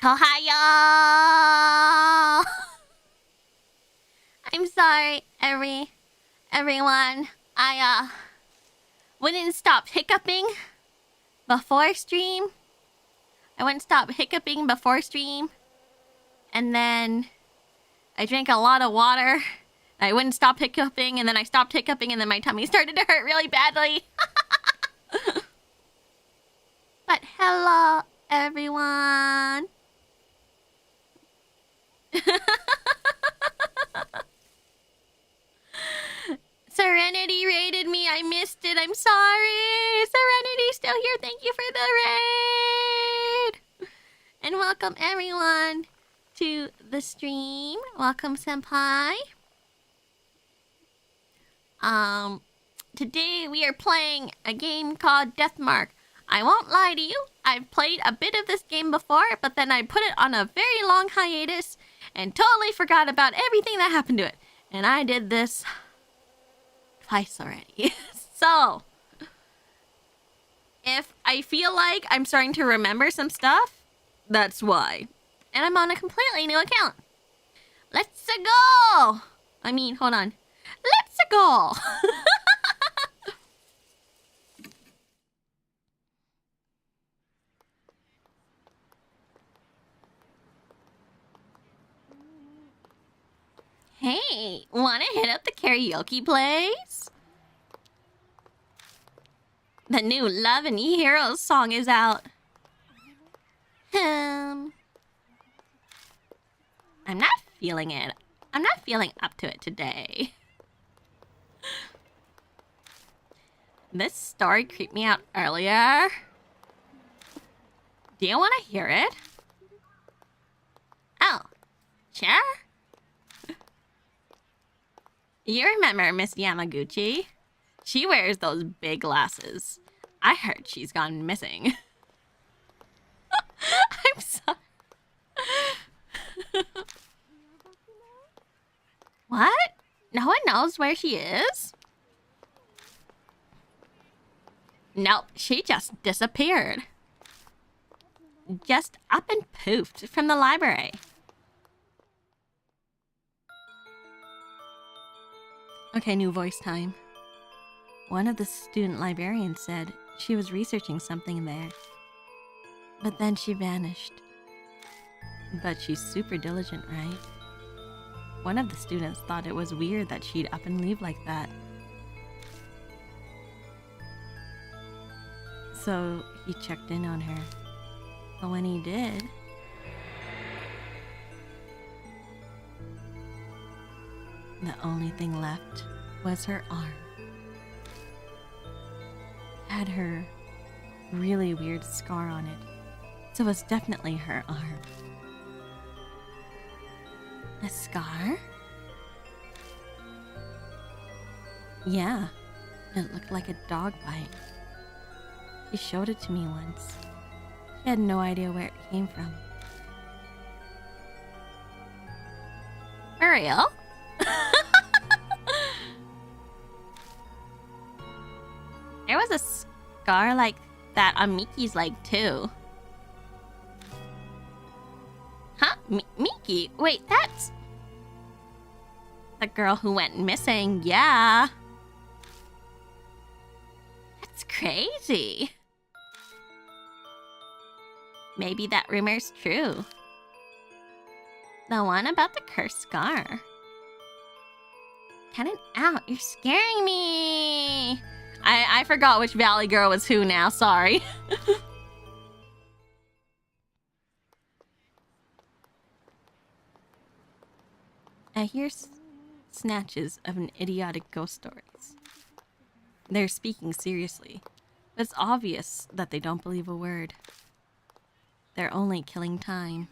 Tohayo! I'm sorry, everyone. I wouldn't stop hiccuping before stream. And then I drank a lot of water. I wouldn't stop hiccuping, and then I stopped hiccuping, and then my tummy started to hurt really badly. But hello, everyone. Serenity raided me. I missed it. I'm sorry. Serenity's still here. Thank you for the raid. And welcome, everyone, to the stream. Welcome, Senpai. Today we are playing a game called Deathmark. I won't lie to you, I've played a bit of this game before, but then I put it on a very long hiatus and totally forgot about everything that happened to it. And I did this twice already. So, if I feel like I'm starting to remember some stuff, that's why. And I'm on a completely new account. Let's go! I mean, hold on. Let's go! Hey, wanna hit up the karaoke place? The new Love and Heroes song is out. I'm not feeling it. I'm not feeling up to it today. This story creeped me out earlier. Do you want to hear it? Oh, sure. You remember Miss Yamaguchi? She wears those big glasses. I heard she's gone missing. I'm sorry. What? No one knows where she is? Nope, she just disappeared. Just up and poofed from the library. Okay, new voice time. One of the student librarians said she was researching something there. But then she vanished. But she's super diligent, right? One of the students thought it was weird that she'd up and leave like that. So he checked in on her. But when he did, the only thing left was her arm. Had her really weird scar on it. So it was definitely her arm. A scar? Yeah, it looked like a dog bite. She showed it to me once. She had no idea where it came from. For real? There was a scar like that on Miki's leg too. Huh? Miki? Wait, that's the girl who went missing, yeah. That's crazy. Maybe that rumor's true. The one about the cursed scar. Cut it out, you're scaring me. I forgot which Valley girl was who now, sorry. I hear snatches of an idiotic ghost stories. They're speaking seriously, but it's obvious that they don't believe a word. They're only killing time.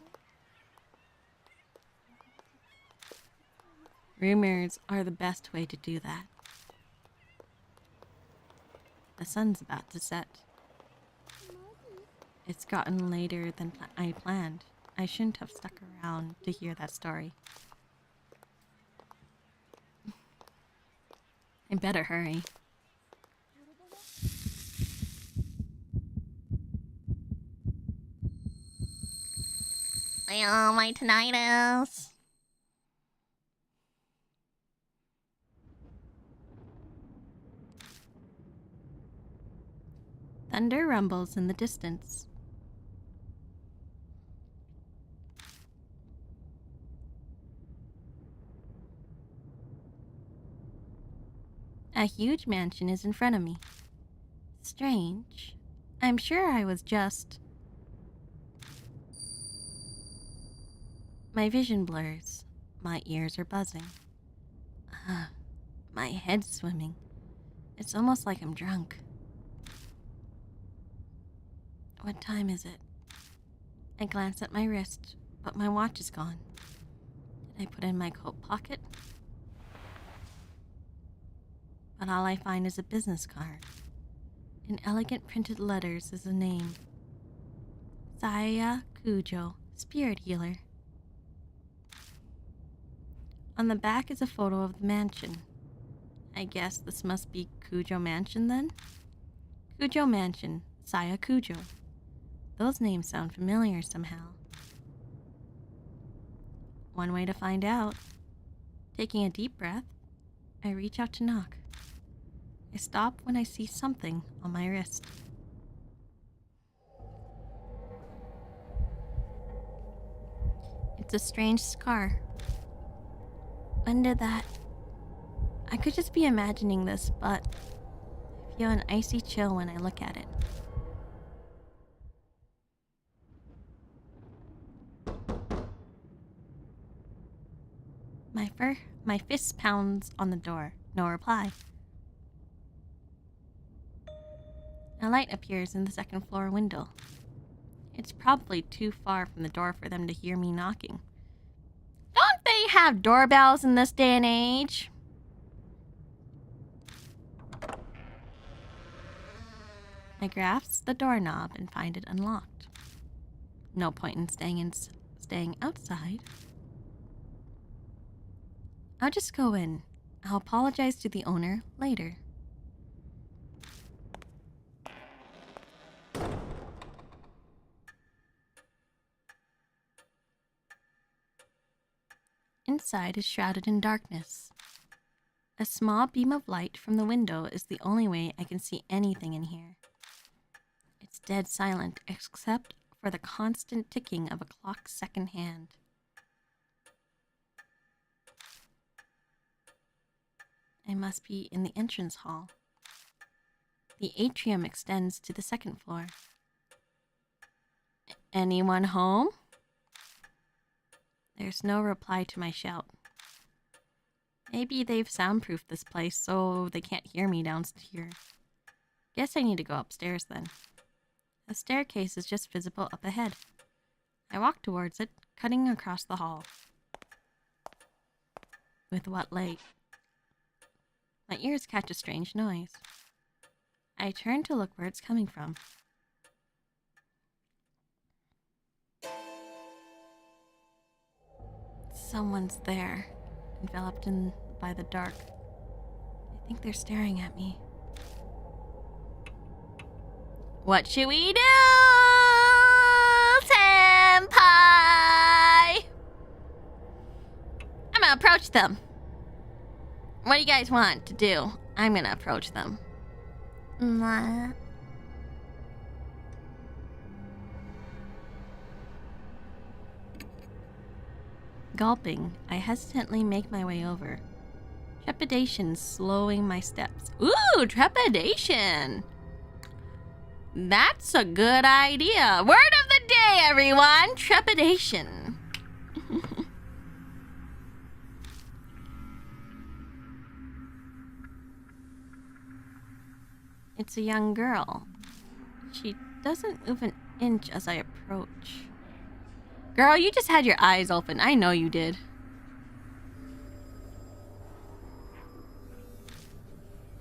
Rumors are the best way to do that. The sun's about to set. It's gotten later than I planned. I shouldn't have stuck around to hear that story. I better hurry. Oh, my tinnitus. Thunder rumbles in the distance. A huge mansion is in front of me. Strange. I'm sure I was just... My vision blurs. My ears are buzzing. My head's swimming. It's almost like I'm drunk. What time is it? I glance at my wrist, but my watch is gone. Did I put it in my coat pocket? But all I find is a business card. In elegant printed letters is a name. Kujou, spirit healer. On the back is a photo of the mansion. I guess this must be Kujou Mansion then? Kujou Mansion, Kujou. Those names sound familiar somehow. One way to find out. Taking a deep breath, I reach out to knock. I stop when I see something on my wrist. It's a strange scar. When did that... I could just be imagining this, but I feel an icy chill when I look at it. My fist pounds on the door. No reply. A light appears in the second floor window. It's probably too far from the door for them to hear me knocking. Don't they have doorbells in this day and age? I grasp the doorknob and find it unlocked. No point in staying outside. I'll just go in. I'll apologize to the owner later. Inside is shrouded in darkness. A small beam of light from the window is the only way I can see anything in here. It's dead silent except for the constant ticking of a clock's second hand. I must be in the entrance hall. The atrium extends to the second floor. Anyone home? There's no reply to my shout. Maybe they've soundproofed this place so they can't hear me downstairs. Guess I need to go upstairs then. A staircase is just visible up ahead. I walk towards it, cutting across the hall. With what light? My ears catch a strange noise. I turn to look where it's coming from. Someone's there, enveloped by the dark. I think they're staring at me. What should we do, Senpai? I'm gonna approach them. What do you guys want to do? I'm gonna approach them. Gulping, I hesitantly make my way over. Trepidation slowing my steps. Ooh, trepidation! That's a good idea. Word of the day, everyone! Trepidation. It's a young girl. She doesn't move an inch as I approach. Girl, you just had your eyes open. I know you did.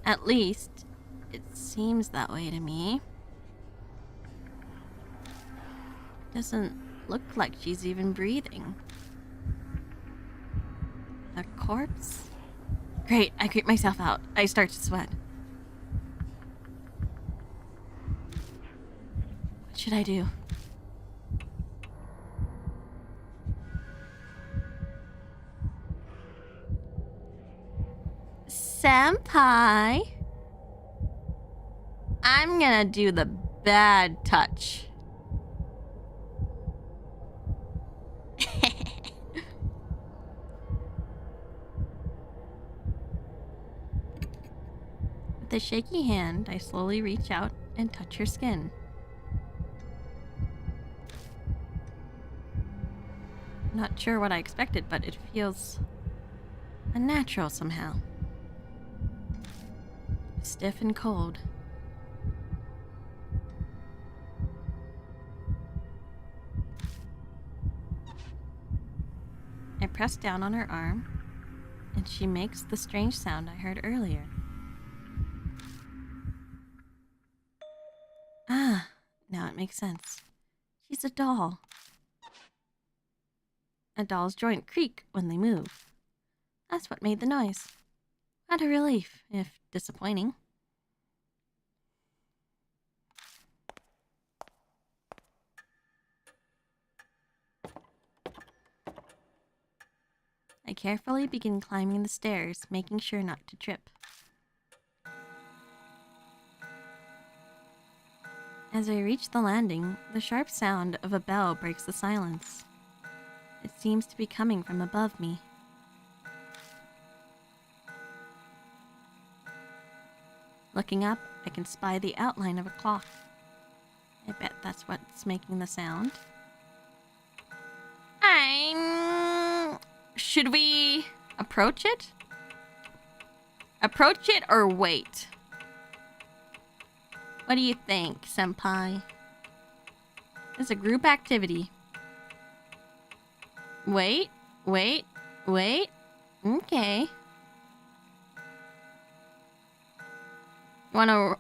At least, it seems that way to me. Doesn't look like she's even breathing. A corpse? Great, I creep myself out. I start to sweat. What should I do? Senpai! I'm gonna do the bad touch. With a shaky hand, I slowly reach out and touch her skin. Not sure what I expected, but it feels unnatural somehow. Stiff and cold. I press down on her arm, and she makes the strange sound I heard earlier. Ah, now it makes sense. She's a doll. A doll's joint creak when they move. That's what made the noise. What a relief, if disappointing. I carefully begin climbing the stairs, making sure not to trip. As I reach the landing, the sharp sound of a bell breaks the silence. It seems to be coming from above me. Looking up, I can spy the outline of a clock. I bet that's what's making the sound. Should we approach it? Approach it or wait? What do you think, Senpai? It's a group activity. Wait. Okay. Wanna...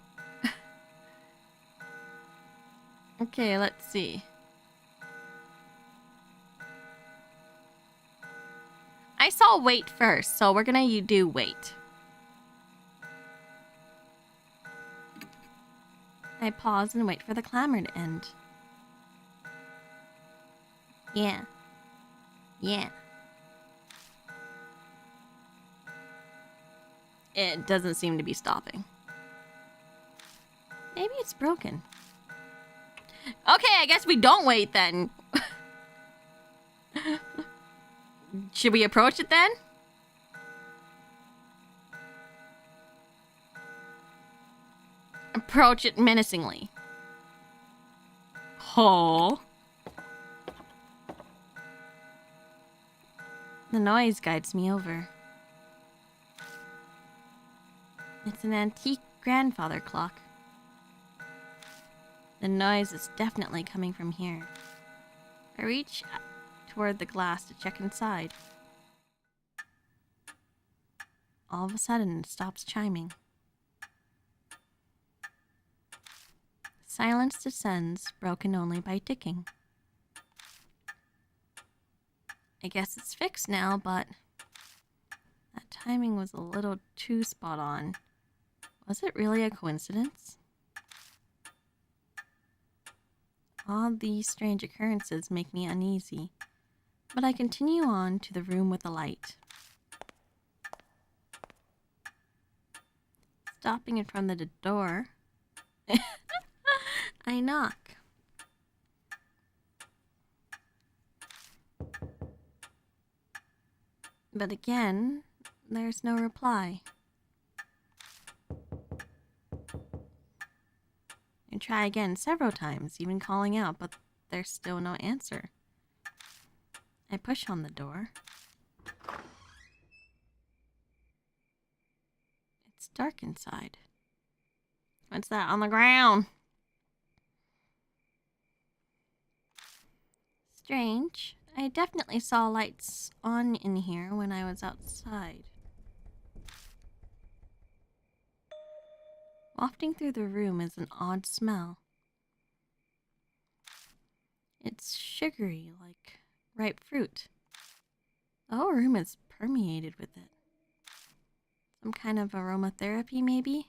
Okay, let's see. I saw wait first, so we're gonna do wait. I pause and wait for the clamor to end. Yeah. It doesn't seem to be stopping. Maybe it's broken. Okay, I guess we don't wait then. Should we approach it then? Approach it menacingly. Oh. The noise guides me over. It's an antique grandfather clock. The noise is definitely coming from here. I reach toward the glass to check inside. All of a sudden, it stops chiming. Silence descends, broken only by ticking. I guess it's fixed now, but that timing was a little too spot on. Was it really a coincidence? All these strange occurrences make me uneasy, but I continue on to the room with the light. Stopping in front of the door, I knock. But again, there's no reply. I try again several times, even calling out, but there's still no answer. I push on the door. It's dark inside. What's that on the ground? Strange. I definitely saw lights on in here when I was outside. Wafting through the room is an odd smell. It's sugary, like ripe fruit. The whole room is permeated with it. Some kind of aromatherapy, maybe?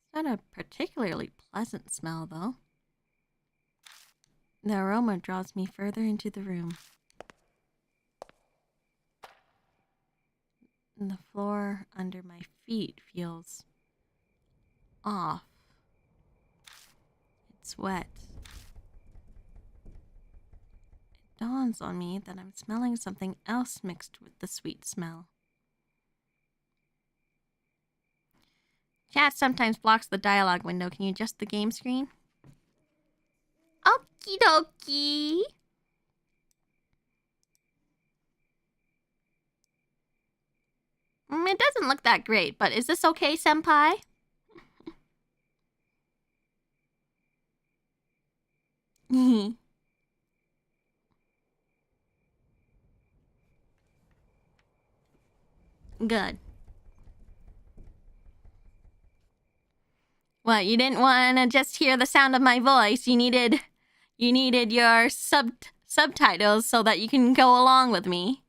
It's not a particularly pleasant smell, though. The aroma draws me further into the room. And the floor under my feet feels off. It's wet. It dawns on me that I'm smelling something else mixed with the sweet smell. Chat sometimes blocks the dialogue window. Can you adjust the game screen? Okie dokie. It doesn't look that great, but is this okay, Senpai? Good. What, you didn't want to just hear the sound of my voice? You needed your subtitles so that you can go along with me.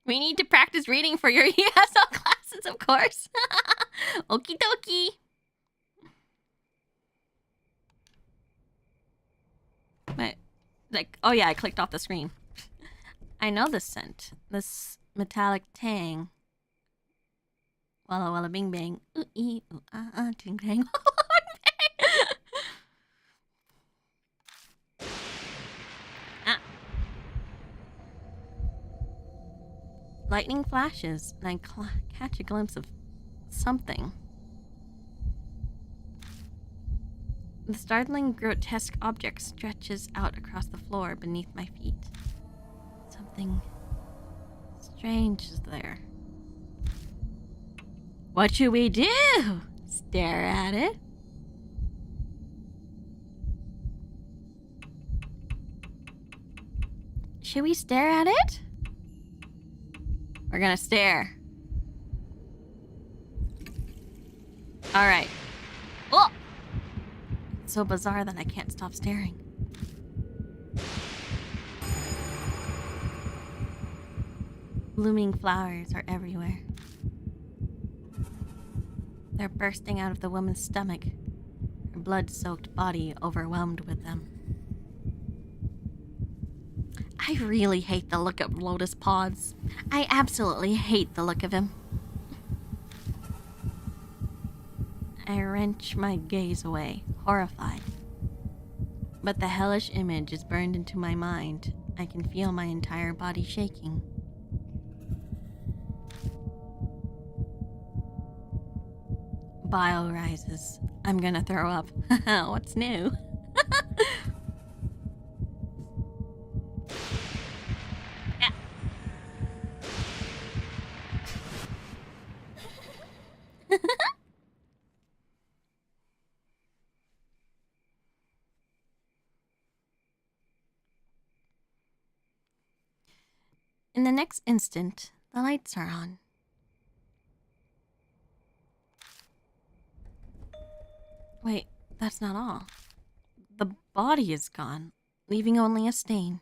We need to practice reading for your ESL classes, of course. Okie dokie. Wait, like, oh yeah, I clicked off the screen. I know this scent. This metallic tang. Walla walla bing bang. Ooh ee ooh ah ah ting tang. Ah. Lightning flashes, and I catch a glimpse of something. The startling, grotesque object stretches out across the floor beneath my feet. Something strange is there. What should we do? Stare at it? Should we stare at it? We're gonna stare. Alright. Oh! It's so bizarre that I can't stop staring. Blooming flowers are everywhere. They're bursting out of the woman's stomach, her blood-soaked body overwhelmed with them. I really hate the look of lotus pods. I absolutely hate the look of him. I wrench my gaze away, horrified. But the hellish image is burned into my mind. I can feel my entire body shaking. Bile rises. I'm gonna throw up. What's new? In the next instant, the lights are on. Wait, that's not all. The body is gone, leaving only a stain.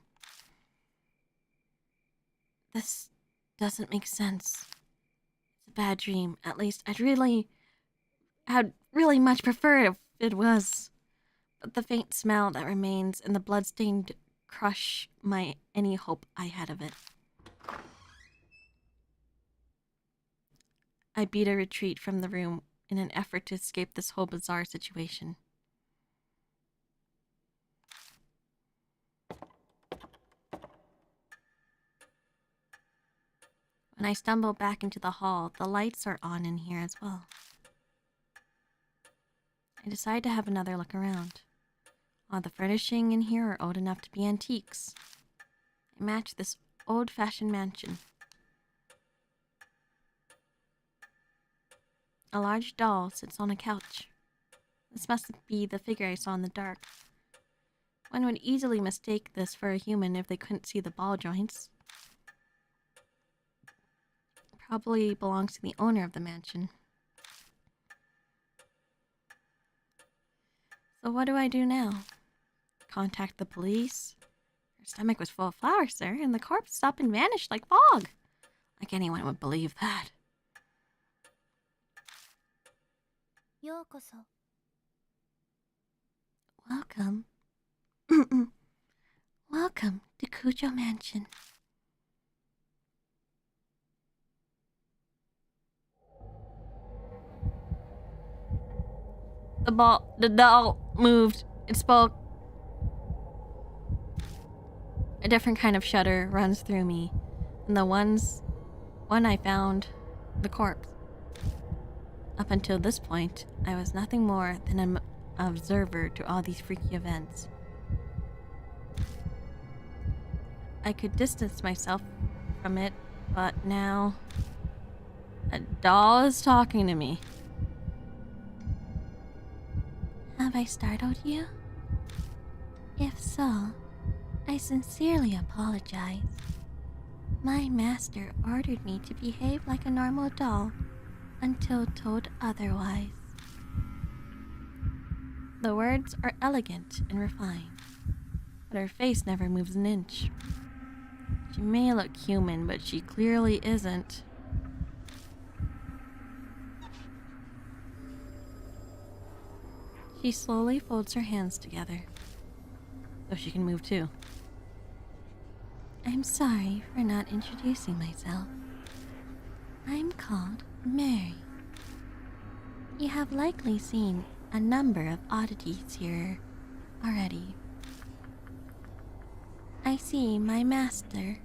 This doesn't make sense. It's a bad dream. At least I'd really much prefer it if it was. But the faint smell that remains and the bloodstained crush any hope I had of it. I beat a retreat from the room in an effort to escape this whole bizarre situation. When I stumble back into the hall, the lights are on in here as well. I decide to have another look around. All the furnishing in here are old enough to be antiques. They match this old-fashioned mansion. A large doll sits on a couch. This must be the figure I saw in the dark. One would easily mistake this for a human if they couldn't see the ball joints. Probably belongs to the owner of the mansion. So what do I do now? Contact the police? Her stomach was full of flour, sir, and the corpse up and vanished like fog. Like anyone would believe that. Yokoso. Welcome. Welcome to Kujou Mansion. The doll moved. It spoke. A different kind of shudder runs through me. And the one I found, the corpse. Up until this point, I was nothing more than an observer to all these freaky events. I could distance myself from it, but now a doll is talking to me. Have I startled you? If so, I sincerely apologize. My master ordered me to behave like a normal doll until told otherwise. The words are elegant and refined, but her face never moves an inch. She may look human, but she clearly isn't. She slowly folds her hands together, so she can move too. I'm sorry for not introducing myself. I'm called Mary. You have likely seen a number of oddities here already. I see my master,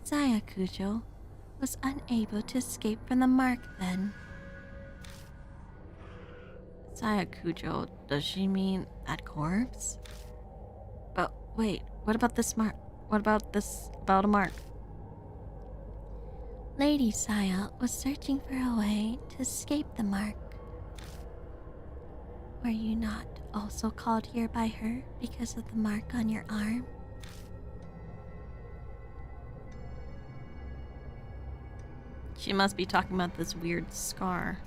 Saya Kujou, was unable to escape from the mark then. Saya Kujou, does she mean that corpse? But wait, what about this mark? What about a mark? Lady Saya was searching for a way to escape the mark. Were you not also called here by her because of the mark on your arm? She must be talking about this weird scar.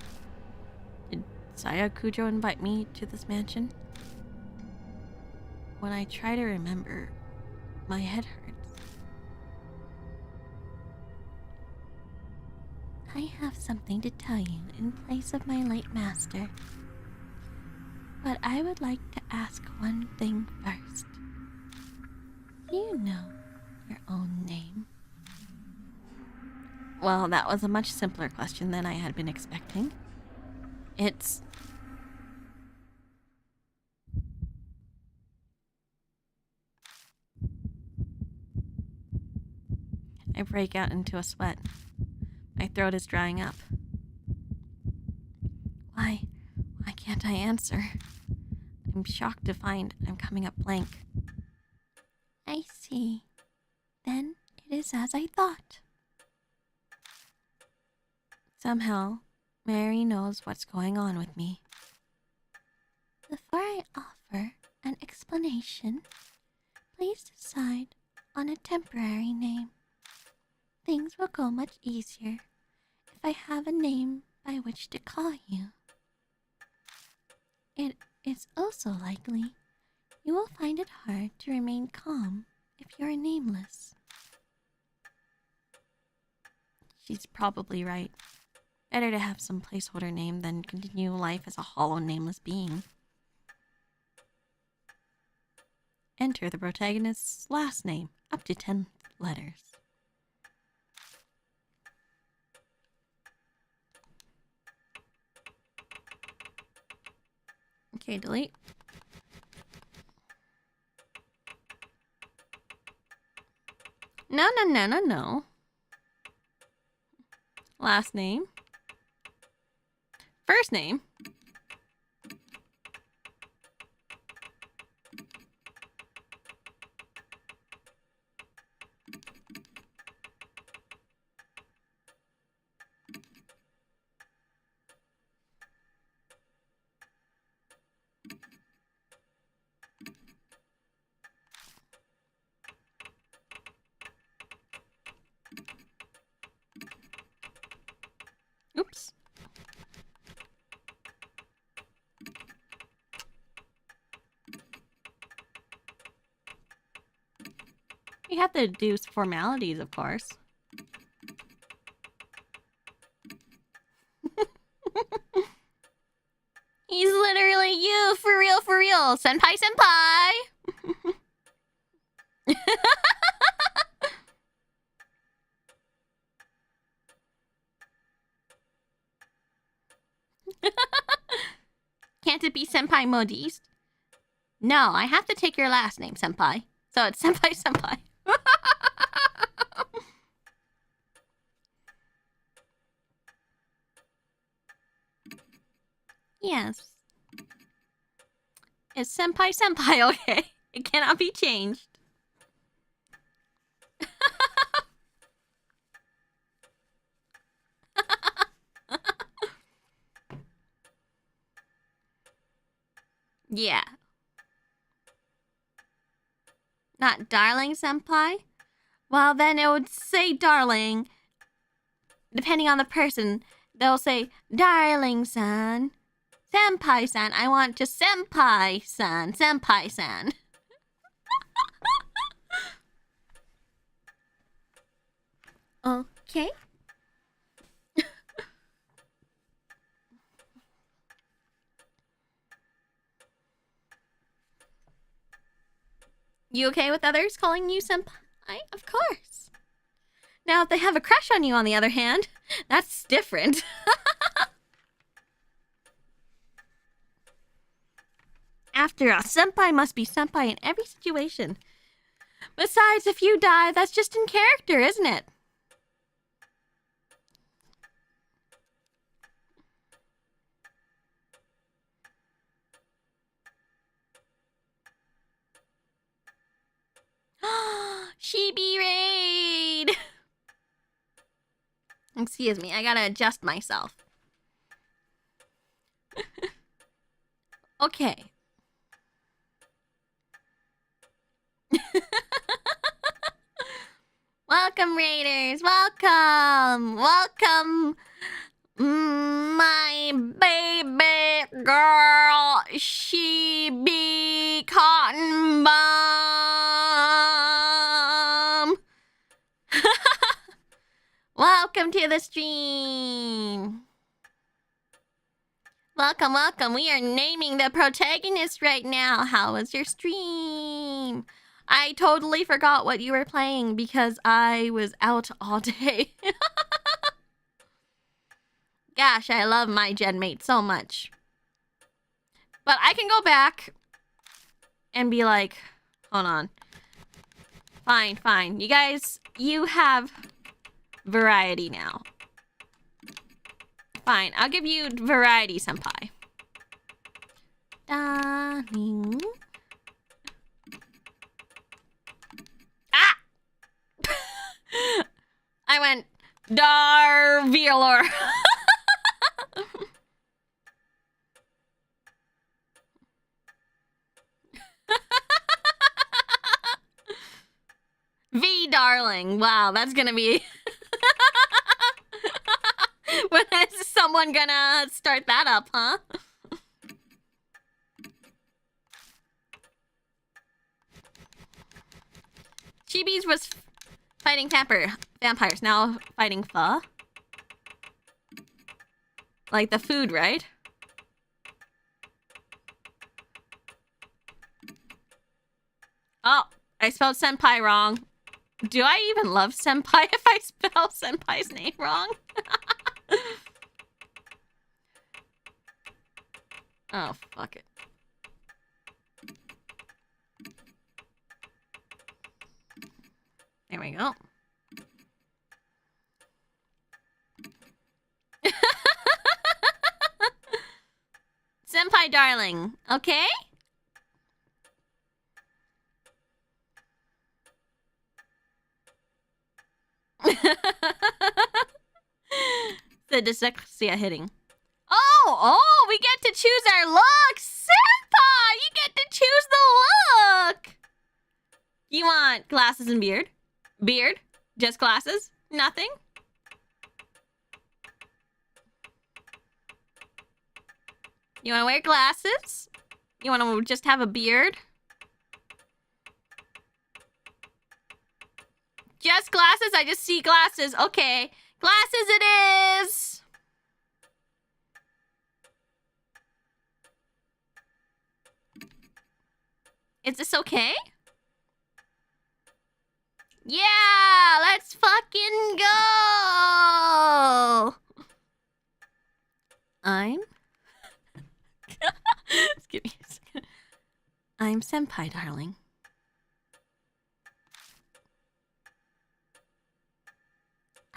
Did Saya Kujou invite me to this mansion? When I try to remember, my head hurts. I have something to tell you in place of my late master. But I would like to ask one thing first. Do you know your own name? Well, that was a much simpler question than I had been expecting. It's... I break out into a sweat. My throat is drying up. Why can't I answer? I'm shocked to find I'm coming up blank. I see. Then it is as I thought. Somehow, Mary knows what's going on with me. Before I offer an explanation, please decide on a temporary name. Things will go much easier if I have a name by which to call you. It is also likely you will find it hard to remain calm if you're nameless. She's probably right. Better to have some placeholder name than continue life as a hollow, nameless being. Enter the protagonist's last name, up to 10 letters. Okay, delete. No. Last name. First name. Oops. You have to do formalities, of course. for real, for real. Senpai, senpai. Can't it be Senpai Modiste? No, I have to take your last name, senpai. So it's Senpai, senpai. Yes. It's Senpai, senpai, okay? It cannot be changed. Yeah. Not darling, senpai? Well, then it would say darling. Depending on the person, they'll say, darling-san. Senpai-san. I want just senpai-san. Senpai-san. Okay. You okay with others calling you senpai? Of course. Now, if they have a crush on you, on the other hand, that's different. After all, senpai must be senpai in every situation. Besides, if you die, that's just in character, isn't it? Chibi raid! Excuse me, I gotta adjust myself. Okay. Welcome, raiders! Welcome! Welcome, my baby girl, Chibi Cotton Bomb! Welcome to the stream! Welcome, welcome. We are naming the protagonist right now. How was your stream? I totally forgot what you were playing because I was out all day. Gosh, I love my genmate so much. But I can go back and be like, hold on. Fine, fine. You guys, you have variety now. Fine, I'll give you variety, senpai. Darling. Ah! I went VAllure. V darling. Wow, that's gonna be... When is someone gonna start that up, huh? Chibi's was fighting vampires, now fighting pho. Like the food, right? Oh, I spelled senpai wrong. Do I even love senpai if I spell senpai's name wrong? Oh, fuck it. There we go. Senpai darling, okay? The dyslexia hitting. Oh, we get to choose our look! Senpai, you get to choose the look! You want glasses and beard? Beard? Just glasses? Nothing? You want to wear glasses? You want to just have a beard? Just glasses? I just see glasses. Okay. Glasses it is! Is this okay? Yeah, let's fucking go! Just give me a second. I'm Senpai, darling.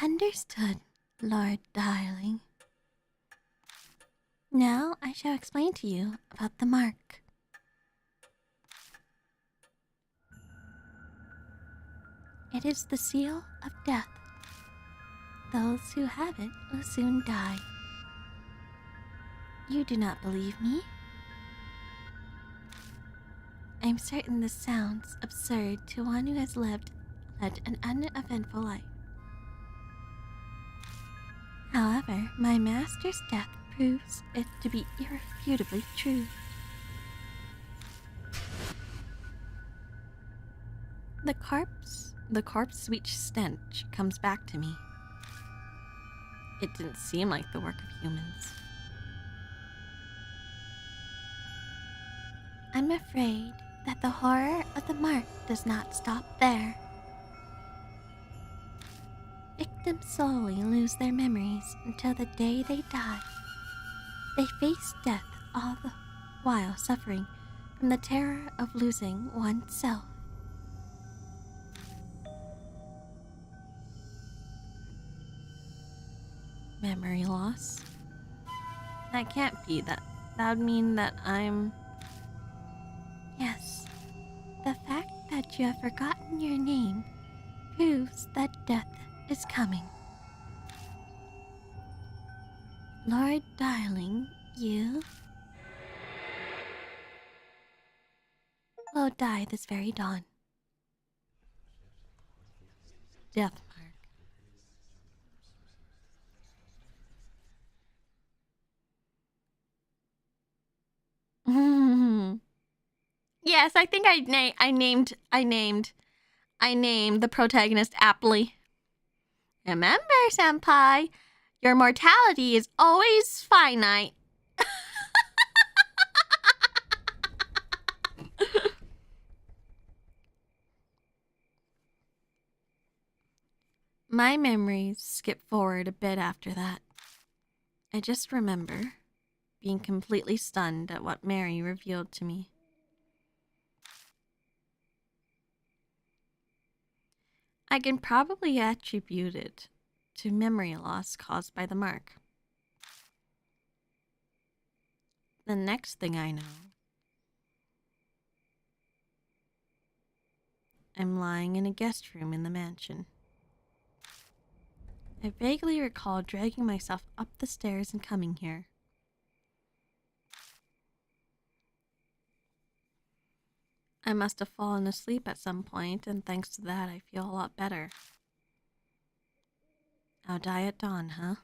Understood, Lord Darling. Now I shall explain to you about the mark. It is the seal of death. Those who have it will soon die. You do not believe me? I'm certain this sounds absurd to one who has led an uneventful life. However, my master's death proves it to be irrefutably true. The corpse sweet stench comes back to me. It didn't seem like the work of humans. I'm afraid that the horror of the mark does not stop there. Victims slowly lose their memories until the day they die. They face death all the while suffering from the terror of losing oneself. Memory loss? That can't be that. That would mean that I'm... Yes. The fact that you have forgotten your name proves that death is coming. Lord Darling, you will die this very dawn. Death mark. Yes, I think I named the protagonist aptly. Remember, Senpai, your mortality is always finite. My memories skip forward a bit after that. I just remember being completely stunned at what Mary revealed to me. I can probably attribute it to memory loss caused by the mark. The next thing I know, I'm lying in a guest room in the mansion. I vaguely recall dragging myself up the stairs and coming here. I must have fallen asleep at some point, and thanks to that, I feel a lot better. I'll die at dawn, huh?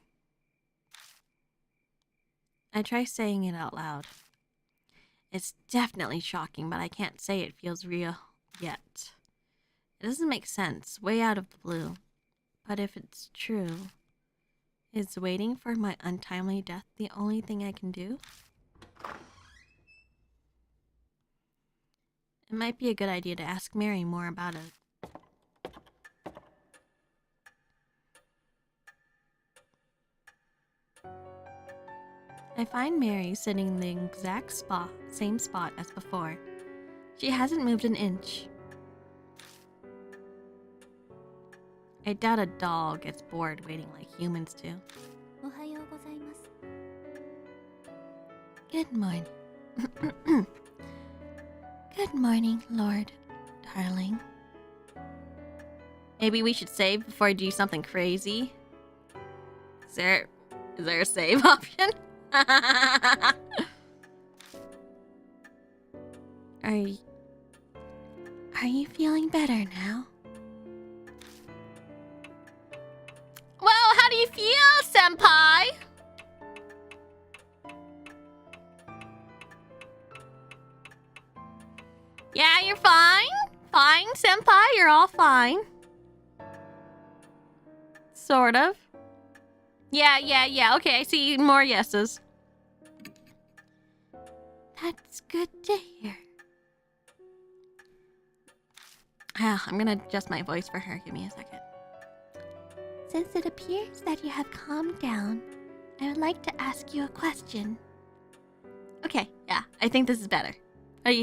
I try saying it out loud. It's definitely shocking, but I can't say it feels real yet. It doesn't make sense, way out of the blue. But if it's true, is waiting for my untimely death the only thing I can do? It might be a good idea to ask Mary more about it. I find Mary sitting in the exact same spot as before. She hasn't moved an inch. I doubt a doll gets bored waiting like humans do. Good morning. Good morning, Lord Darling. Maybe we should save before I do something crazy. Is there a save option? Are you feeling better now? Well, how do you feel, Senpai? Yeah, you're fine. Fine, Senpai, you're all fine. Sort of. Yeah. Okay, I see more yeses. That's good to hear. I'm gonna adjust my voice for her. Give me a second. Since it appears that you have calmed down, I would like to ask you a question. Okay, yeah, I think this is better. What do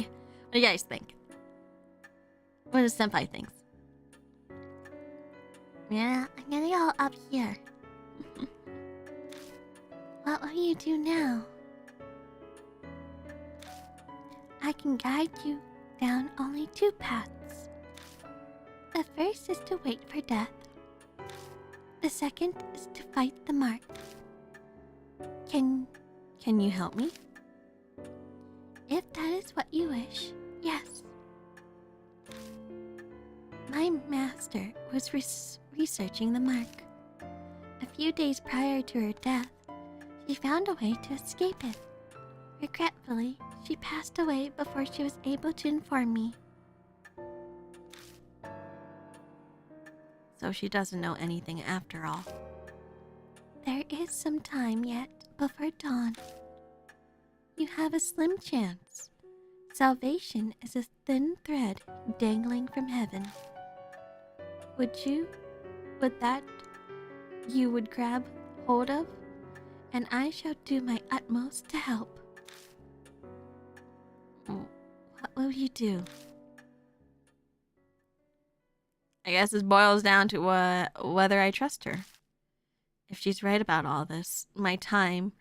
you guys think? What does Senpai think? Yeah, I'm gonna go up here. What will you do now? I can guide you down only 2 paths. The first is to wait for death. The second is to fight the mark. Can you help me? If that is what you wish, yes. My master was researching the mark. A few days prior to her death, she found a way to escape it. Regretfully, she passed away before she was able to inform me. So she doesn't know anything after all. There is some time yet before dawn. You have a slim chance. Salvation is a thin thread dangling from heaven. Would that you would grab hold of? And I shall do my utmost to help. What will you do? I guess this boils down to whether I trust her. If she's right about all this, my time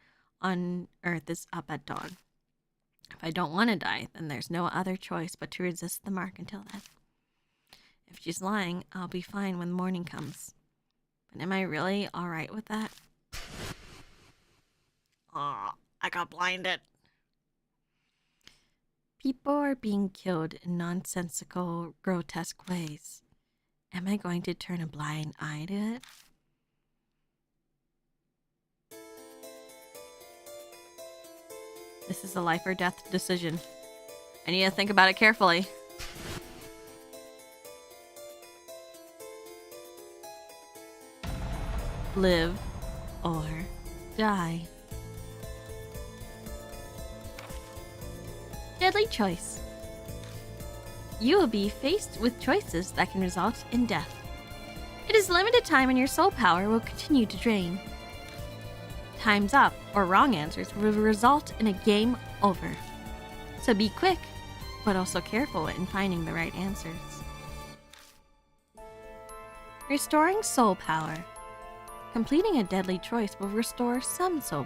on Earth is up at dawn. If I don't want to die, then there's no other choice but to resist the mark until then. If she's lying, I'll be fine when morning comes. But am I really alright with that? Oh, I got blinded. People are being killed in nonsensical, grotesque ways. Am I going to turn a blind eye to it? This is a life or death decision. I need to think about it carefully. Live or die. Deadly choice. You will be faced with choices that can result in death. It is limited time and your soul power will continue to drain. Time's up or wrong answers will result in a game over. So be quick, but also careful in finding the right answers. Restoring soul power. Completing a deadly choice will restore some soul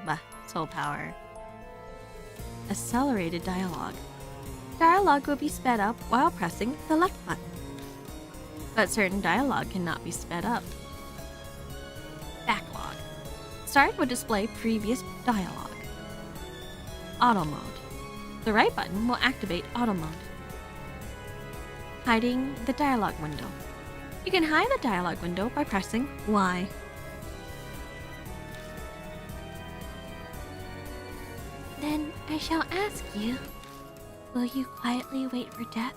power. Accelerated dialogue. Dialogue will be sped up while pressing the left button. But certain dialogue cannot be sped up. Backlog. Start will display previous dialogue. Auto mode. The right button will activate auto mode. Hiding the dialogue window. You can hide the dialogue window by pressing Y. Then I shall ask you, will you quietly wait for death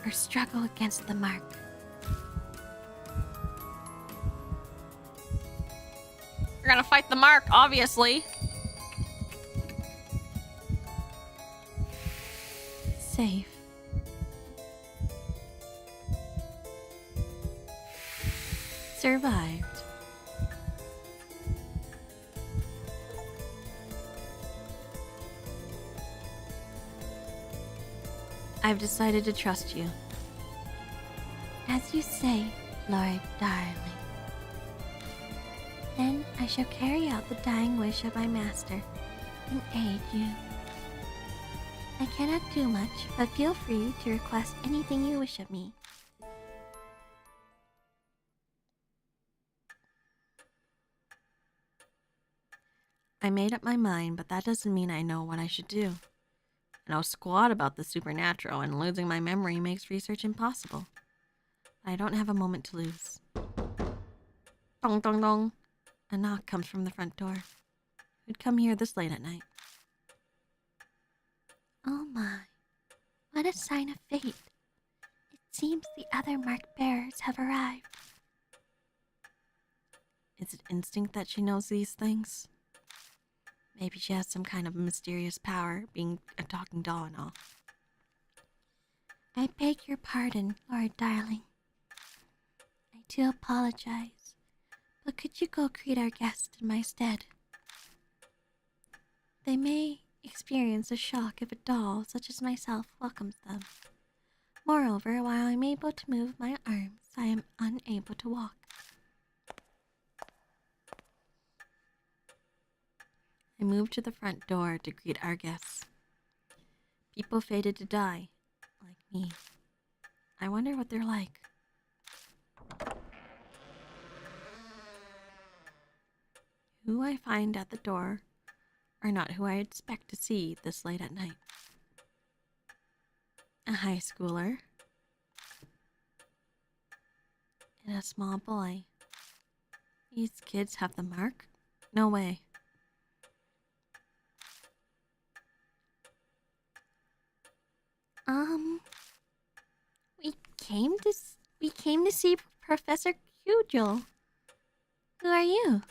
or struggle against the mark? We're gonna fight the mark, obviously. Safe. Survived. I've decided to trust you. As you say, Lord Darling. Then I shall carry out the dying wish of my master and aid you. I cannot do much, but feel free to request anything you wish of me. I made up my mind, but that doesn't mean I know what I should do. I know squat about the supernatural, and losing my memory makes research impossible. I don't have a moment to lose. Dong dong dong. A knock comes from the front door. Who'd come here this late at night? Oh my, what a sign of fate. It seems the other mark bearers have arrived. Is it instinct that she knows these things? Maybe she has some kind of mysterious power, being a talking doll and all. I beg your pardon, Lord Darling. I do apologize, but could you go greet our guest in my stead? They may experience a shock if a doll such as myself welcomes them. Moreover, while I'm able to move my arms, I am unable to walk. I moved to the front door to greet our guests. People fated to die, like me. I wonder what they're like. Who I find at the door are not who I expect to see this late at night. A high schooler and a small boy. These kids have the mark? No way. We came to see Professor Kujou. Who are you?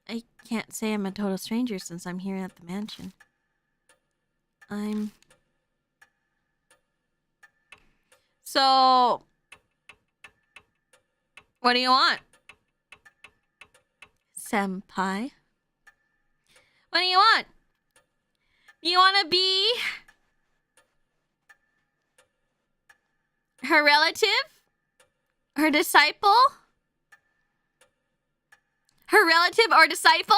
I can't say I'm a total stranger since I'm here at the mansion. So, what do you want? Senpai? What do you want? You want to be her relative? Her disciple? Her relative or disciple?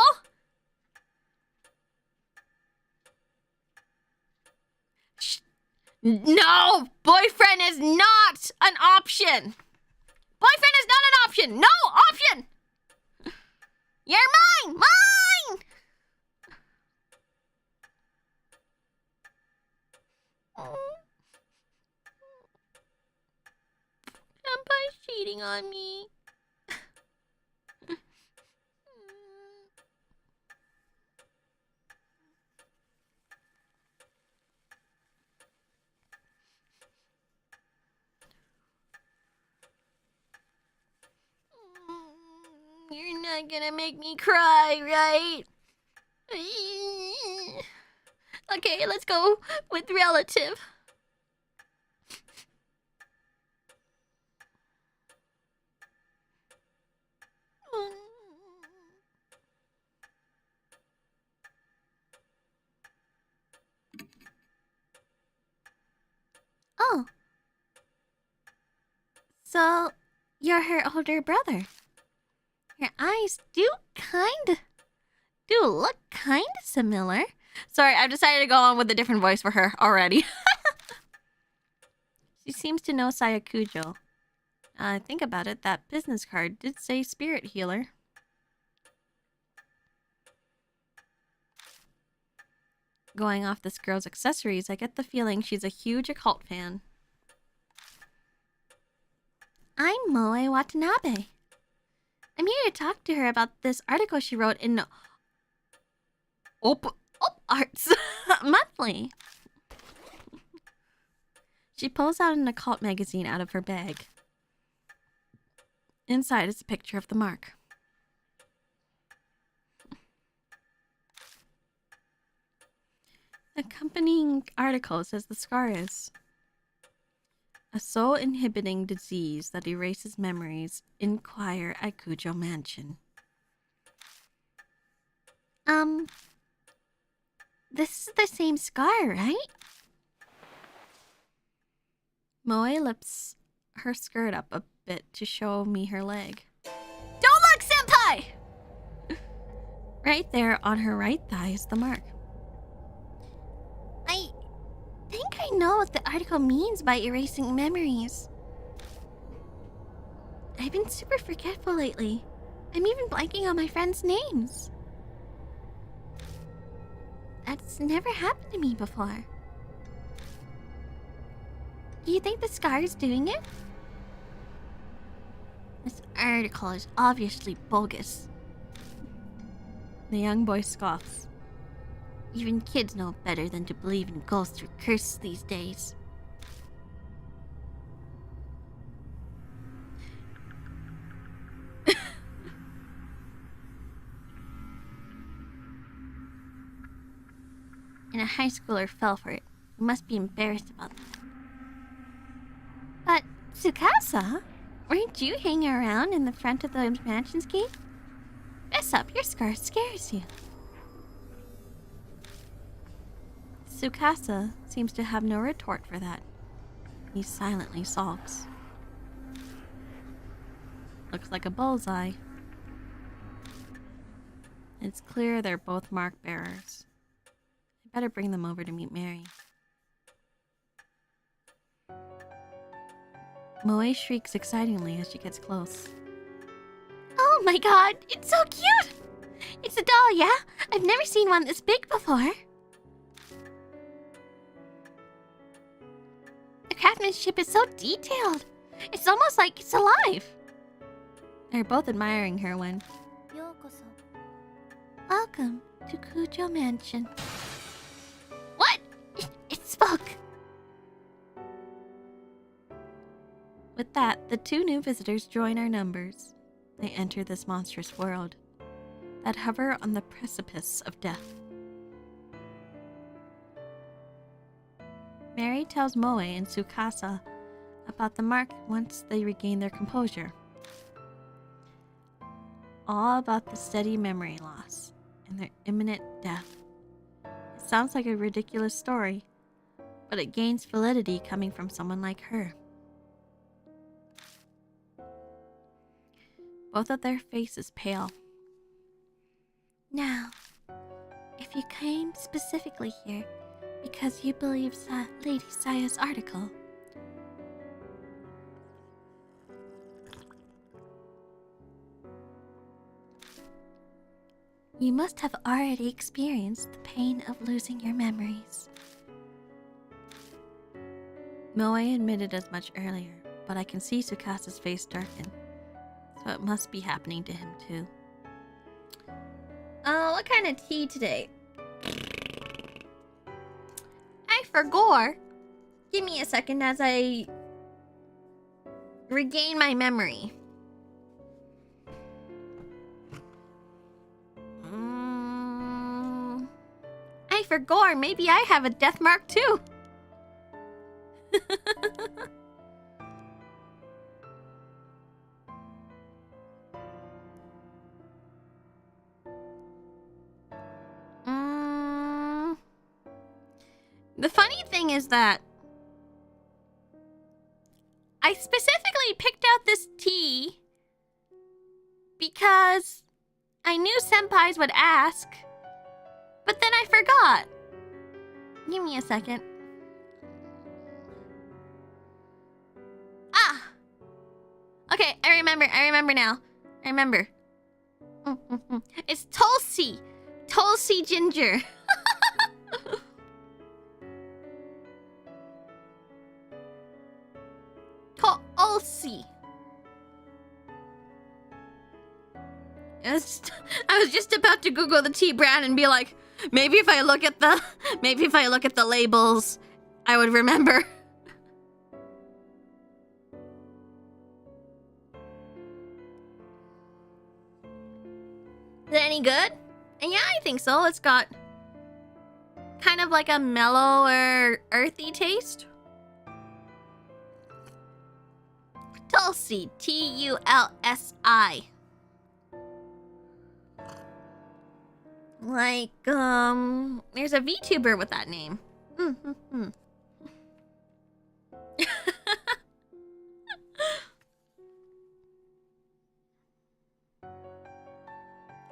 No! Boyfriend is not an option! Boyfriend is not an option! No option! You're mine! Mine! Senpai's cheating on me. You're not gonna make me cry, right? Okay, let's go with relative. Oh. So, you're her older brother. Your eyes do look kinda similar. Sorry, I've decided to go on with a different voice for her already. She seems to know Saya Kujou. Think about it, that business card did say spirit healer. Going off this girl's accessories, I get the feeling she's a huge occult fan. I'm Moe Watanabe. I'm here to talk to her about this article she wrote in Op Arts Monthly. She pulls out an occult magazine out of her bag. Inside is a picture of the mark. The accompanying article says the scar is a soul-inhibiting disease that erases memories. Inquire at Kujou Mansion. This is the same scar, right? Moe lifts her skirt up a bit to show me her leg. Don't look, Senpai! Right there on her right thigh is the mark. I think I know what the article means by erasing memories. I've been super forgetful lately. I'm even blanking on my friends' names. That's never happened to me before. Do you think the scar is doing it? This article is obviously bogus. The young boy scoffs. Even kids know better than to believe in ghosts or curses these days. And a high schooler fell for it. You must be embarrassed about that. Tsukasa? Weren't you hanging around in the front of the mansion's gate? Fess up, your scar scares you. Tsukasa seems to have no retort for that. He silently sulks. Looks like a bullseye. It's clear they're both mark bearers. I better bring them over to meet Mary. Moe shrieks excitingly as she gets close. Oh my god, it's so cute! It's a doll, yeah? I've never seen one this big before. The craftsmanship is so detailed. It's almost like it's alive. They're both admiring her when... Welcome to Kujou Mansion. What? It spoke. With that, the two new visitors join our numbers. They enter this monstrous world that hover on the precipice of death. Mary tells Moe and Tsukasa about the mark once they regain their composure. All about the steady memory loss and their imminent death. It sounds like a ridiculous story, but it gains validity coming from someone like her. Both of their faces pale. Now, if you came specifically here because you believe Lady Saya's article, you must have already experienced the pain of losing your memories. Moe admitted as much earlier, but I can see Tsukasa's face darken, so it must be happening to him too. What kind of tea today? I forgot. Give me a second as I regain my memory. I forgot. Maybe I have a death mark too. The funny thing is that I specifically picked out this tea because I knew senpais would ask, but then I forgot. Give me a second. Ah! Okay, I remember now. I remember. It's Tulsi! Tulsi ginger. Tulsi. I was just about to Google the tea brand and be like, maybe if I look at the labels, I would remember. Is it any good? And yeah, I think so. It's got kind of like a mellow or earthy taste. Tulsi, Tulsi. Like, there's a VTuber with that name.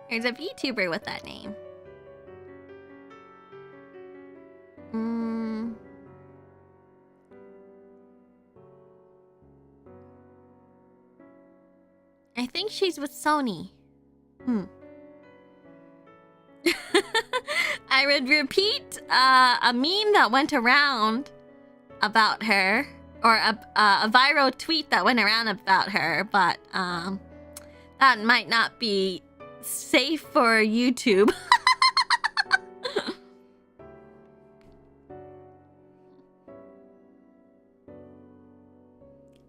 There's a VTuber with that name. I think she's with Sony. I would repeat a meme that went around about her, or a viral tweet that went around about her, but that might not be safe for YouTube.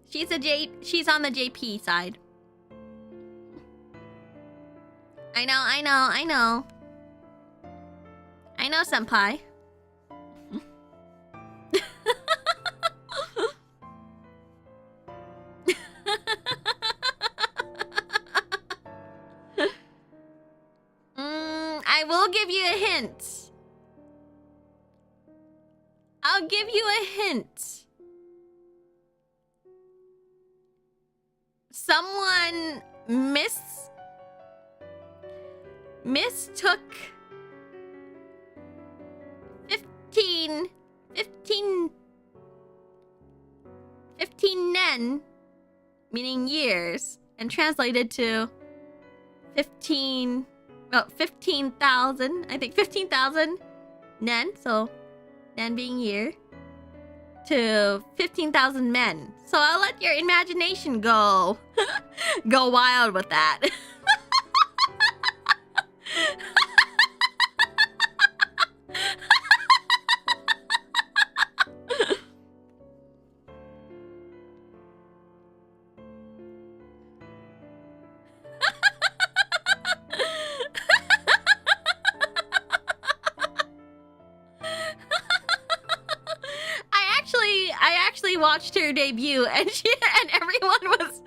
She's on the JP side. I know, senpai. will give you a hint. I'll give you a hint. Someone mistook 15 nen, meaning years, and translated to 15,000, I think 15,000 nen, so nen being year, to 15,000 men. So I'll let your imagination go wild with that. I actually watched her debut, and everyone was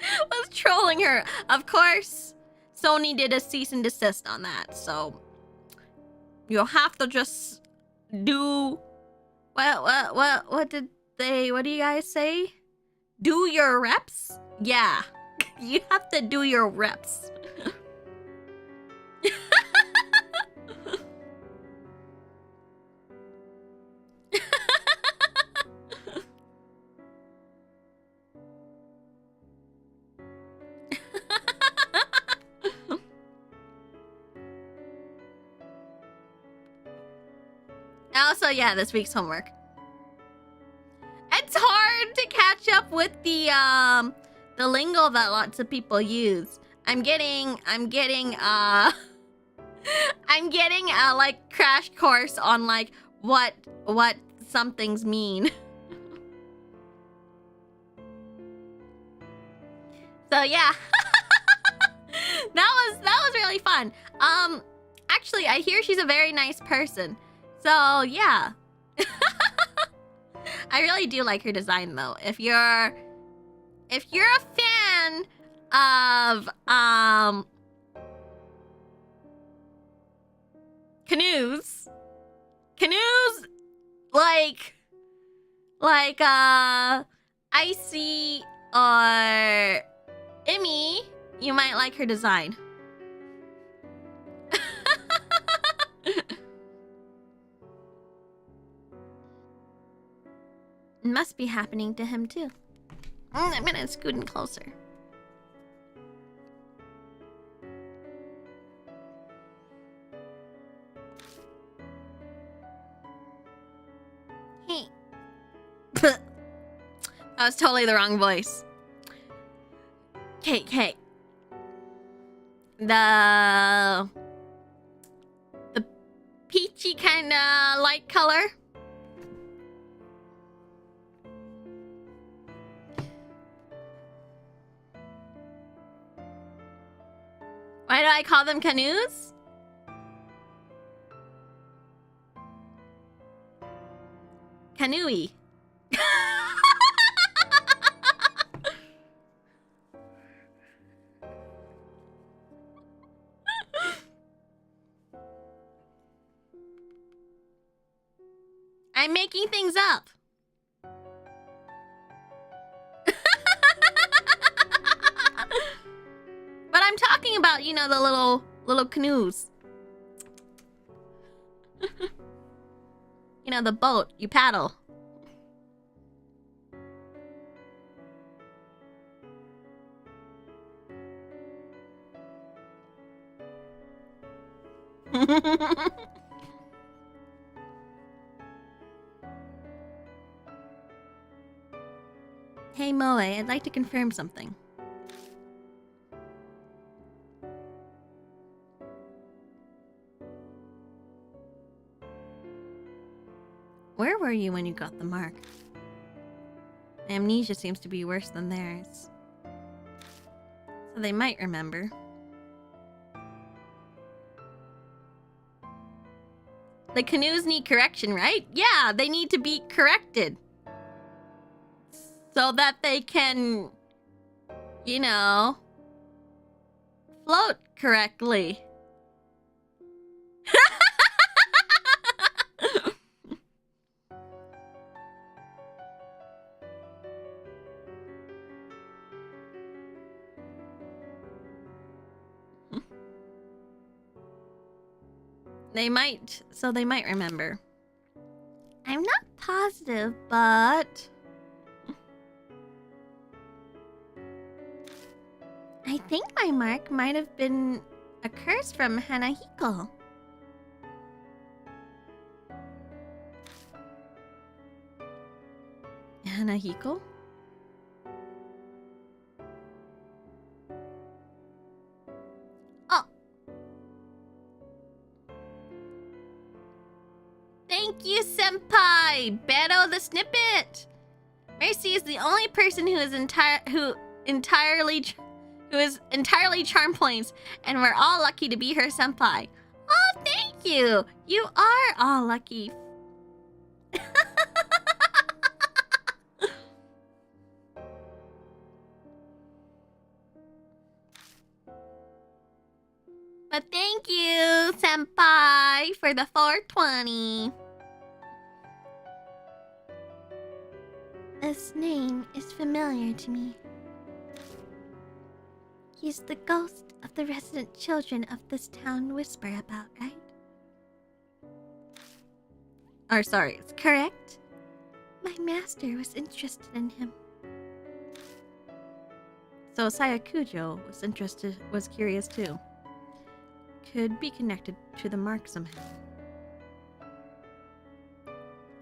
trolling her. Of course, Sony did a cease and desist on that, so you'll have to just do what do you guys say? Do your reps? Yeah. You have to do your reps. Also, yeah, this week's homework. It's hard to catch up with the lingo that lots of people use. I'm getting a like crash course on like what some things mean. So yeah. that was really fun. Actually, I hear she's a very nice person. So yeah. I really do like her design though. If you're a fan of canoes like Icy or Emmy, you might like her design. It must be happening to him too. I'm gonna scoot in closer. Hey. That was totally the wrong voice. Okay. The peachy kind of light color. Why do I call them canoes? Canoey. I'm making things up. But I'm talking about, you know, the little canoes. You know, the boat you paddle. Hey Moe, I'd like to confirm something. Where were you when you got the mark? Amnesia seems to be worse than theirs. So they might remember. The canoes need correction, right? Yeah, they need to be corrected. So that they can, you know, float correctly. They might remember. I'm not positive, but I think my mark might have been a curse from Hanahiko. Hanahiko? Oh. Thank you, Senpai! Beto the Snippet! Mercy is the only person who is entirely charm points, and we're all lucky to be her senpai. Oh, thank you! You are all lucky. But thank you, senpai, for the 420. This name is familiar to me. He's the ghost of the resident children of this town whisper about, right? Or sorry, it's correct? My master was interested in him. So Saya Kujou was curious too. Could be connected to the mark somehow.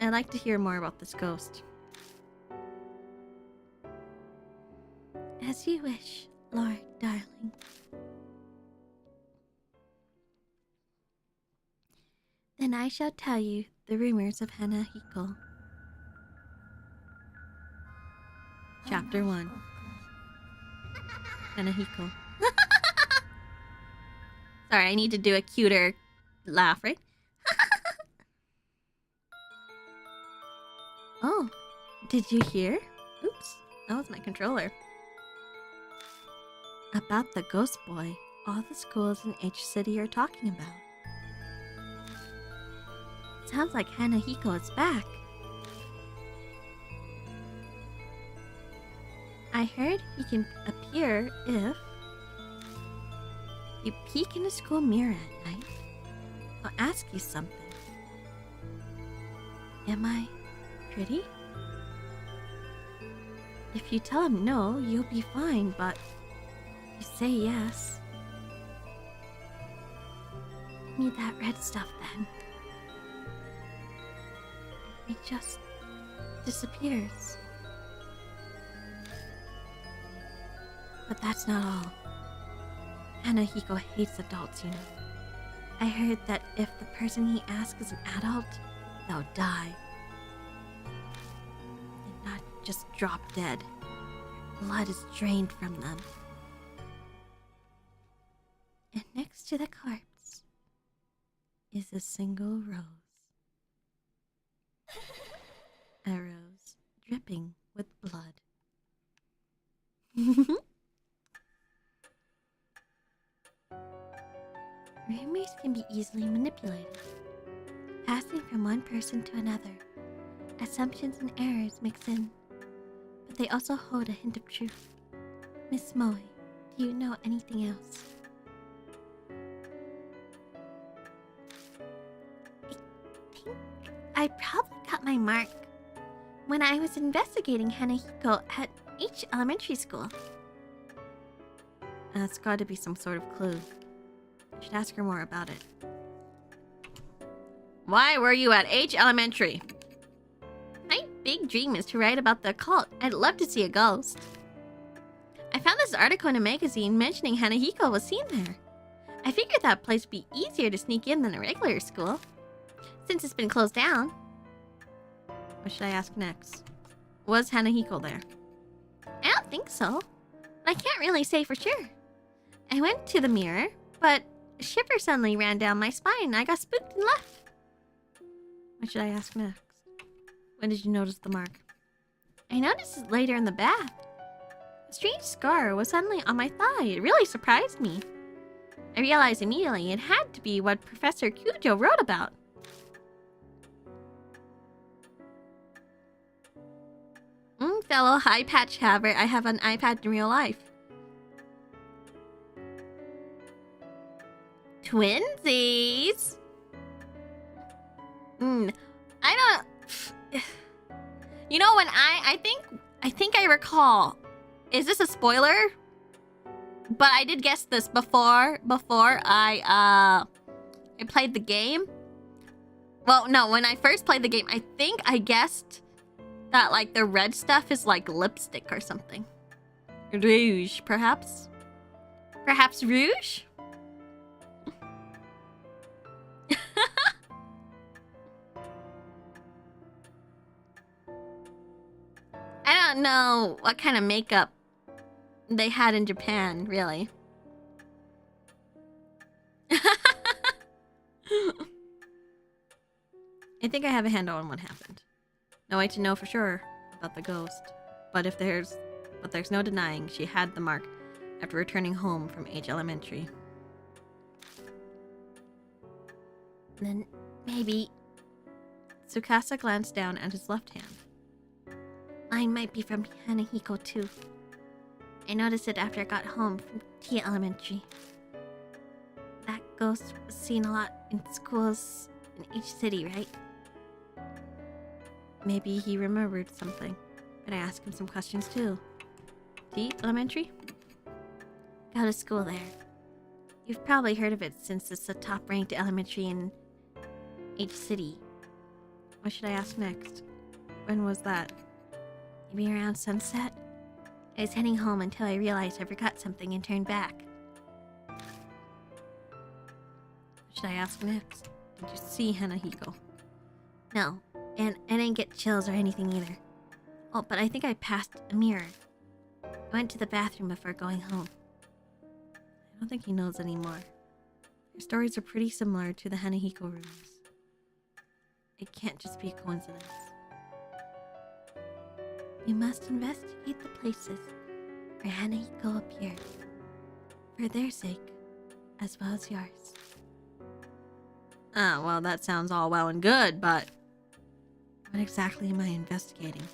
I'd like to hear more about this ghost. As you wish, Lord darling. Then I shall tell you the rumors of Hanahiko. Chapter 1. Hanahiko. Sorry, I need to do a cuter laugh, right? Oh, did you hear? Oops, that was my controller. About the ghost boy all the schools in H City are talking about. Sounds like Hanahiko is back. I heard he can appear if you peek in a school mirror at night. I'll ask you something. Am I pretty? If you tell him no, you'll be fine, but if you say yes... Give me that red stuff then. It just disappears. But that's not all. Hanahiko hates adults, you know. I heard that if the person he asks is an adult, they'll die. And not just drop dead. Blood is drained from them. And next to the corpse is a single rose. A rose dripping with blood. Rumors can be easily manipulated, passing from one person to another. Assumptions and errors mix in, but they also hold a hint of truth. Miss Moe, do you know anything else? I think I probably got my mark when I was investigating Hanahiko at H Elementary School. That's got to be some sort of clue. I should ask her more about it. Why were you at H Elementary? My big dream is to write about the occult. I'd love to see a ghost. I found this article in a magazine mentioning Hanahiko was seen there. I figured that place would be easier to sneak in than a regular school, since it's been closed down. What should I ask next? Was Hanahiko there? I don't think so, but I can't really say for sure. I went to the mirror, but a shiver suddenly ran down my spine and I got spooked and left. What should I ask next? When did you notice the mark? I noticed it later in the bath. A strange scar was suddenly on my thigh. It really surprised me. I realized immediately it had to be what Professor Kujou wrote about. Fellow high patch haver, I have an iPad in real life. Twinsies! I don't... You know, when I think I recall... Is this a spoiler? But I did guess this before I played the game. Well, no, when I first played the game, I think I guessed that, like, the red stuff is, like, lipstick or something. Rouge, perhaps? Perhaps rouge? I don't know what kind of makeup they had in Japan, really. I think I have a handle on what happened. No way to know for sure about the ghost, but there's no denying she had the mark after returning home from H Elementary. Then maybe Tsukasa glanced down at his left hand. mine might be from Hanahiko too. I noticed it after I got home from T Elementary. That ghost was seen a lot in schools in each city, right? Maybe he remembered something. But I asked him some questions too. T Elementary? Go to school there. You've probably heard of it since it's the top-ranked elementary in each city. What should I ask next? When was that? Maybe around sunset? I was heading home until I realized I forgot something and turned back. What should I ask next? Did you see Hanahiko? No, and I didn't get chills or anything either. Oh, but I think I passed a mirror. I went to the bathroom before going home. I don't think he knows anymore. Your stories are pretty similar to the Hanahiko rumors. It can't just be a coincidence. We must investigate the places where Hanahiko appeared. For their sake, as well as yours. Ah, well, that sounds all well and good, but... What exactly am I investigating?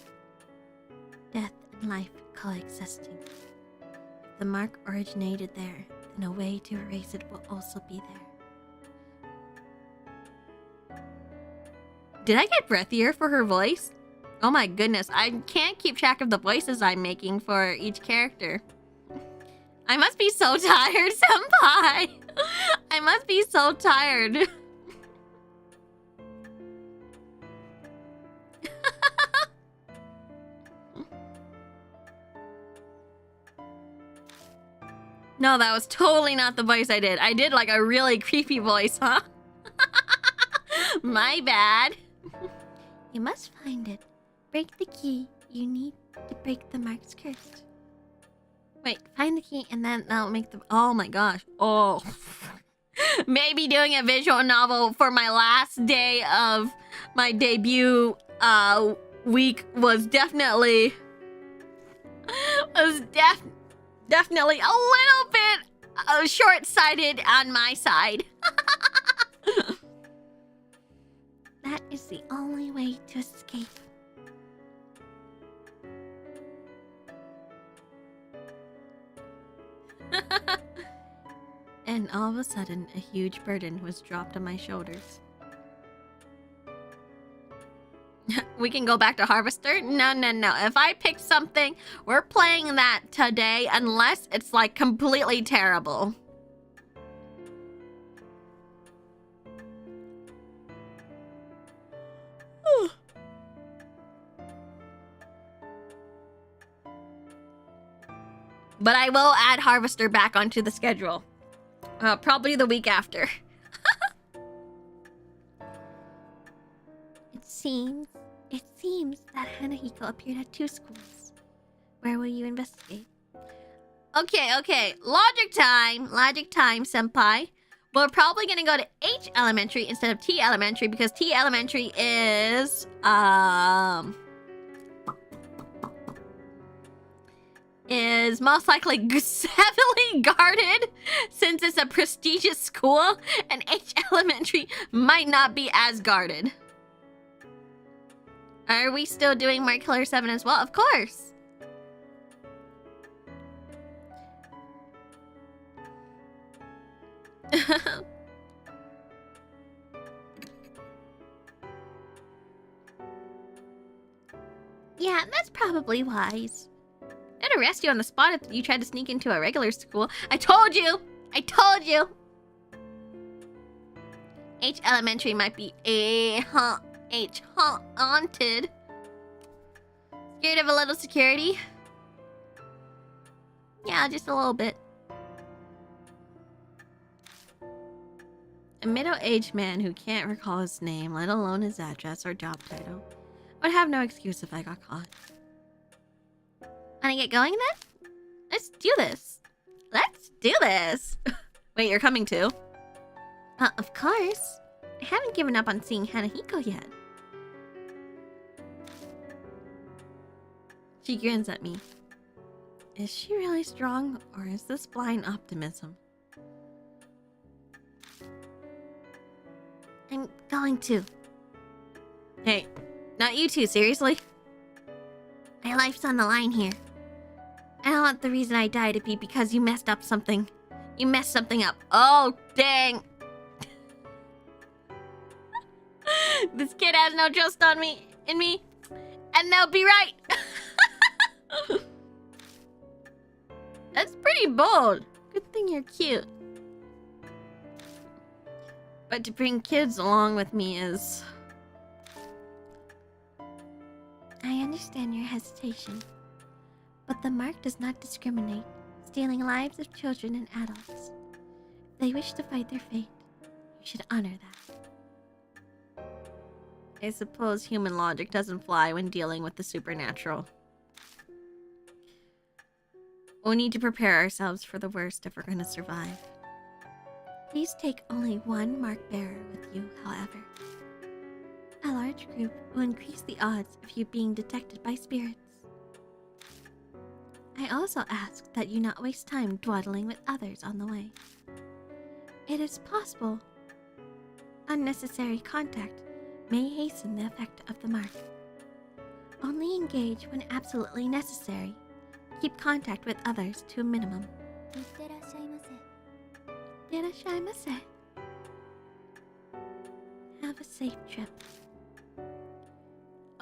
Death and life coexisting. If the mark originated there, then a way to erase it will also be there. Did I get breathier for her voice? Oh my goodness, I can't keep track of the voices I'm making for each character. I must be so tired, Senpai! I must be so tired. No, that was totally not the voice I did. I did like a really creepy voice, huh? My bad. You must find it. Break the key. You need to break the mark's curse. Wait, find the key and then that'll make the... Oh my gosh. Oh. Maybe doing a visual novel for my last day of my debut week was definitely... definitely a little bit short-sighted on my side. That is the only way to escape. And all of a sudden, a huge burden was dropped on my shoulders. We can go back to Harvester? No, no, no. If I pick something, we're playing that today unless it's like completely terrible. But I will add Harvester back onto the schedule. Probably the week after. It seems that Hanahiko appeared at 2 schools. Where will you investigate? Okay. Logic time, senpai. We're probably gonna go to H Elementary instead of T Elementary because T Elementary is most likely heavily guarded since it's a prestigious school, and H Elementary might not be as guarded. Are we still doing Mark Killer 7 as well? Of course! was probably wise. I'd arrest you on the spot if you tried to sneak into a regular school. I told you! I told you! H Elementary might be haunted. Scared of a little security? Yeah, just a little bit. A middle-aged man who can't recall his name, let alone his address or job title, would have no excuse if I got caught. Wanna get going then? Let's do this. Let's do this. Wait, you're coming too? Of course. I haven't given up on seeing Hanahiko yet. She grins at me. Is she really strong, or is this blind optimism? I'm going to. Hey, not you two, seriously? My life's on the line here. I don't want the reason I die to be because you messed up something. You messed something up. Oh, dang. This kid has no trust in me. And they'll be right. That's pretty bold. Good thing you're cute. But to bring kids along with me is... I understand your hesitation. But the mark does not discriminate, stealing lives of children and adults. If they wish to fight their fate, you should honor that. I suppose human logic doesn't fly when dealing with the supernatural. We'll need to prepare ourselves for the worst if we're going to survive. Please take only one mark bearer with you, however. A large group will increase the odds of you being detected by spirits. I also ask that you not waste time dawdling with others on the way. It is possible unnecessary contact may hasten the effect of the mark. Only engage when absolutely necessary. Keep contact with others to a minimum. Itterashaimase. Have a safe trip.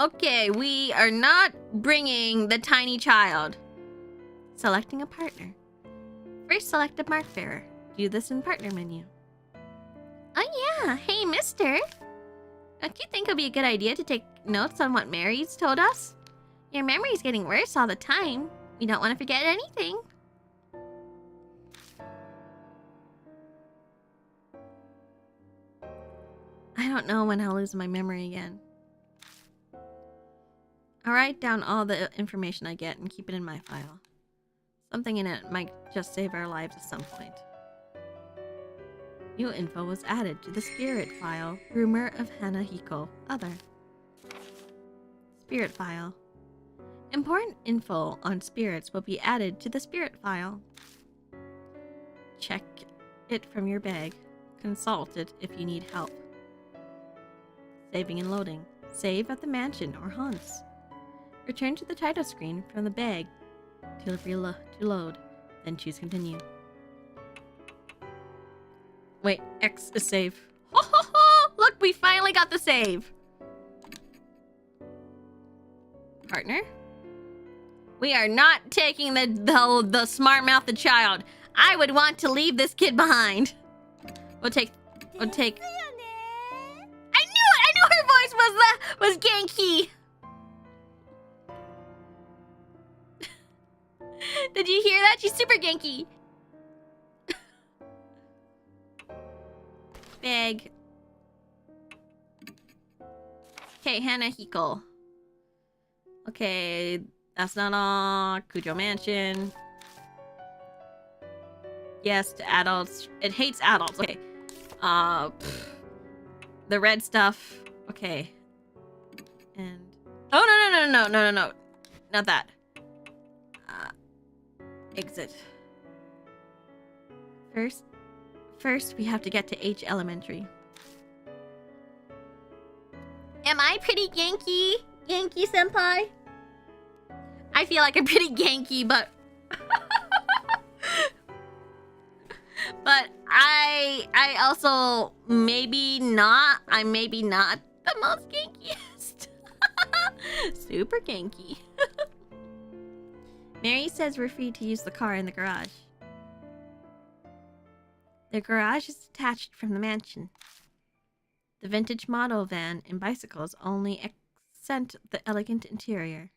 Okay, we are not bringing the tiny child. Selecting a partner. First, select a mark bearer. Do this in partner menu. Oh yeah, hey mister. Don't you think it would be a good idea to take notes on what Mary's told us? Your memory's getting worse all the time. We don't want to forget anything. I don't know when I'll lose my memory again. I'll write down all the information I get and keep it in my file. Something in it might just save our lives at some point. New info was added to the spirit file. Rumor of Hanahiko. Other. Spirit file. Important info on spirits will be added to the spirit file. Check it from your bag. Consult it if you need help. Saving and loading. Save at the mansion or haunts. Return to the title screen from the bag to load, then choose continue. Wait, X is save. Ho ho ho! Look, we finally got the save. Partner? We are not taking the smart-mouthed child. I would want to leave this kid behind. We'll take. I knew it! I knew her voice was Genki. Did you hear that? She's super Genki. Big. Okay, Hanahiko. Okay, that's not all. Kujou Mansion. Yes, to adults. It hates adults. Okay. The red stuff. Okay. And oh no. Not that. Exit. First we have to get to H Elementary. Am I pretty Genki? Genki senpai? I feel like I'm pretty Genki, but but I also maybe not. I'm maybe not the most Genkiest. Super Genki. Mary says we're free to use the car in the garage. The garage is detached from the mansion. The vintage model van and bicycles only accent the elegant interior.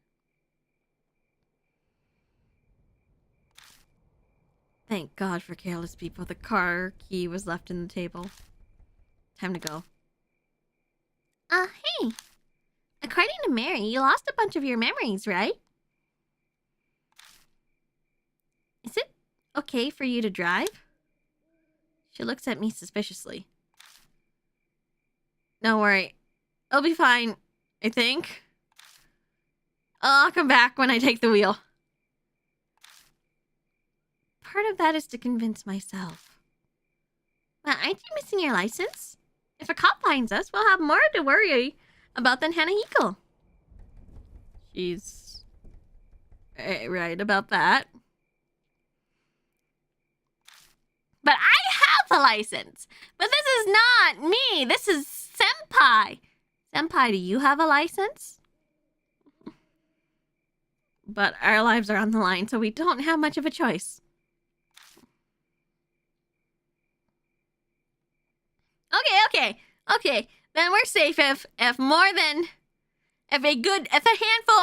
Thank God for careless people. The car key was left in the table. Time to go. Hey. According to Mary, you lost a bunch of your memories, right? Is it okay for you to drive? She looks at me suspiciously. Don't worry. I'll be fine, I think. I'll come back when I take the wheel. Part of that is to convince myself. Well, aren't you missing your license? If a cop finds us, we'll have more to worry about than Hanahiko. She's right about that. But I have a license. But this is not me. This is Senpai. Senpai, do you have a license? But our lives are on the line, so we don't have much of a choice. Okay. Then we're safe if a handful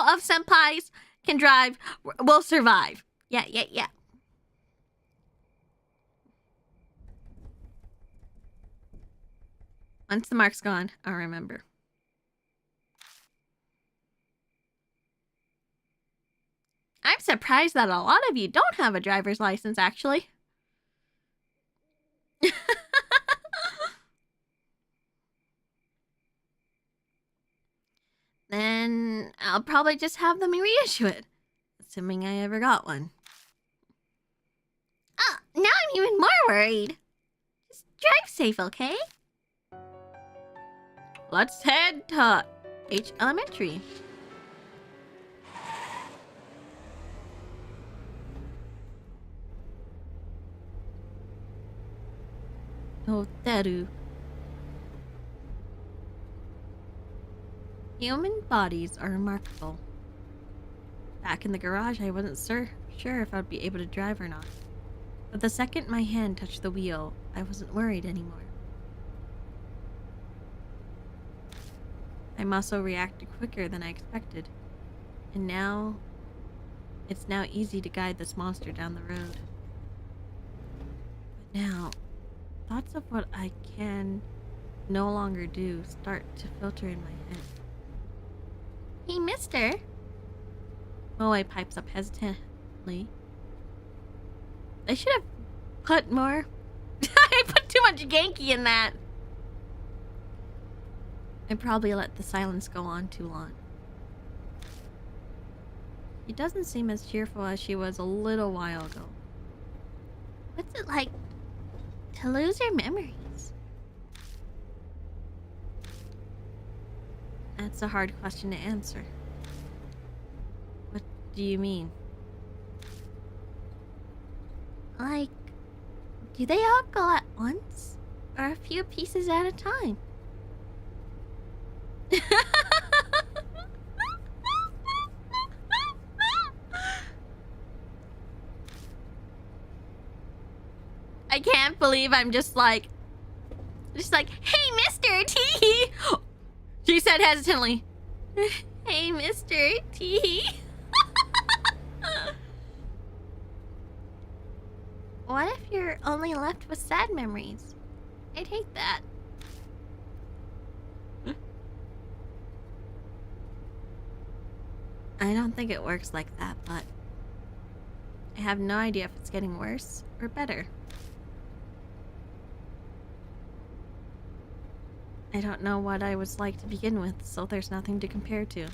of senpais can drive, we'll survive. Yeah. Once the mark's gone, I'll remember. I'm surprised that a lot of you don't have a driver's license, actually. Then I'll probably just have them reissue it, assuming I ever got one. Oh, now I'm even more worried. Just drive safe, okay? Let's head to H Elementary. Satoru. Human bodies are remarkable. Back in the garage, I wasn't sure if I'd be able to drive or not. But the second my hand touched the wheel, I wasn't worried anymore. My muscle reacted quicker than I expected. And now, it's now easy to guide this monster down the road. But now, thoughts of what I can no longer do start to filter in my head. Hey, mister. Moe pipes up hesitantly. I should have put more. I put too much Genki in that. I probably let the silence go on too long. She doesn't seem as cheerful as she was a little while ago. What's it like to lose your memories? That's a hard question to answer. What do you mean? Like, do they all go at once? Or a few pieces at a time? I can't believe I'm just like, hey, Mr. T. She said hesitantly, hey, Mr. T. What if you're only left with sad memories? I'd hate that. I don't think it works like that, but I have no idea if it's getting worse or better. I don't know what I was like to begin with, so there's nothing to compare to.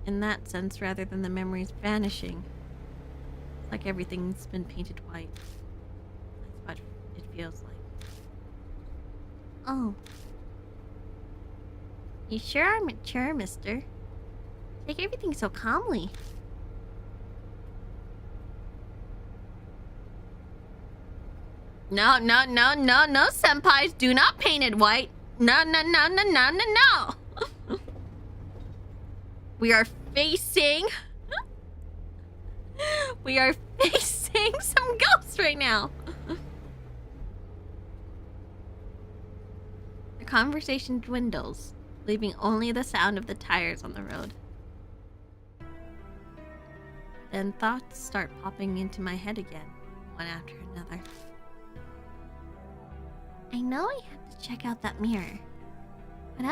In that sense, rather than the memories vanishing, it's like everything's been painted white. That's what it feels like. Oh. You sure are mature, mister. Take everything so calmly. No, senpais, do not paint it white. No. We are facing We are facing some ghosts right now. The conversation dwindles, leaving only the sound of the tires on the road. Then thoughts start popping into my head again, one after another. I know I have to check out that mirror. What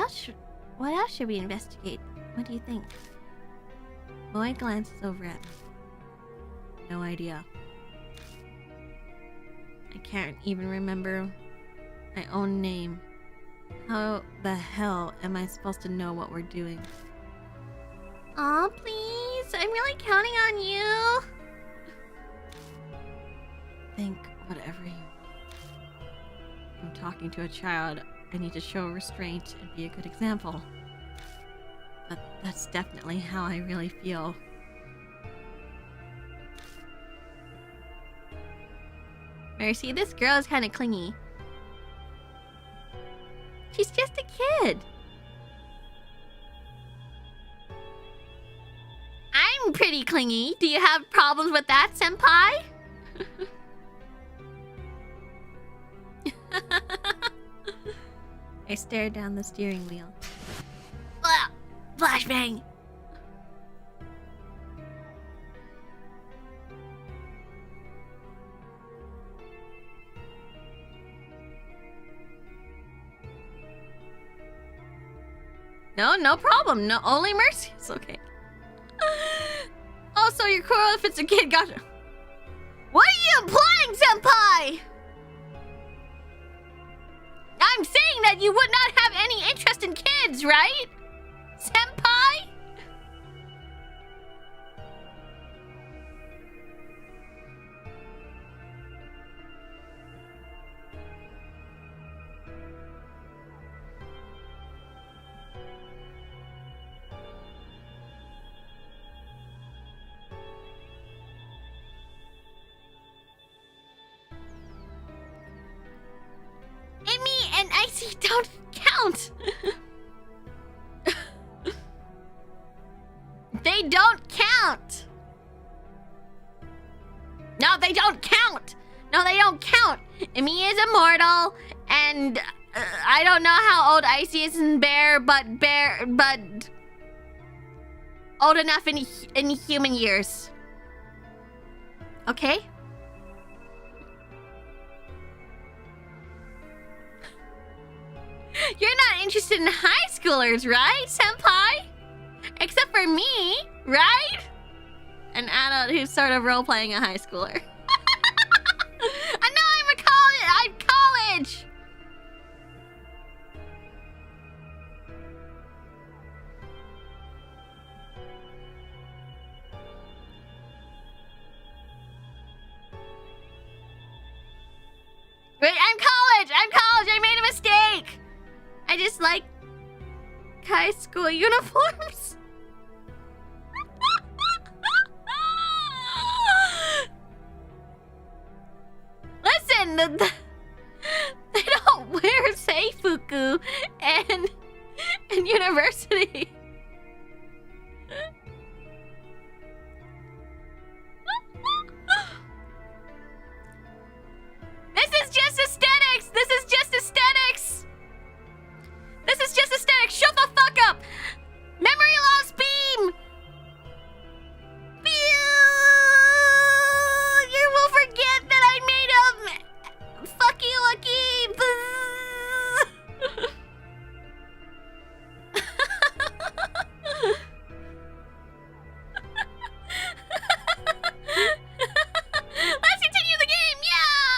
else should we investigate? What do you think? Moe glances over at me. No idea. I can't even remember my own name. How the hell am I supposed to know what we're doing? Aw, please. I'm really counting on you. Think whatever you want. I'm talking to a child. I need to show restraint and be a good example. But that's definitely how I really feel. Mercy, this girl is kind of clingy. She's just a kid. I'm pretty clingy. Do you have problems with that, senpai? I stare down the steering wheel. Ugh, flashbang. No problem. No, only mercy. It's okay. Also, you're cool if it's a kid. Gotcha. What are you implying, senpai? I'm saying that you would not have any interest in kids, right? Senpai? Emmy and Icy don't count. They don't count. No, they don't count. No, they don't count. Emmy is immortal, and I don't know how old Icy is in but old enough in human years. Okay? You're not interested in high schoolers, right, senpai? Except for me, right? An adult who's sort of role-playing a high schooler. I know I'm college! Wait, I'm college! I made a mistake! I just like high school uniforms. Listen, they don't wear seifuku in university. This is just aesthetics. This is just aesthetics. This is just aesthetics. Shut the fuck up. Memory loss beam. You will forget that I made a fucky lucky. Let's continue the game. Yeah.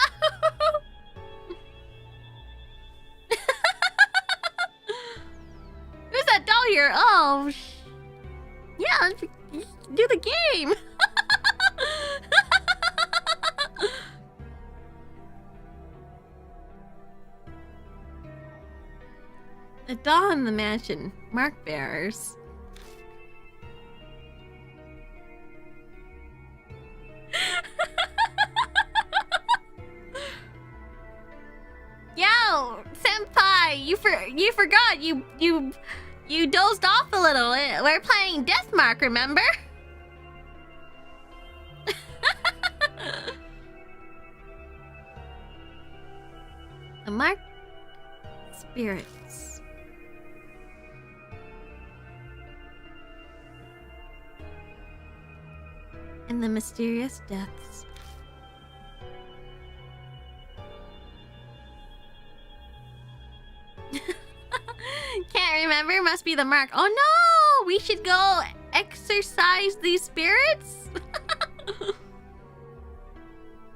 Who's that doll here? Oh, yeah. Let's do the game. The doll in the mansion. Mark bearers. Yo, senpai, you forgot. You dozed off a little. We're playing Deathmark, remember? Mark spirits. And the mysterious deaths. Can't remember, must be the mark. Oh no! We should go exorcise these spirits?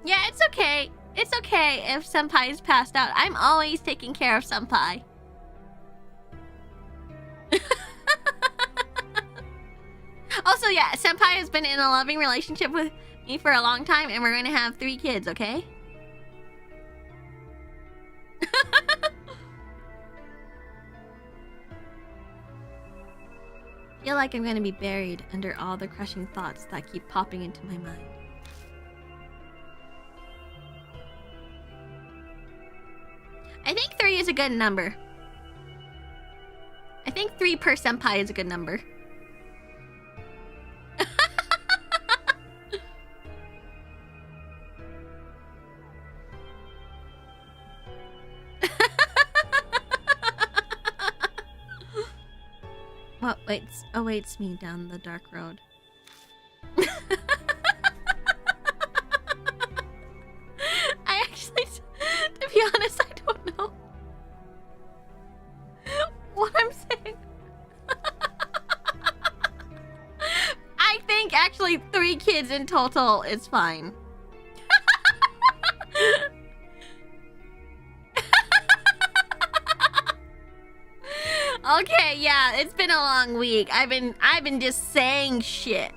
Yeah, it's okay. It's okay if Senpai is passed out. I'm always taking care of Senpai. Also, yeah, Senpai has been in a loving relationship with me for a long time, and we're going to have 3 kids, okay? I feel like I'm going to be buried under all the crushing thoughts that keep popping into my mind. I think 3 is a good number. I think 3 per senpai is a good number. What awaits me down the dark road? I actually, to be honest, I don't know what I'm saying. I think actually 3 kids in total is fine. Okay, yeah, it's been a long week. I've been just saying shit.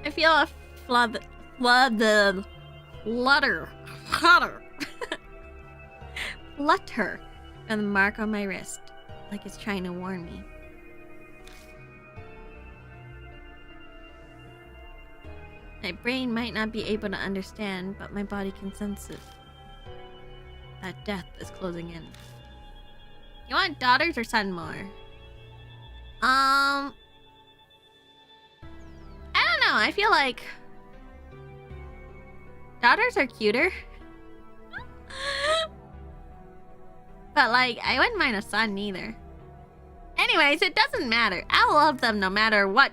I feel a flutter. Flutter from the mark on my wrist, like it's trying to warn me. My brain might not be able to understand, but my body can sense it. That death is closing in. You want daughters or son more? I don't know. I feel like daughters are cuter. But like, I wouldn't mind a son either. Anyways, it doesn't matter. I love them no matter what.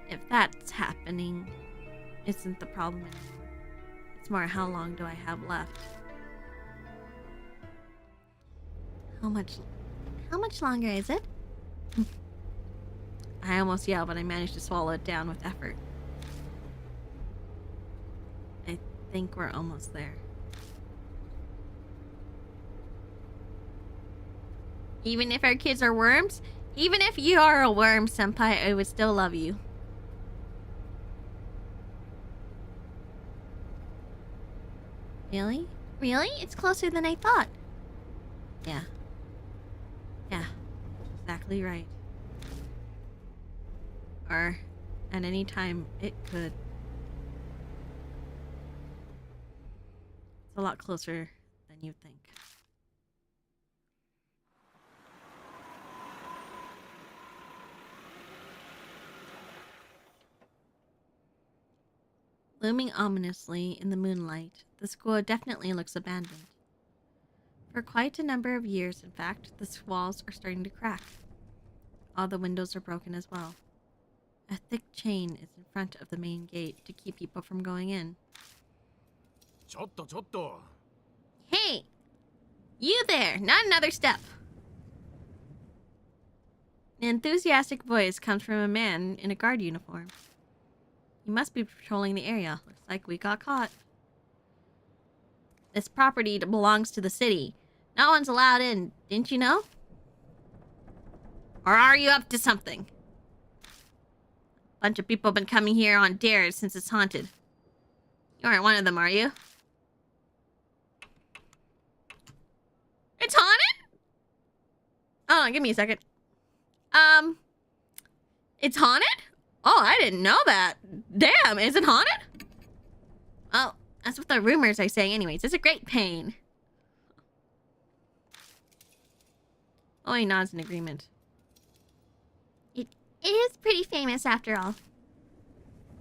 If that's happening, isn't the problem anymore. It's more, how long do I have left? How much longer is it? I almost yelled, but I managed to swallow it down with effort. I think we're almost there. Even if our kids are worms? Even if you are a worm, senpai, I would still love you. Really? Really? It's closer than I thought. Yeah. Yeah. Exactly right. Or at any time it could. It's a lot closer than you think. Looming ominously in the moonlight, the school definitely looks abandoned. For quite a number of years, in fact, the walls are starting to crack. All the windows are broken as well. A thick chain is in front of the main gate to keep people from going in. Chotto. Hey! You there! Not another step! An enthusiastic voice comes from a man in a guard uniform. He must be patrolling the area. Looks like we got caught. This property belongs to the city. No one's allowed in. Didn't you know? Or are you up to something? A bunch of people have been coming here on dares since it's haunted. You aren't one of them, are you? It's haunted? Oh, give me a second. It's haunted? Oh, I didn't know that. Damn, is it haunted? Well, that's what the rumors are saying anyways. It's a great pain. Oh, he nods in agreement. It It is pretty famous after all.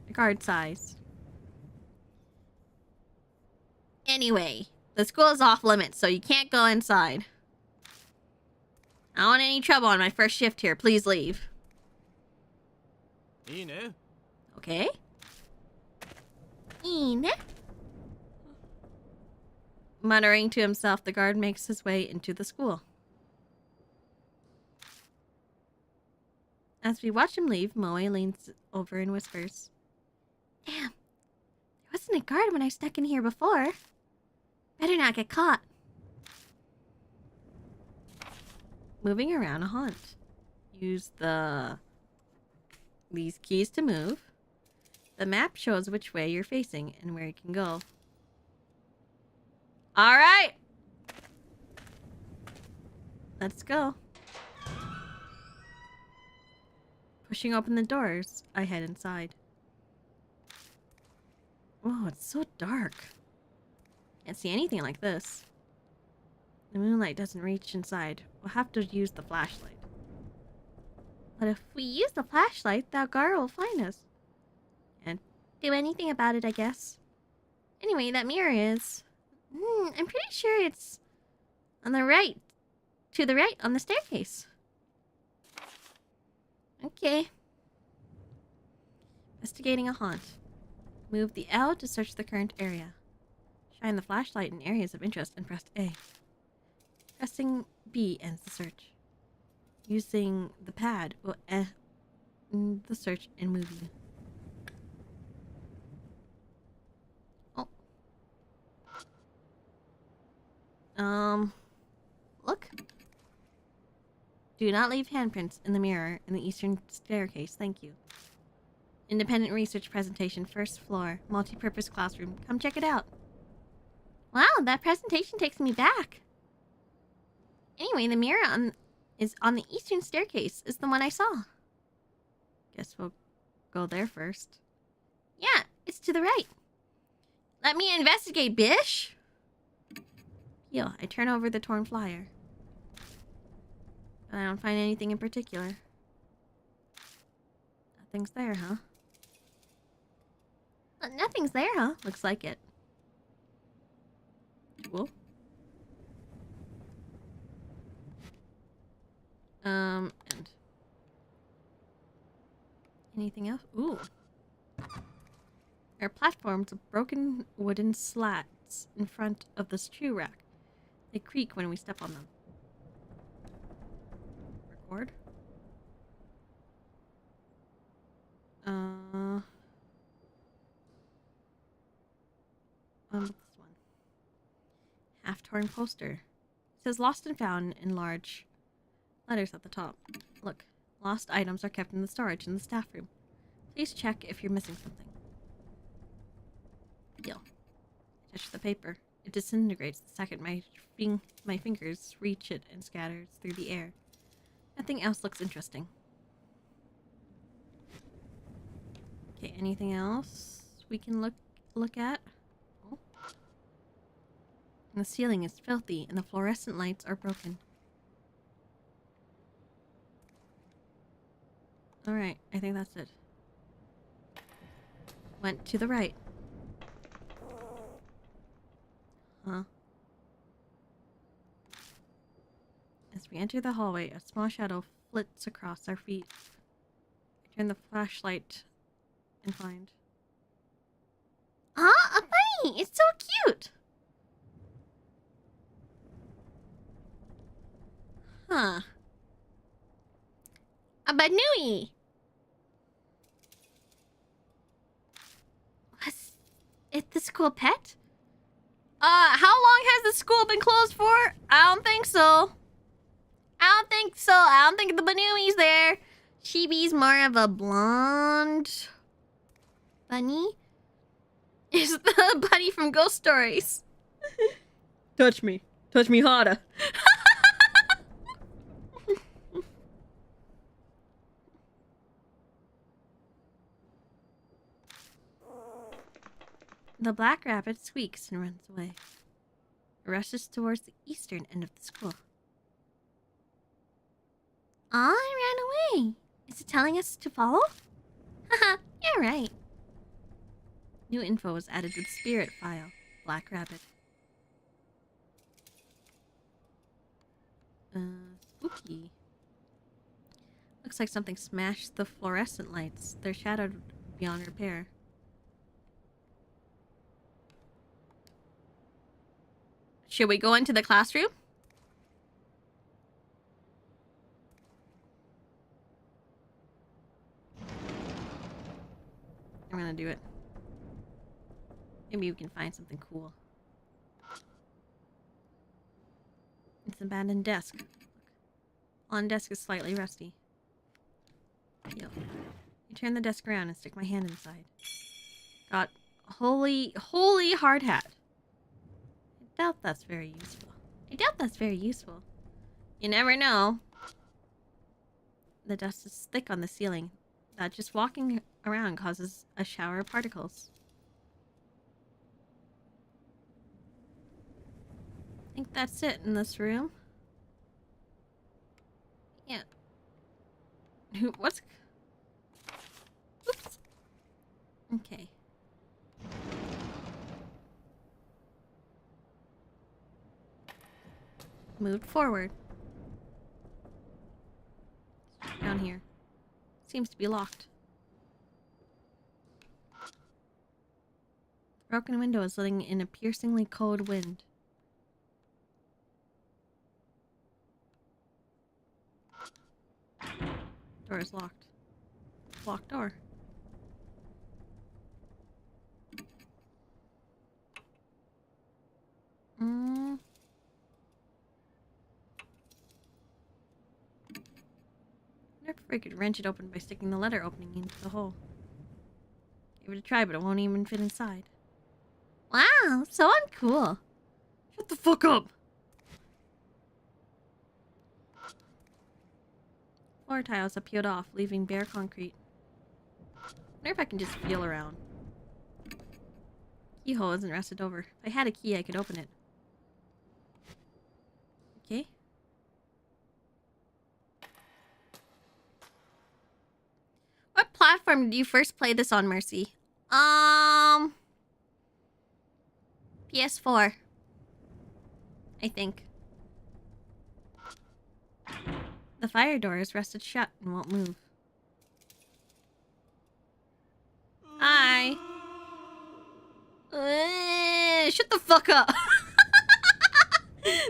The guard sighs. Anyway, the school is off limits, so you can't go inside. I don't want any trouble on my first shift here. Please leave. Okay. Muttering to himself, the guard makes his way into the school. As we watch him leave, Moe leans over and whispers, Damn. There wasn't a guard when I snuck in here before. Better not get caught. moving around a haunt. Use these keys to move. The map shows which way you're facing and where you can go. All right. Let's go. Pushing open the doors, I head inside. Oh, it's so dark. Can't see anything like this. The moonlight doesn't reach inside. We'll have to use the flashlight. But if we use the flashlight, that guard will find us. Can't do anything about it, I guess. Anyway, that mirror is... I'm pretty sure it's on the right. To the right on the staircase. Okay. Investigating a haunt. Move the L to search the current area. Shine the flashlight in areas of interest and press A. Pressing B ends the search. Using the pad will end the search and move you. Oh. Look. Do not leave handprints in the mirror in the eastern staircase. Thank you. Independent research presentation, first floor, multi-purpose classroom. Come check it out. Wow, that presentation takes me back. Anyway, the mirror is on the eastern staircase, is the one I saw. Guess we'll go there first. Yeah, it's to the right. Let me investigate, bish. Yo, I turn over the torn flyer. But I don't find anything in particular. Nothing's there, huh? Nothing's there, huh? Looks like it. Cool. And anything else? Ooh. There are platforms of broken wooden slats in front of the shoe rack. They creak when we step on them. Record. What's this one? Half-torn poster. It says lost and found in large letters at the top. Look, lost items are kept in the storage in the staff room. Please check if you're missing something. Deal. I touch the paper. It disintegrates the second my fingers reach it and scatters through the air. Nothing else looks interesting. Okay, anything else we can look at? Oh. And the ceiling is filthy and the fluorescent lights are broken. Alright, I think that's it. Went to the right. Huh? As we enter the hallway, a small shadow flits across our feet. I turn the flashlight and find... Ah, a bunny! It's so cute! Huh. A banui! Was it the school pet? How long has the school been closed for? I don't think so. I don't think the Banui's there. Chibi's more of a blonde bunny. Is the bunny from Ghost Stories. Touch me. Touch me harder. The black rabbit squeaks and runs away. It rushes towards the eastern end of the school. Aw, it ran away. Is it telling us to follow? Haha, yeah, right. New info was added to the spirit file. Black rabbit. Spooky. Looks like something smashed the fluorescent lights. They're shattered beyond repair. Should we go into the classroom? I'm gonna do it. Maybe we can find something cool. It's an abandoned desk. On desk is slightly rusty. Yo. I turn the desk around and stick my hand inside. Got holy hard hat. I doubt that's very useful. You never know. The dust is thick on the ceiling. That just walking around causes a shower of particles. I think that's it in this room. Yeah. What's... Oops. Okay. Moved forward. Down here. Seems to be locked. The broken window is letting in a piercingly cold wind. Door is locked. Locked door. I wonder if I could wrench it open by sticking the letter opening into the hole. Give it a try, but it won't even fit inside. Wow, so uncool. Shut the fuck up! Floor tiles have peeled off, leaving bare concrete. Wonder if I can just feel around. Keyhole isn't rusted over. If I had a key, I could open it. Okay. What platform did you first play this on, Mercy? PS4. I think. The fire door is rusted shut and won't move. Hi. Shut the fuck up.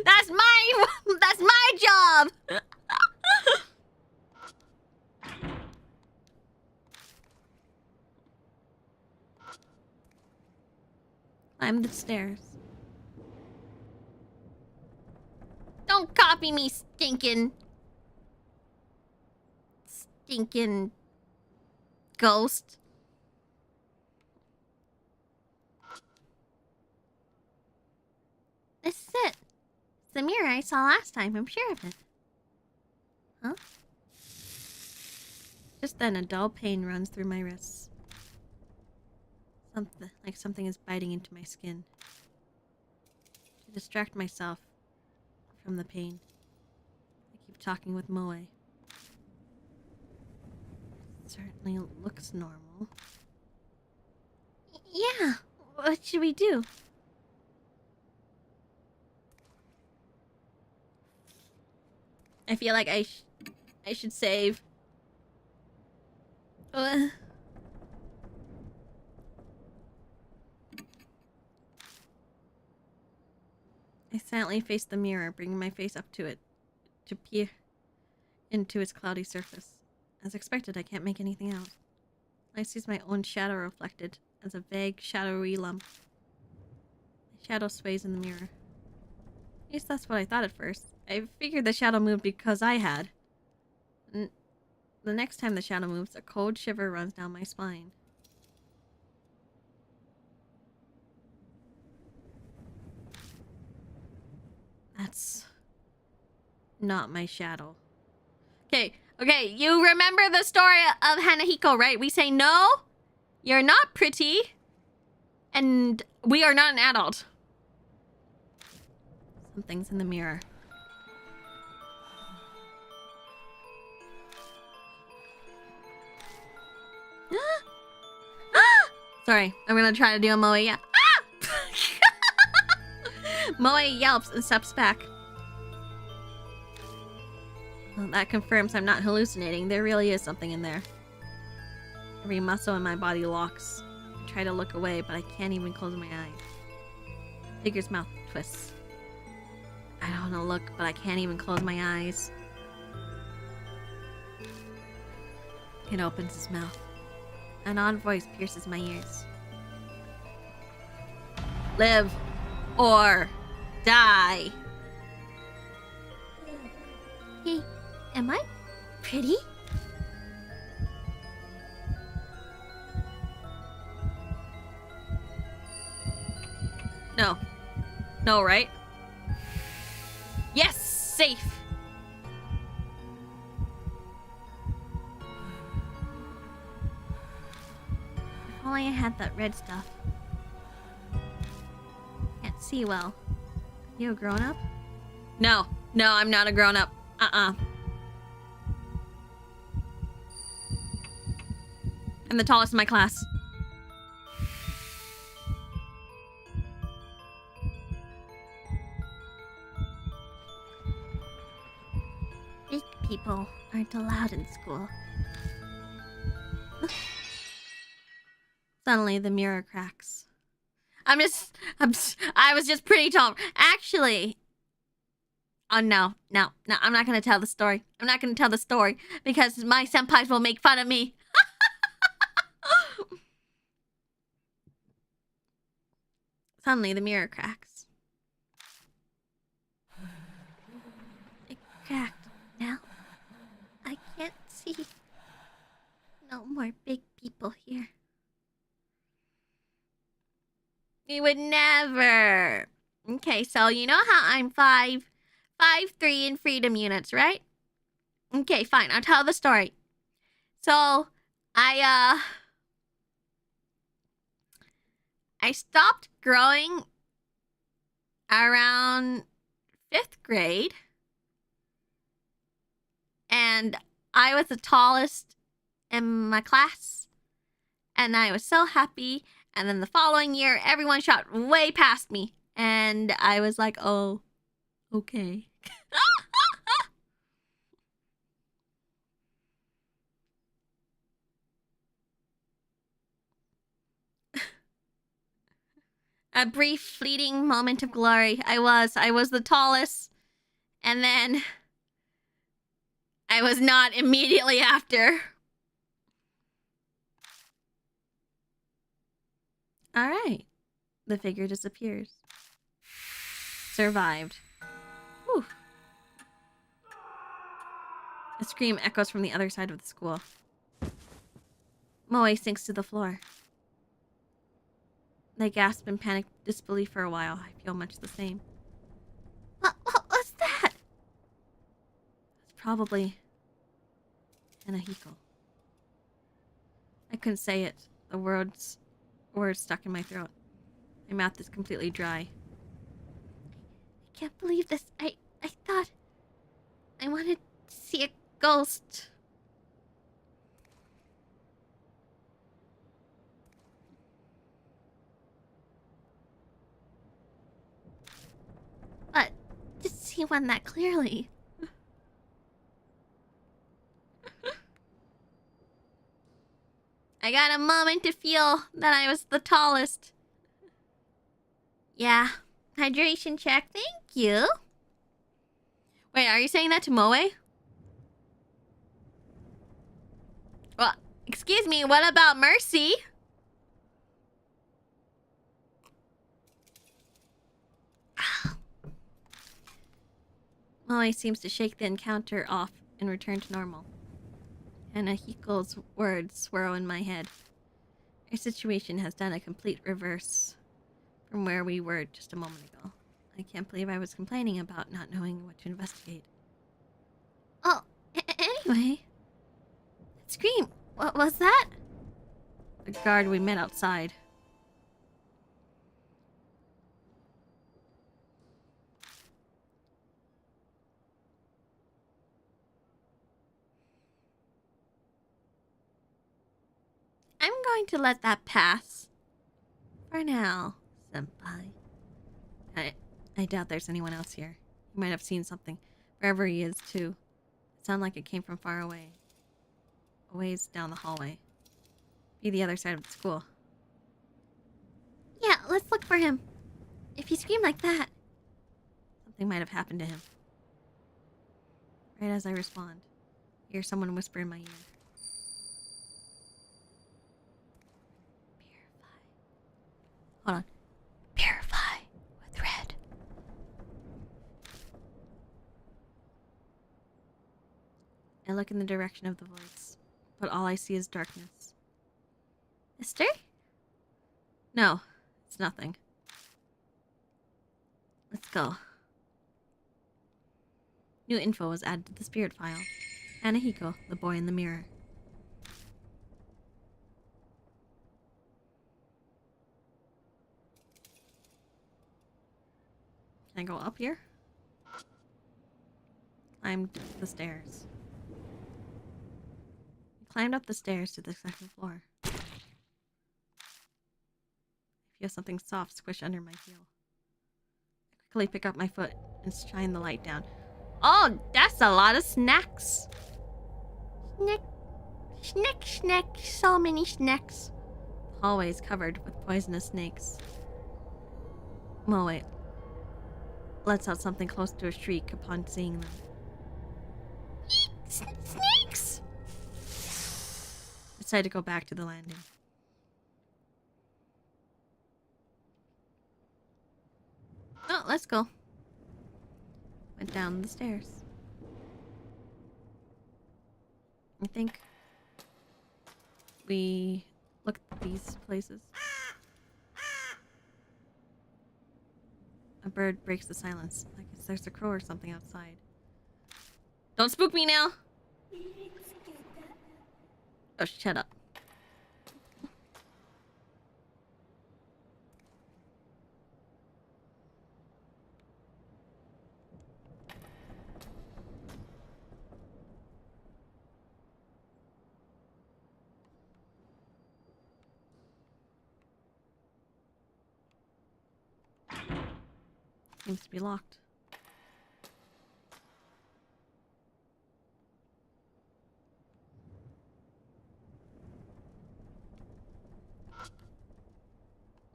That's my job. Climb the stairs. Don't copy me, stinking ghost. This is it. It's the mirror I saw last time, I'm sure of it. Huh? Just then, a dull pain runs through my wrists. Something is biting into my skin. To distract myself from the pain, I keep talking with Moe. It certainly looks normal. Yeah, what should we do? I feel like I should save. I silently face the mirror, bringing my face up to it, to peer into its cloudy surface. As expected, I can't make anything out. I see my own shadow reflected as a vague, shadowy lump. My shadow sways in the mirror. At least that's what I thought at first. I figured the shadow moved because I had. The next time the shadow moves, a cold shiver runs down my spine. That's not my shadow. Okay, you remember the story of Hanahiko, right? We say, no, you're not pretty, and we are not an adult. Something's in the mirror. Sorry, I'm gonna try to do a Moe. Yeah. Ah! Moe yelps and steps back. Well, that confirms I'm not hallucinating. There really is something in there. Every muscle in my body locks. I try to look away, but I can't even close my eyes. Figure's mouth twists. I don't want to look, but I can't even close my eyes. It opens his mouth. An odd voice pierces my ears. Live or die. Hey, am I pretty? No. No, right? Yes! Safe! If only I had that red stuff. Can't see well. You a grown-up? No. No, I'm not a grown-up. I'm the tallest in my class. Big people aren't allowed in school. Suddenly, the mirror cracks. I was just pretty tall. Actually, oh no, I'm not gonna tell the story. I'm not gonna tell the story because my senpais will make fun of me. Suddenly, the mirror cracks. It cracked. Now, I can't see. No more big people here. You would never. Okay, so you know how I'm 5'3" in freedom units, right? Okay, fine. I'll tell the story. So, I stopped growing around 5th grade. And I was the tallest in my class. And I was so happy. And then the following year, everyone shot way past me. And I was like, oh, okay. A brief, fleeting moment of glory. I was the tallest. And then I was not immediately after. All right. The figure disappears. Survived. Whew. A scream echoes from the other side of the school. Moe sinks to the floor. They gasp in panicked disbelief for a while. I feel much the same. What was that? It's probably Hanahiko. I couldn't say it. The words stuck in my throat. My mouth is completely dry. I can't believe this. I thought I wanted to see a ghost. But to see one that clearly. I got a moment to feel that I was the tallest. Yeah. Hydration check. Thank you. Wait, are you saying that to Moe? Well, excuse me, what about Mercy? Moe seems to shake the encounter off and return to normal. Hanahiko's words swirl in my head. Our situation has done a complete reverse from where we were just a moment ago. I can't believe I was complaining about not knowing what to investigate. Oh, anyway. That scream. What was that? The guard we met outside. I'm going to let that pass. for now, Senpai. I doubt there's anyone else here. He might have seen something. Wherever he is, too. It sounded like it came from far away. A ways down the hallway. Be the other side of the school. Yeah, let's look for him. If he screamed like that... Something might have happened to him. Right as I respond, I hear someone whisper in my ear. Purify. Hold on. Purify with red. I look in the direction of the voice, but all I see is darkness. Mister? No, it's nothing. Let's go. New info was added to the spirit file. Hanahiko, the boy in the mirror. Can I go up here? Climbed the stairs. I climbed up the stairs to the second floor. I feel something soft squish under my heel. I quickly pick up my foot and shine the light down. Oh, that's a lot of snacks. Snack, so many snacks. The hallway is covered with poisonous snakes. Oh, wait. Lets out something close to a shriek upon seeing them. Snakes! I decided to go back to the landing. Oh, let's go. Went down the stairs. I think we looked at these places. A bird breaks the silence. I guess there's a crow or something outside. Don't spook me now! Oh, shut up. Seems to be locked.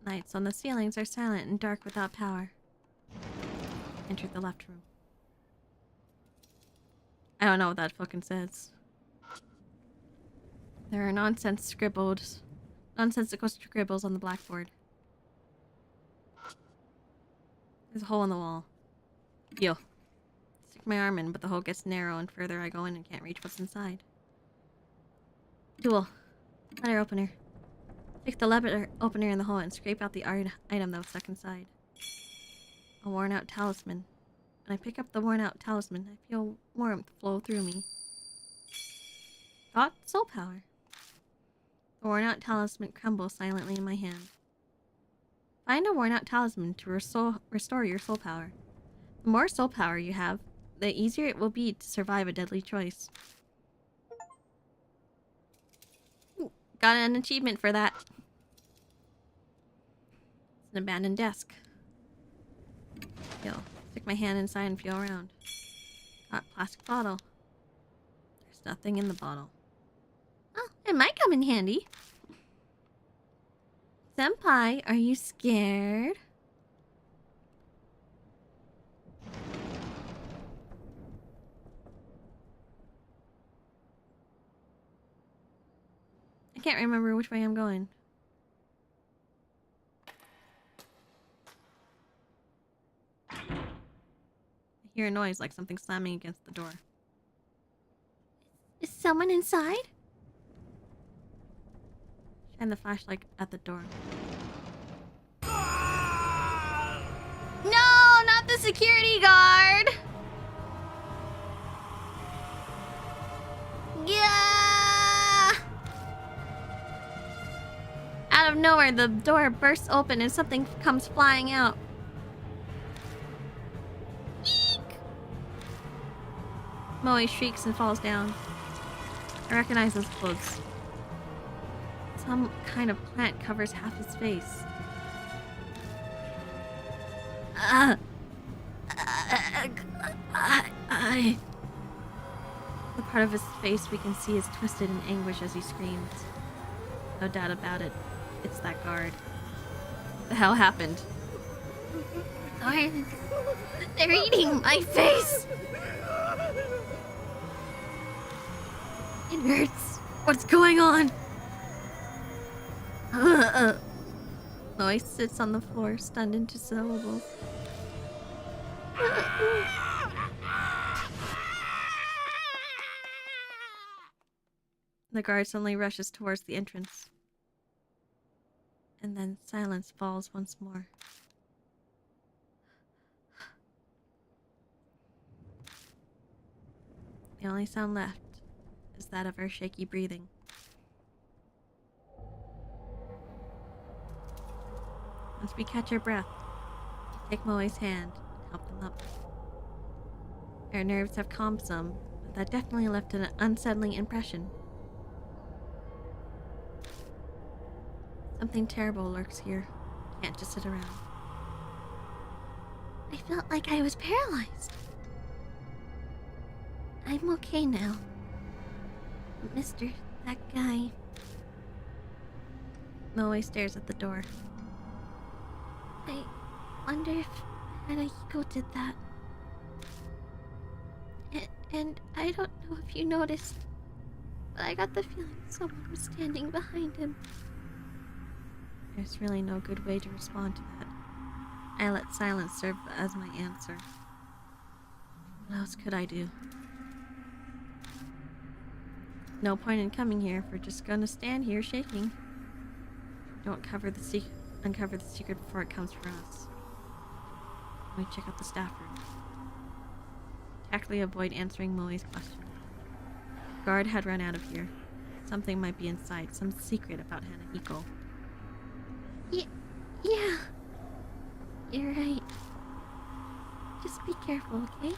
Lights on the ceilings are silent and dark without power. Enter the left room. I don't know what that fucking says. There are nonsensical scribbles on the blackboard. There's a hole in the wall. Yo. Stick my arm in, but the hole gets narrow and further I go in and can't reach what's inside. Tool. Letter opener. Stick the letter opener in the hole and scrape out the item that was stuck inside. A worn out talisman. When I pick up the worn out talisman, I feel warmth flow through me. Got soul power. The worn out talisman crumbles silently in my hand. Find a worn out talisman to restore your soul power. The more soul power you have, the easier it will be to survive a deadly choice. Ooh, got an achievement for that. It's an abandoned desk. Stick my hand inside and feel around. Got a plastic bottle. There's nothing in the bottle. Oh, it might come in handy. Senpai, are you scared? I can't remember which way I'm going. I hear a noise like something slamming against the door. Is someone inside? Shine the flashlight at the door. No, not the security guard! Yeah! Out of nowhere, the door bursts open and something comes flying out. Eek! Moe shrieks and falls down. I recognize those clothes. Some kind of plant covers half his face. I... The part of his face we can see is twisted in anguish as he screams. No doubt about it, it's that guard. What the hell happened? Thorns. They're eating my face. It hurts. What's going on? Lois sits on the floor, stunned into syllables. The guard suddenly rushes towards the entrance. And then silence falls once more. The only sound left is that of her shaky breathing. Once we catch our breath, we take Moe's hand and help them up. Our nerves have calmed some, but that definitely left an unsettling impression. Something terrible lurks here. Can't just sit around. I felt like I was paralyzed. I'm okay now. Mister, that guy. Moe stares at the door. I wonder if Hanahiko did that. And I don't know if you noticed, but I got the feeling someone was standing behind him. There's really no good way to respond to that. I let silence serve as my answer. What else could I do? No point in coming here if we're just gonna stand here shaking. Don't uncover the secret before it comes for us. We check out the staff room. Tactfully avoid answering Moe's question. The guard had run out of here. Something might be inside, some secret about Hanahiko. Yeah. You're right. Just be careful, okay?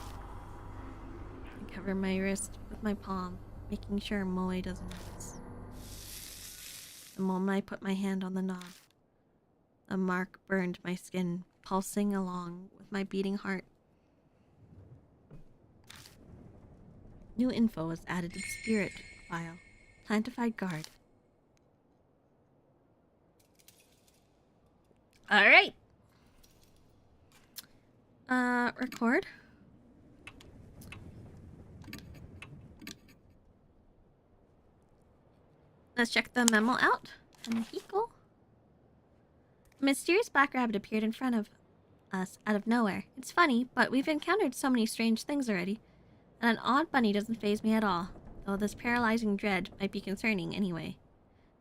I cover my wrist with my palm, making sure Moe doesn't notice. The moment I put my hand on the knob, a mark burned my skin, pulsing along with my beating heart. New info was added to the spirit file. Plantified guard. Alright. Record. Let's check the memo out. Hanahiko. A mysterious black rabbit appeared in front of us out of nowhere. It's funny, but we've encountered so many strange things already. And an odd bunny doesn't faze me at all. Though this paralyzing dread might be concerning anyway.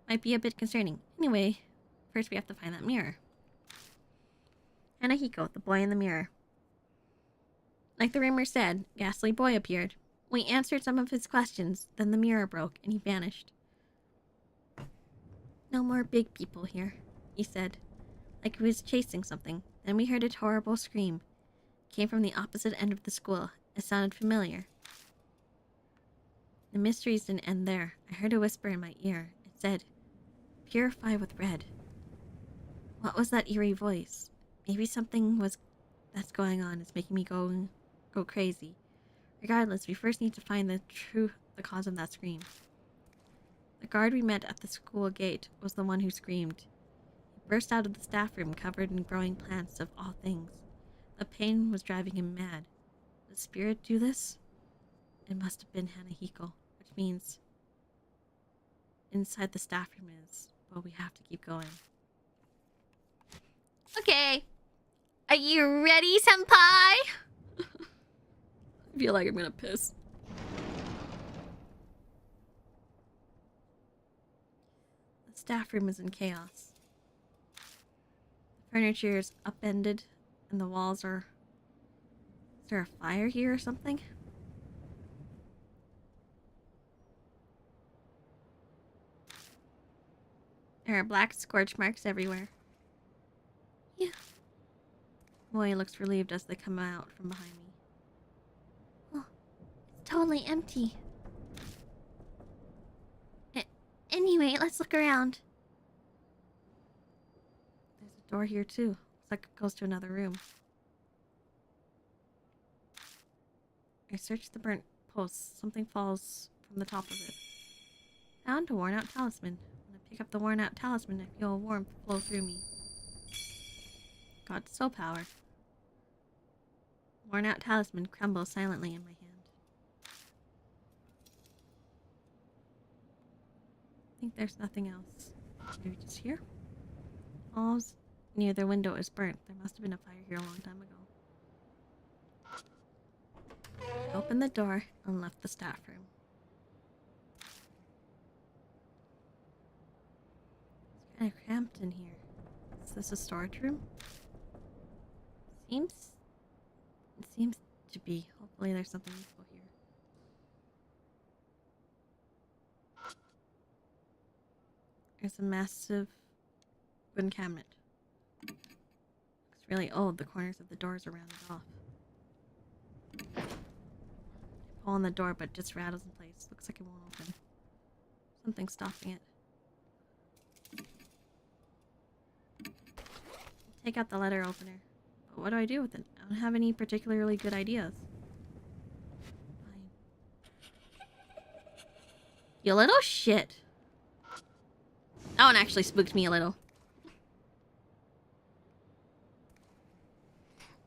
Might be a bit concerning. Anyway, first we have to find that mirror. Hanahiko, the boy in the mirror. Like the rumor said, ghastly boy appeared. We answered some of his questions, then the mirror broke and he vanished. No more big people here, he said, like he was chasing something. Then we heard a horrible scream. It came from the opposite end of the school. It sounded familiar. The mysteries didn't end there. I heard a whisper in my ear. It said, "Purify with red." What was that eerie voice? Maybe something that's going on is making me go crazy. Regardless, we first need to find the cause of that scream. The guard we met at the school gate was the one who screamed. He burst out of the staff room covered in growing plants of all things. The pain was driving him mad. Did the spirit do this? It must have been Hanahiko, which means inside the staff room is, but we have to keep going. Okay. Are you ready, Senpai? I feel like I'm gonna piss. The staff room is in chaos. The furniture is upended and the walls are... Is there a fire here or something? There are black scorch marks everywhere. Yeah. Moe looks relieved as they come out from behind me. Oh, it's totally empty. Anyway, let's look around. There's a door here too. Looks like it goes to another room. I search the burnt posts. Something falls from the top of it. Found a worn-out talisman. When I pick up the worn-out talisman, I feel a warmth flow through me. Got soul power. Worn-out talisman crumbles silently in my hand. I think there's nothing else. Maybe just here? All's near the window is burnt. There must have been a fire here a long time ago. I opened the door and left the staff room. It's kind of cramped in here. Is this a storage room? It seems to be. Hopefully there's something useful here. There's a massive wooden cabinet. Looks really old. The corners of the doors are rounded off. I pull on the door, but it just rattles in place. Looks like it won't open. Something's stopping it. Take out the letter opener. But what do I do with it? I don't have any particularly good ideas. Fine. You little shit. That one actually spooked me a little.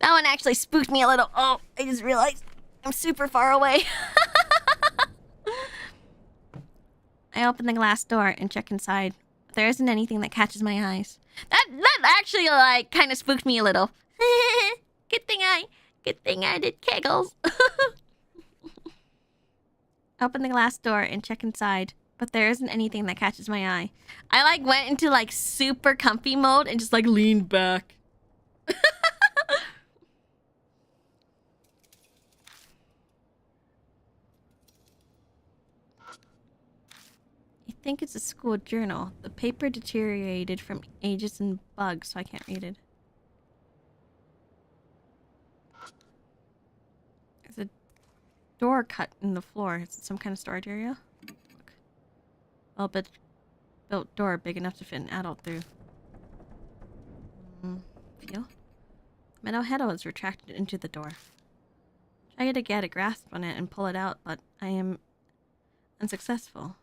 That one actually spooked me a little. Oh, I just realized I'm super far away. I open the glass door and check inside. But there isn't anything that catches my eyes. That actually like kind of spooked me a little. Good thing I did kegels. Open the glass door and check inside. But there isn't anything that catches my eye. I like went into like super comfy mode and just like leaned back. I think it's a school journal. The paper deteriorated from ages and bugs, so I can't read it. There's a door cut in the floor. Is it some kind of storage area? Built door big enough to fit an adult through. Feel? Metal handle is retracted into the door. Try to get a grasp on it and pull it out, but I am unsuccessful.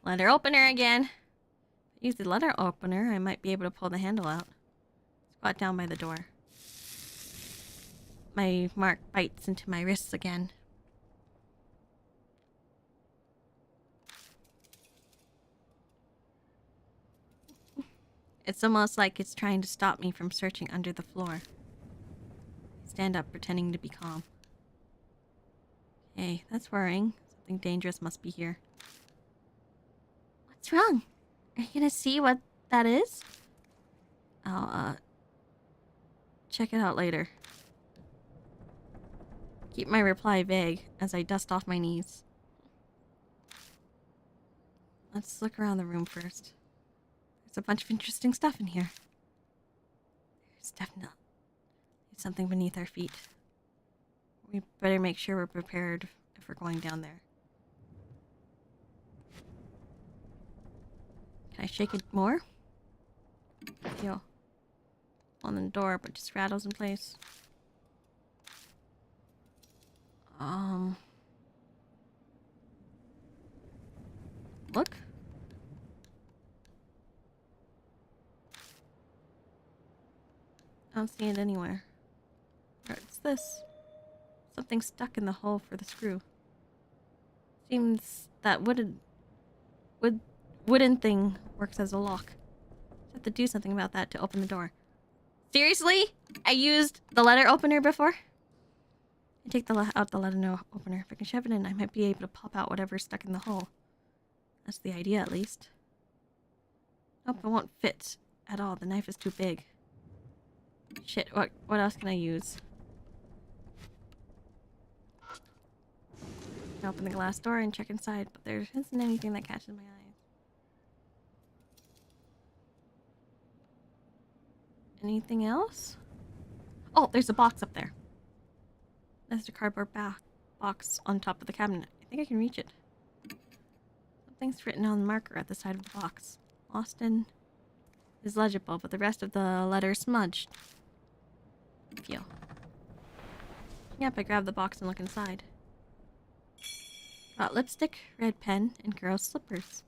Letter opener again. Use the letter opener, I might be able to pull the handle out. Squat down by the door. My mark bites into my wrists again. It's almost like it's trying to stop me from searching under the floor. I stand up, pretending to be calm. Hey, that's worrying. Something dangerous must be here. What's wrong? Are you gonna see what that is? I'll, check it out later. Keep my reply vague as I dust off my knees. Let's look around the room first. There's a bunch of interesting stuff in here. There's definitely something beneath our feet. We better make sure we're prepared if we're going down there. Can I shake it more? Feel on the door, but just rattles in place. Look. I don't see it anywhere. What's this? Something stuck in the hole for the screw. Seems that wooden thing works as a lock. Just have to do something about that to open the door. Seriously? I used the letter opener before? I take out the letter opener. If I can shove it in, I might be able to pop out whatever's stuck in the hole. That's the idea, at least. Nope, it won't fit at all. The knife is too big. Shit, what else can I use? I open the glass door and check inside, but there isn't anything that catches my eye. Anything else? Oh, there's a box up there. There's a cardboard box on top of the cabinet. I think I can reach it. Something's written on the marker at the side of the box. Austin is legible, but the rest of the letter is smudged. Feel. Yep, I grabbed the box and look inside. Got lipstick, red pen, and girls' slippers.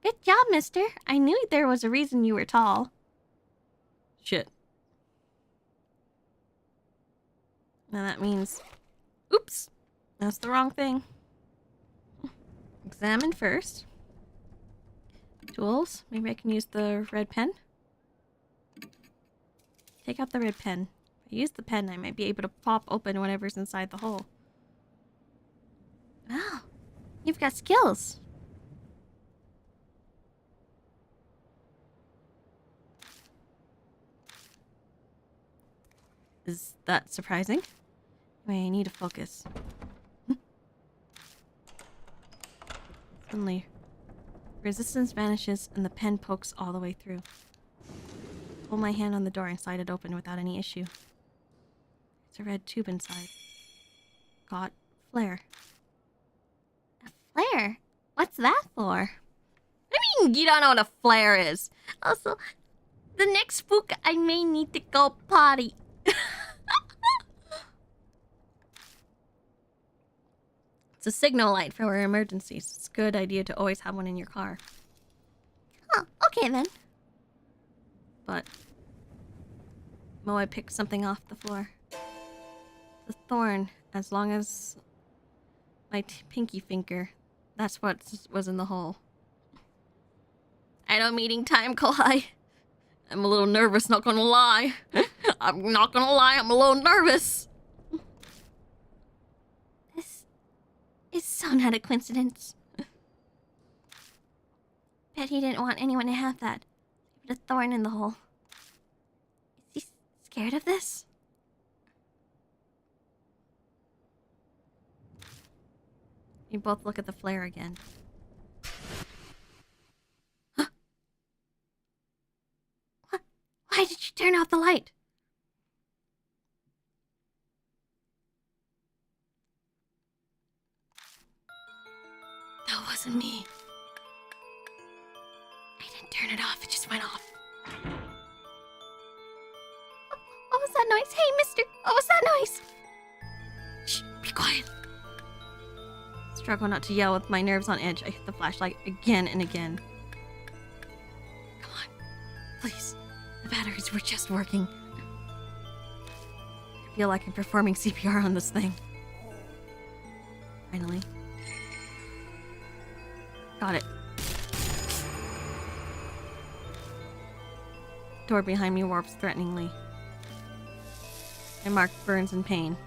Good job, mister. I knew there was a reason you were tall. Shit. Now that means... Oops! That's the wrong thing. Examine first. Tools. Maybe I can use the red pen. Take out the red pen. If I use the pen, I might be able to pop open whatever's inside the hole. Wow. You've got skills. Is that surprising? Wait, I need to focus. Suddenly, resistance vanishes and the pen pokes all the way through. Pull my hand on the door and slide it open without any issue. It's a red tube inside. Got flare. A flare? What's that for? I mean, you don't know what a flare is. Also, the next spook, I may need to go potty. It's a signal light for emergencies. It's a good idea to always have one in your car. Oh, okay then. But... Moe picked something off the floor. The thorn, as long as my pinky finger. That's what was in the hole. I know meeting time, Kohai. I'm a little nervous, not gonna lie. I'm not gonna lie, I'm a little nervous. This is so not a coincidence. Bet he didn't want anyone to have that. Put a thorn in the hole. Is he scared of this? You both look at the flare again. Why did you turn off the light? That wasn't me. I didn't turn it off, it just went off. What was that noise? Hey, mister, what was that noise? Shh, be quiet. Struggle not to yell with my nerves on edge. I hit the flashlight again and again. Come on, please. The batteries were just working. I feel like I'm performing CPR on this thing. Finally. Got it. Door behind me warps threateningly. My mark burns in pain.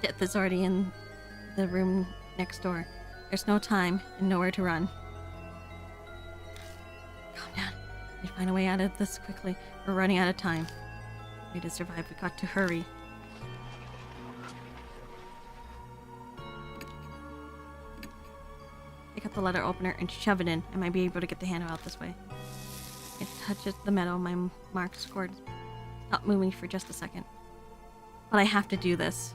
Death is already in the room next door. There's no time and nowhere to run. Calm down. We find a way out of this quickly. We're running out of time. We to survive. We got to hurry. Pick up the letter opener and shove it in. I might be able to get the handle out this way. It touches the metal. My mark scored. Stop moving for just a second. But I have to do this.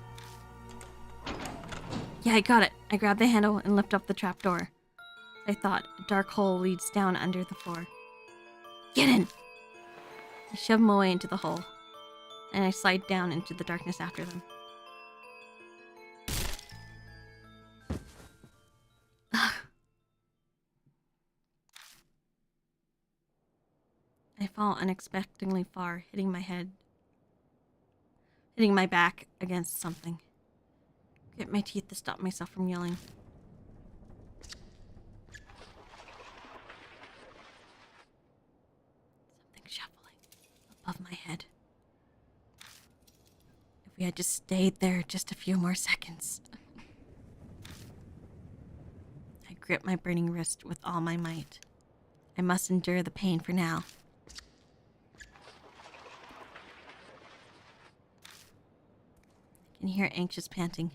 Yeah, I got it. I grab the handle and lift up the trapdoor. I thought, a dark hole leads down under the floor. Get in! I shove Moe into the hole, and I slide down into the darkness after them. I fall unexpectedly far, hitting my back against something. Get my teeth to stop myself from yelling. Something shuffling above my head. If we had just stayed there just a few more seconds. I grip my burning wrist with all my might. I must endure the pain for now. I can hear anxious panting.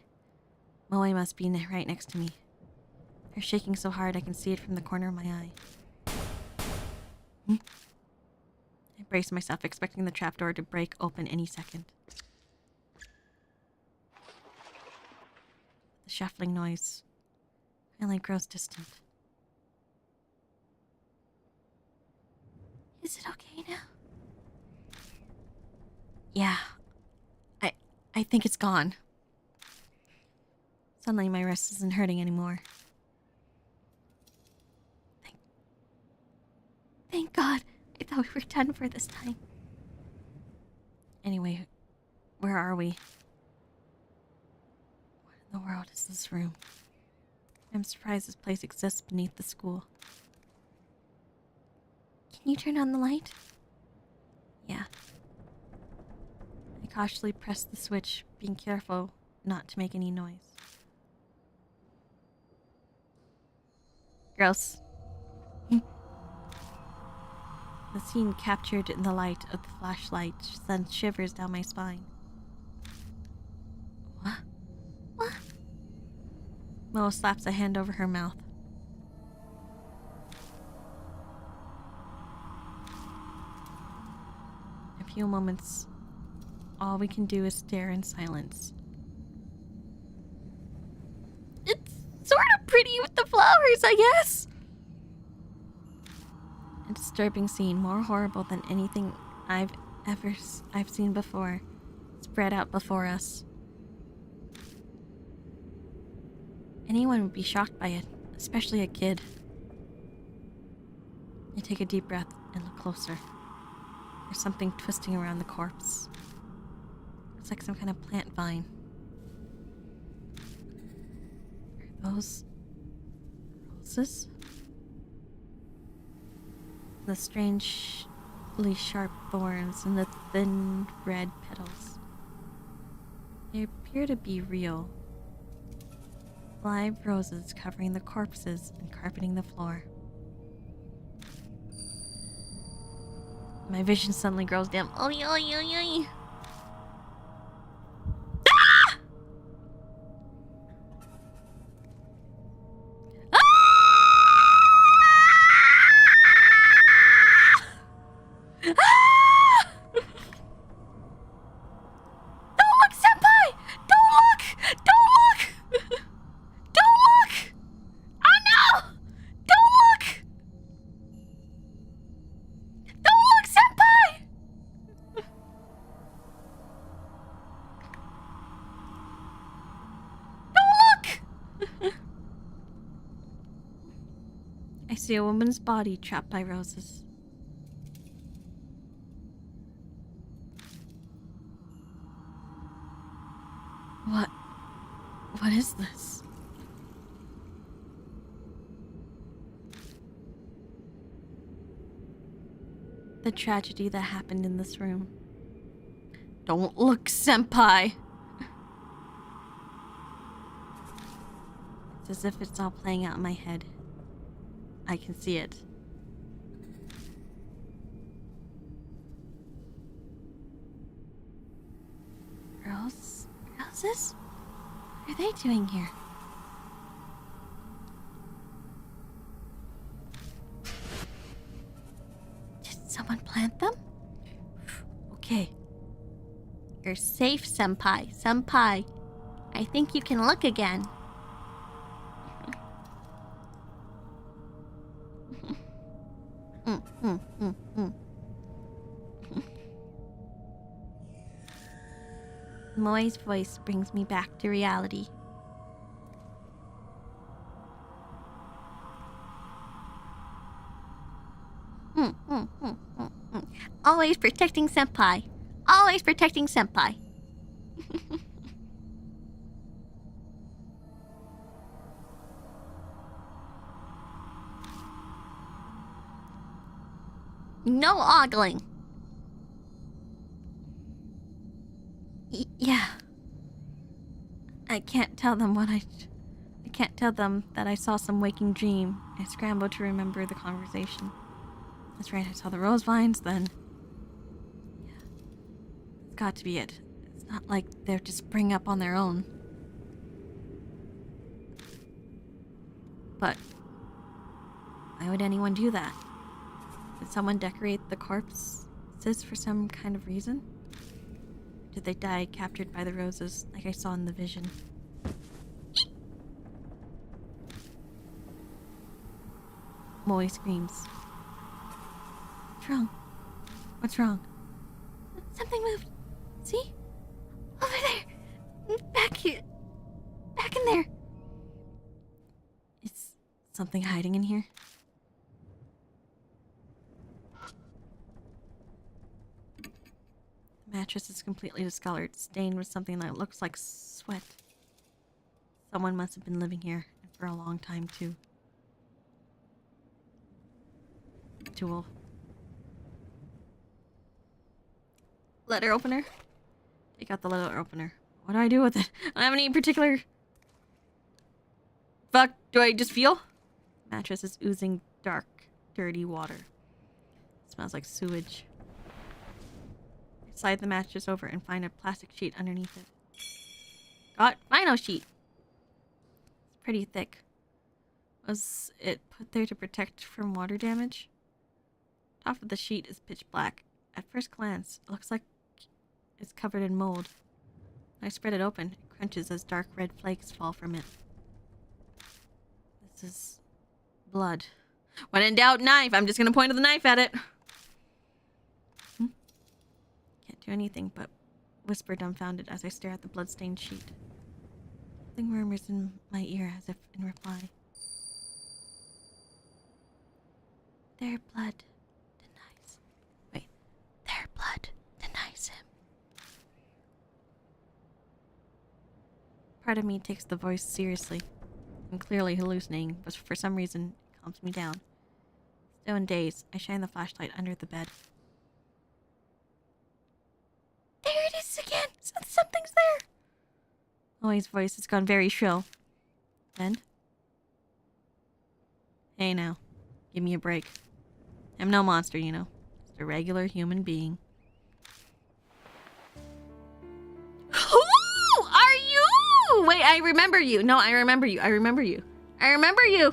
Moe must be right next to me. They're shaking so hard I can see it from the corner of my eye. I brace myself, expecting the trapdoor to break open any second. The shuffling noise finally grows distant. Is it okay now? Yeah. I think it's gone. Suddenly my wrist isn't hurting anymore. Thank God. I thought we were done for this time. Anyway, where are we? What in the world is this room? I'm surprised this place exists beneath the school. Can you turn on the light? Yeah. I cautiously pressed the switch, being careful not to make any noise. Gross. The scene captured in the light of the flashlight sent shivers down my spine. What? What? Mo slaps a hand over her mouth. A few moments, all we can do is stare in silence. It's sort of pretty with the flowers, I guess. A disturbing scene, more horrible than anything I've seen before, spread out before us. Anyone would be shocked by it, especially a kid. I take a deep breath and look closer. There's something twisting around the corpse. Looks like some kind of plant vine. Are those roses? The strangely sharp thorns and the thin red petals. They appear to be real. Live roses covering the corpses and carpeting the floor. My vision suddenly grows dim. Oy, oy, oy, oy. I see a woman's body trapped by roses. What is this? The tragedy that happened in this room. Don't look, Senpai! It's as if it's all playing out in my head. I can see it. Roses? What are they doing here? Did someone plant them? Okay. You're safe, Senpai. Senpai, I think you can look again. Moe's voice brings me back to reality. Always protecting Senpai. Always protecting Senpai. No ogling. Yeah. I can't tell them that I saw some waking dream. I scrambled to remember the conversation. That's right, I saw the rose vines, then... Yeah. It's got to be it. It's not like they're just spring up on their own. But... why would anyone do that? Did someone decorate the corpses for some kind of reason? Did they die captured by the roses like I saw in the vision? Moe screams. What's wrong? What's wrong? Something moved. See? Over there. Back here. Back in there. Is something hiding in here? The mattress is completely discolored, stained with something that looks like sweat. Someone must have been living here, and for a long time, too. Tool. Letter opener? Take out the letter opener. What do I do with it? I don't have any particular... Fuck, do I just feel? Mattress is oozing dark, dirty water. It smells like sewage. Slide the mattress over and find a plastic sheet underneath it. Got vinyl sheet. It's pretty thick. Was it put there to protect from water damage? Top of the sheet is pitch black. At first glance, it looks like it's covered in mold. When I spread it open, it crunches as dark red flakes fall from it. This is blood. When in doubt, knife. I'm just gonna point the knife at it. Can't do anything but whisper dumbfounded as I stare at the bloodstained sheet. Something murmurs in my ear as if in reply. Their blood denies. Wait. Their blood denies him. Part of me takes the voice seriously. I'm clearly hallucinating, but for some reason, it calms me down. Still in daze, I shine the flashlight under the bed. There it is again! Something's there! Oi's voice has gone very shrill. Then? Hey now, give me a break. I'm no monster, you know. Just a regular human being. Who are you? Wait, I remember you. No, I remember you. I remember you. I remember you.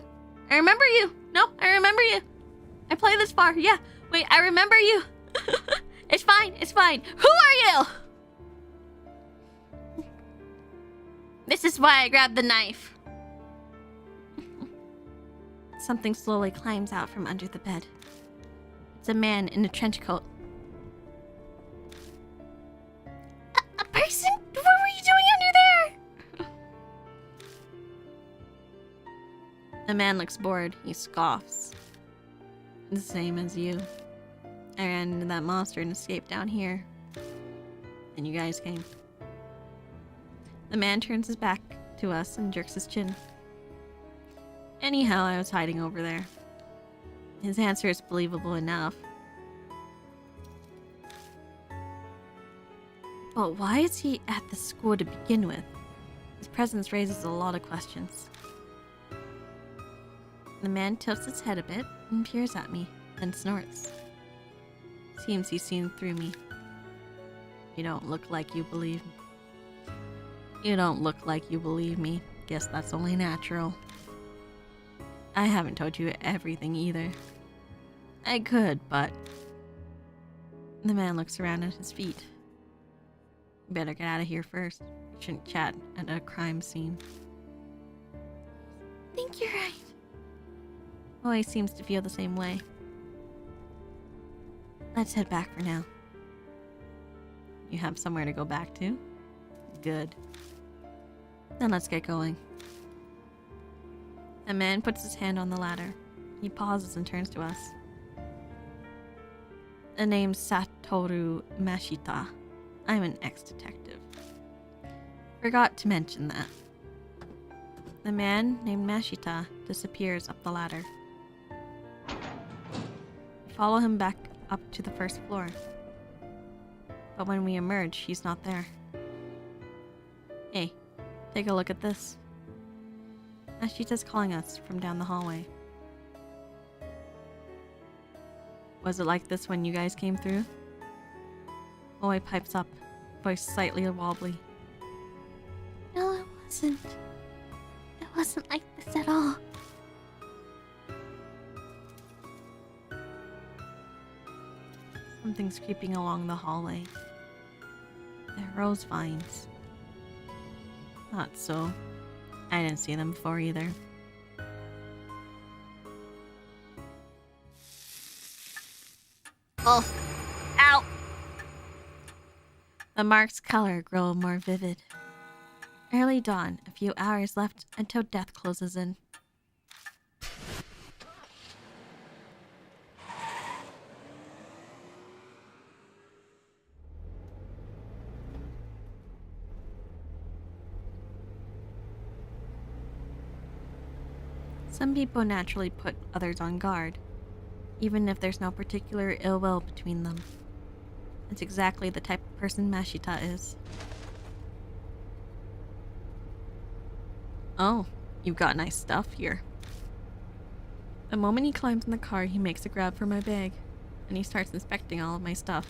I remember you. No, I remember you. I play this far. Yeah. Wait, I remember you. It's fine. It's fine. Who are you? This is why I grabbed the knife. Something slowly climbs out from under the bed. It's a man in a trench coat. A person? What were you doing under there? The man looks bored. He scoffs. The same as you. I ran into that monster and escaped down here. And you guys came. The man turns his back to us and jerks his chin. Anyhow, I was hiding over there. His answer is believable enough. But why is he at the school to begin with? His presence raises a lot of questions. The man tilts his head a bit and peers at me, then snorts. Seems he's seen through me. You don't look like you believe me. You don't look like you believe me. Guess that's only natural. I haven't told you everything either. I could, but... The man looks around at his feet. Better get out of here first. We shouldn't chat at a crime scene. I think you're right. Oi seems to feel the same way. Let's head back for now. You have somewhere to go back to? Good. Then let's get going. A man puts his hand on the ladder. He pauses and turns to us. The name's Satoru Mashita. I'm an ex-detective. Forgot to mention that. The man named Mashita disappears up the ladder. We follow him back up to the first floor. But when we emerge, he's not there. Hey, take a look at this. Mashita's calling us from down the hallway. Was it like this when you guys came through? Oi pipes up, voice slightly wobbly. No, it wasn't. It wasn't like this at all. Something's creeping along the hallway. They're rose vines. Not so. I didn't see them before either. Oh. The mark's color grow more vivid. Early dawn, a few hours left until death closes in. Some people naturally put others on guard, even if there's no particular ill will between them. It's exactly the type of person Mashita is. Oh, you've got nice stuff here. The moment he climbs in the car, he makes a grab for my bag, and he starts inspecting all of my stuff.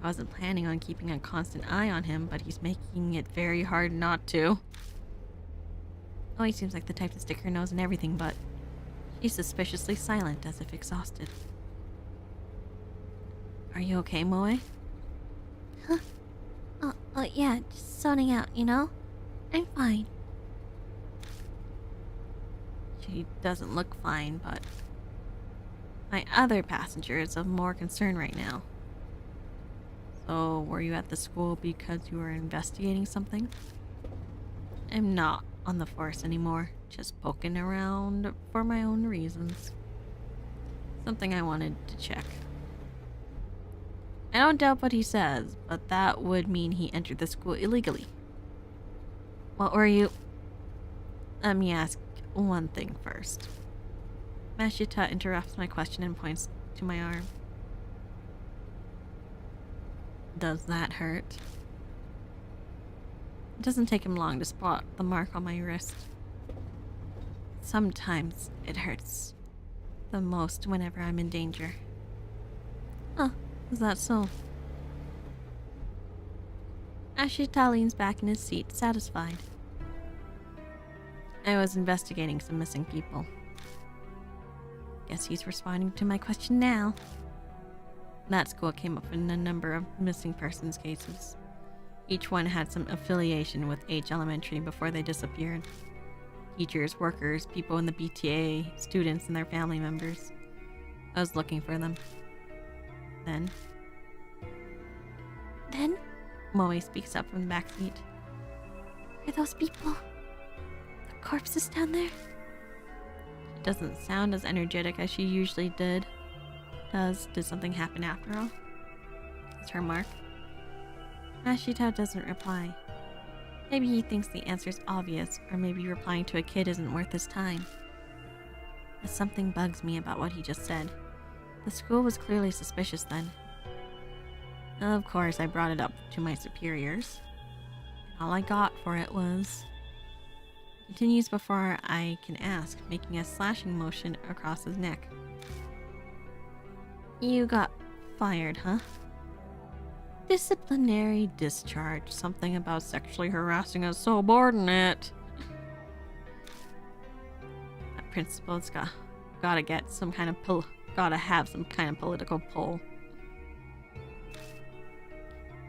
I wasn't planning on keeping a constant eye on him, but he's making it very hard not to. Oh, he seems like the type to stick her nose in everything, but she's suspiciously silent, as if exhausted. Are you okay, Moe? Huh? Oh, yeah, just zoning out, you know? I'm fine. She doesn't look fine, but my other passenger is of more concern right now. So, were you at the school because you were investigating something? I'm not on the force anymore, just poking around for my own reasons. Something I wanted to check. I don't doubt what he says, but that would mean he entered the school illegally. What were you... Let me ask one thing first. Mashita interrupts my question and points to my arm. Does that hurt? It doesn't take him long to spot the mark on my wrist. Sometimes it hurts the most whenever I'm in danger. Oh, is that so? Mashita leans back in his seat, satisfied. I was investigating some missing people. Guess he's responding to my question now. That school came up in a number of missing persons cases. Each one had some affiliation with H Elementary before they disappeared. Teachers, workers, people in the BTA, students and their family members. I was looking for them. Then? Moe speaks up from the back seat. Are those people? The corpses down there? She doesn't sound as energetic as she usually did. Did something happen after all? It's her mark. Mashita doesn't reply. Maybe he thinks the answer's obvious, or maybe replying to a kid isn't worth his time. But something bugs me about what he just said. The school was clearly suspicious then. Of course, I brought it up to my superiors. All I got for it was... Continues before I can ask, making a slashing motion across his neck. You got fired, huh? Disciplinary discharge. Something about sexually harassing a subordinate. That principal's gotta get some kind of gotta have some kind of political pull.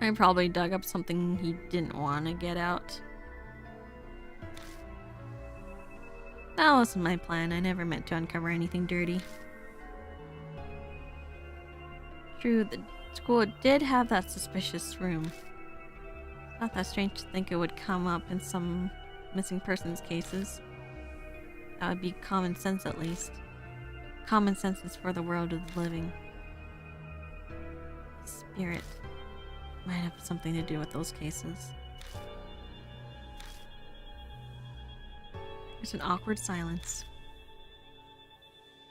I probably dug up something he didn't want to get out. That wasn't my plan. I never meant to uncover anything dirty. True, the school did have that suspicious room. Not that strange to think it would come up in some missing persons cases. That would be common sense, at least. Common sense is for the world of the living. Spirit might have something to do with those cases. There's an awkward silence.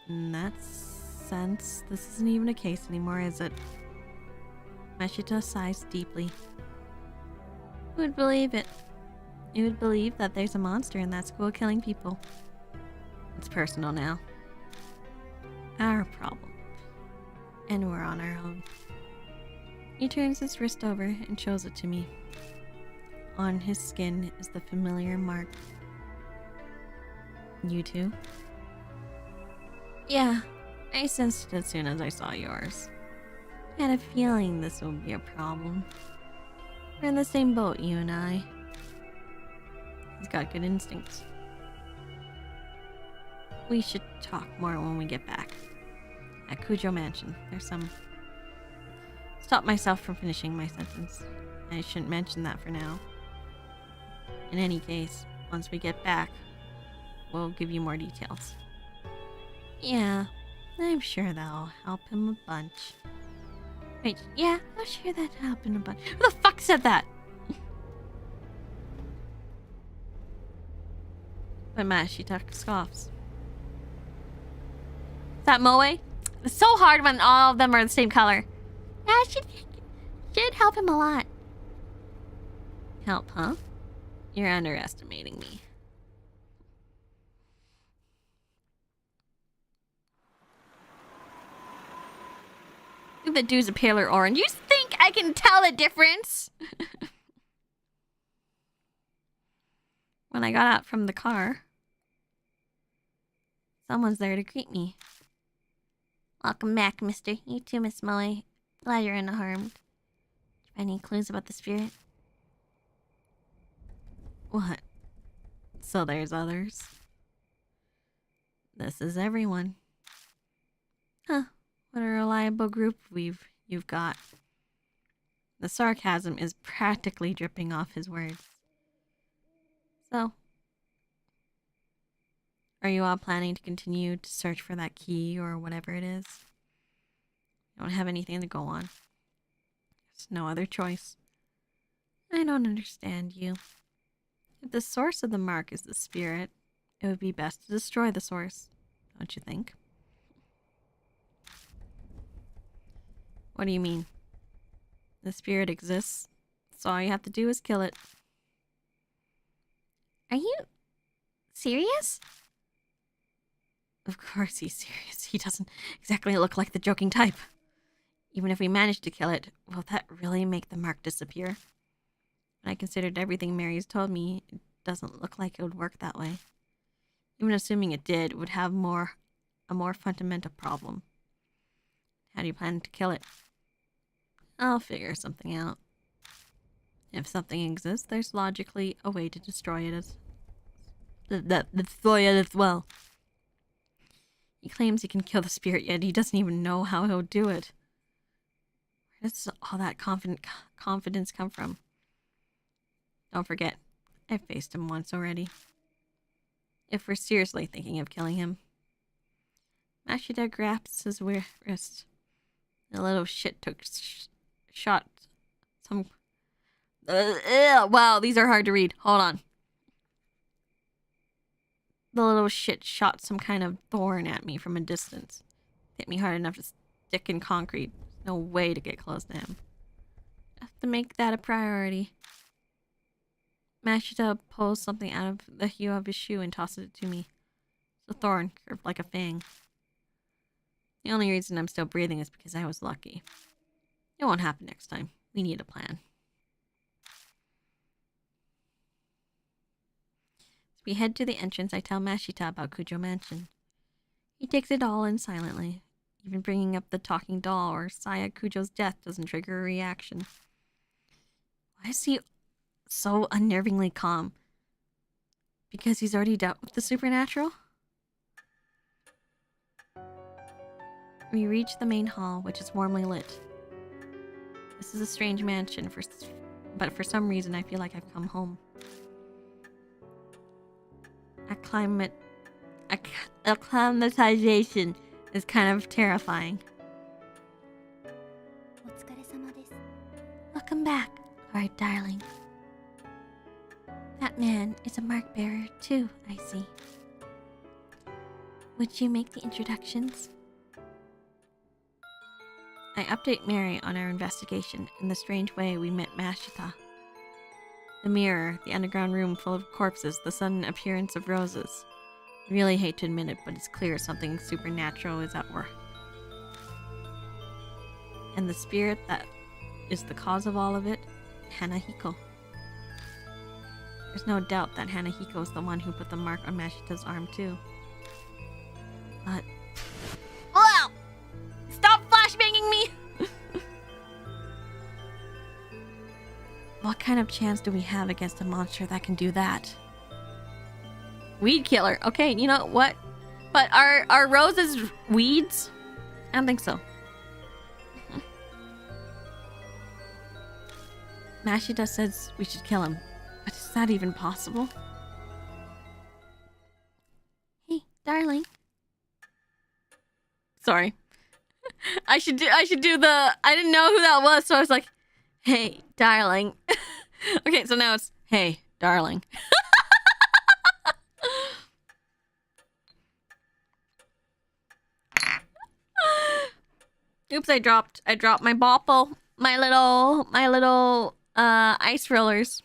In that sense, this isn't even a case anymore, is it? Mashita sighs deeply. Who would believe it? You would believe that there's a monster in that school killing people. It's personal now. Our problem. And we're on our own. He turns his wrist over and shows it to me. On his skin is the familiar mark. You too? Yeah, I sensed it as soon as I saw yours. I had a feeling this would be a problem. We're in the same boat, you and I. He's got good instincts. We should talk more when we get back. At Kujou Mansion, there's some Stop myself from finishing my sentence. I shouldn't mention that for now. In any case, once we get back, we'll give you more details. Yeah, I'm sure that'll help him a bunch. Wait, yeah, I'm sure that'll help him a bunch. Who the fuck said that? But Mashita scoffs. Is that Moe? It's so hard when all of them are the same color. Yeah, should help him a lot. Help, huh? You're underestimating me. The dude's a paler orange. You think I can tell the difference? When I got out from the car, someone's there to greet me. Welcome back, mister. You too, Miss Moe. Glad you're unharmed. Did you find any clues about the spirit? What? So there's others? This is everyone. Huh. What a reliable group you've got. The sarcasm is practically dripping off his words. So, are you all planning to continue to search for that key or whatever it is? You don't have anything to go on. There's no other choice. I don't understand you. If the source of the mark is the spirit, it would be best to destroy the source, don't you think? What do you mean? The spirit exists, so all you have to do is kill it. Are you serious? Of course he's serious. He doesn't exactly look like the joking type. Even if we manage to kill it, will that really make the mark disappear? When I considered everything Mary's told me, it doesn't look like it would work that way. Even assuming it did, it would have a more fundamental problem. How do you plan to kill it? I'll figure something out. If something exists, there's logically a way to destroy it as well. He claims he can kill the spirit, yet he doesn't even know how he'll do it. Where does all that confidence come from? Don't forget, I've faced him once already. If we're seriously thinking of killing him. Mashita grasps his wrist. The little shit took shot some... wow, these are hard to read. Hold on. The little shit shot some kind of thorn at me from a distance. Hit me hard enough to stick in concrete. There's no way to get close to him. I have to make that a priority. Mashita pulls something out of the heel of his shoe and tosses it to me. It's a thorn, curved like a fang. The only reason I'm still breathing is because I was lucky. It won't happen next time. We need a plan. As we head to the entrance, I tell Mashita about Kujou Mansion. He takes it all in silently. Even bringing up the talking doll or Saya Kujou's death doesn't trigger a reaction. Why is he so unnervingly calm? Because he's already dealt with the supernatural? We reach the main hall, which is warmly lit. This is a strange mansion, but for some reason I feel like I've come home. Acclimatization is kind of terrifying. Welcome back, Lord Darling. That man is a mark bearer too, I see. Would you make the introductions? I update Mary on our investigation and the strange way we met Mashita. The mirror, the underground room full of corpses, the sudden appearance of roses. I really hate to admit it, but it's clear something supernatural is at work. And the spirit that is the cause of all of it, Hanahiko. There's no doubt that Hanahiko is the one who put the mark on Mashita's arm too. But... Wow! Stop flashbanging me! What kind of chance do we have against a monster that can do that? Weed killer. Okay, you know what? But are roses weeds? I don't think so. Mashita says we should kill him. But is that even possible? Hey, darling. Sorry. I should do the... I didn't know who that was, so I was like, hey, darling. Okay, so now it's, hey, darling. Oops, I dropped my bopple. My little ice rollers.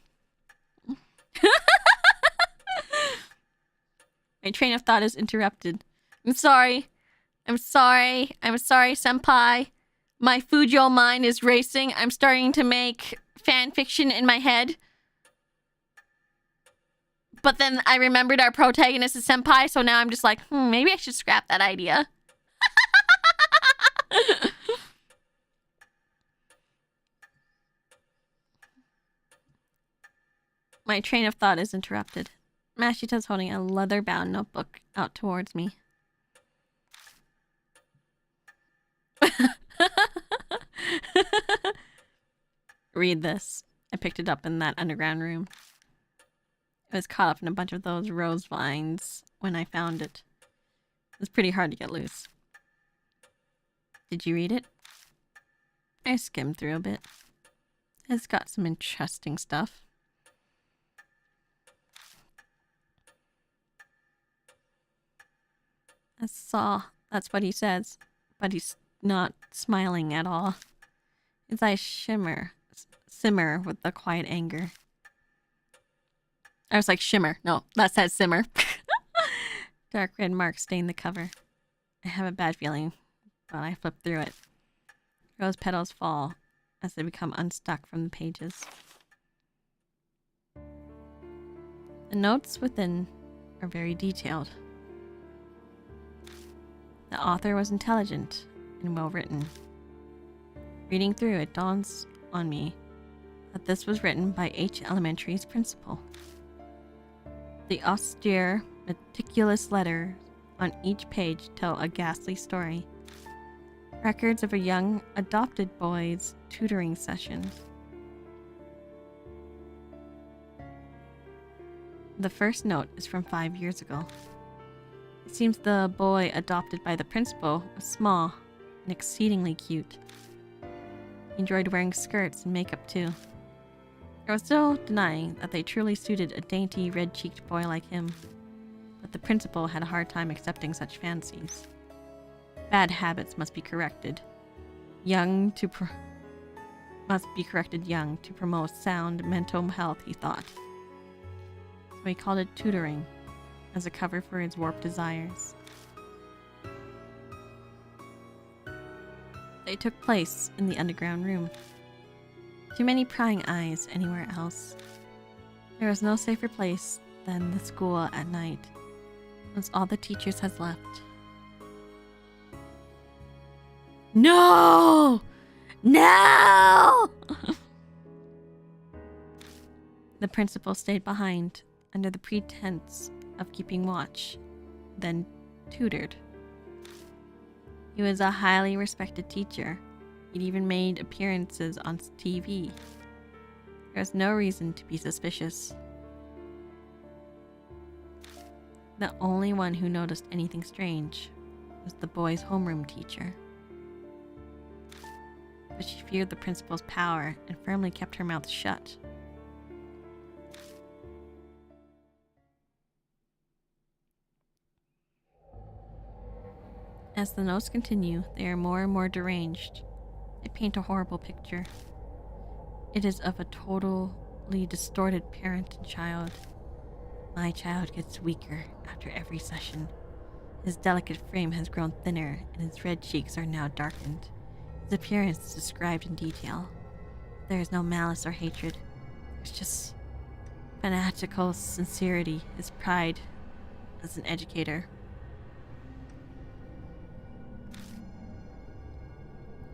My train of thought is interrupted. I'm sorry, senpai. My Kujou mind is racing. I'm starting to make fan fiction in my head. But then I remembered our protagonist is senpai, so now I'm just like, maybe I should scrap that idea. My train of thought is interrupted. Mashita's holding a leather-bound notebook out towards me. Read this. I picked it up in that underground room. It was caught up in a bunch of those rose vines when I found it. It was pretty hard to get loose. Did you read it? I skimmed through a bit. It's got some interesting stuff. That's what he says, but he's not smiling at all. His eyes simmer with the quiet anger. I was like, shimmer. No, that says simmer. Dark red marks stain the cover. I have a bad feeling, but I flip through it. Rose petals fall as they become unstuck from the pages. The notes within are very detailed. The author was intelligent and well written. Reading through it dawns on me that this was written by H Elementary's principal. The austere, meticulous letters on each page tell a ghastly story. Records of a young adopted boy's tutoring sessions. The first note is from 5 years ago. It seems the boy adopted by the principal was small and exceedingly cute. He enjoyed wearing skirts and makeup too. There was no denying that they truly suited a dainty, red-cheeked boy like him, but the principal had a hard time accepting such fancies. Bad habits must be corrected. Must be corrected young to promote sound mental health, he thought. So he called it tutoring, as a cover for his warped desires. They took place in the underground room. Too many prying eyes anywhere else. There was no safer place than the school at night, once all the teachers had left. No! No! The principal stayed behind under the pretense of keeping watch, then tutored. He was a highly respected teacher. He'd even made appearances on TV. There was no reason to be suspicious. The only one who noticed anything strange was the boy's homeroom teacher. But she feared the principal's power and firmly kept her mouth shut. As the notes continue, they are more and more deranged. They paint a horrible picture. It is of a totally distorted parent and child. My child gets weaker after every session. His delicate frame has grown thinner, and his red cheeks are now darkened. His appearance is described in detail. There is no malice or hatred. There's just fanatical sincerity, his pride as an educator.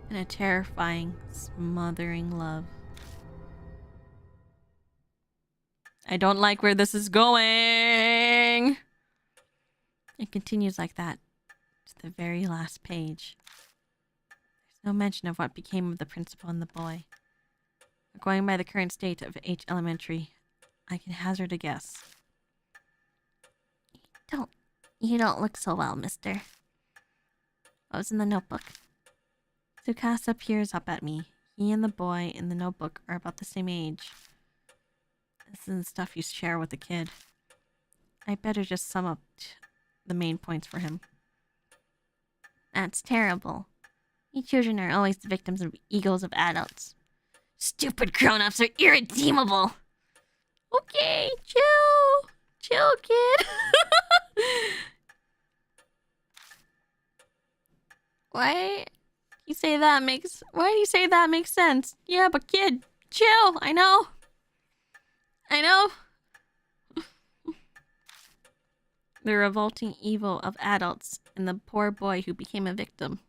And a terrifying, smothering love. I don't like where this is going. It continues like that to the very last page. There's no mention of what became of the principal and the boy. Going by the current state of H Elementary, I can hazard a guess. You don't look so well, mister. What was in the notebook? Tsukasa peers up at me. He and the boy in the notebook are about the same age. This isn't stuff you share with a kid. I better just sum up the main points for him. That's terrible. You children are always the victims of egos of adults. Stupid grown-ups are irredeemable. Okay, chill. Chill, kid. Why do you say that makes sense? Yeah, but kid, chill. I know. The revolting evil of adults and the poor boy who became a victim.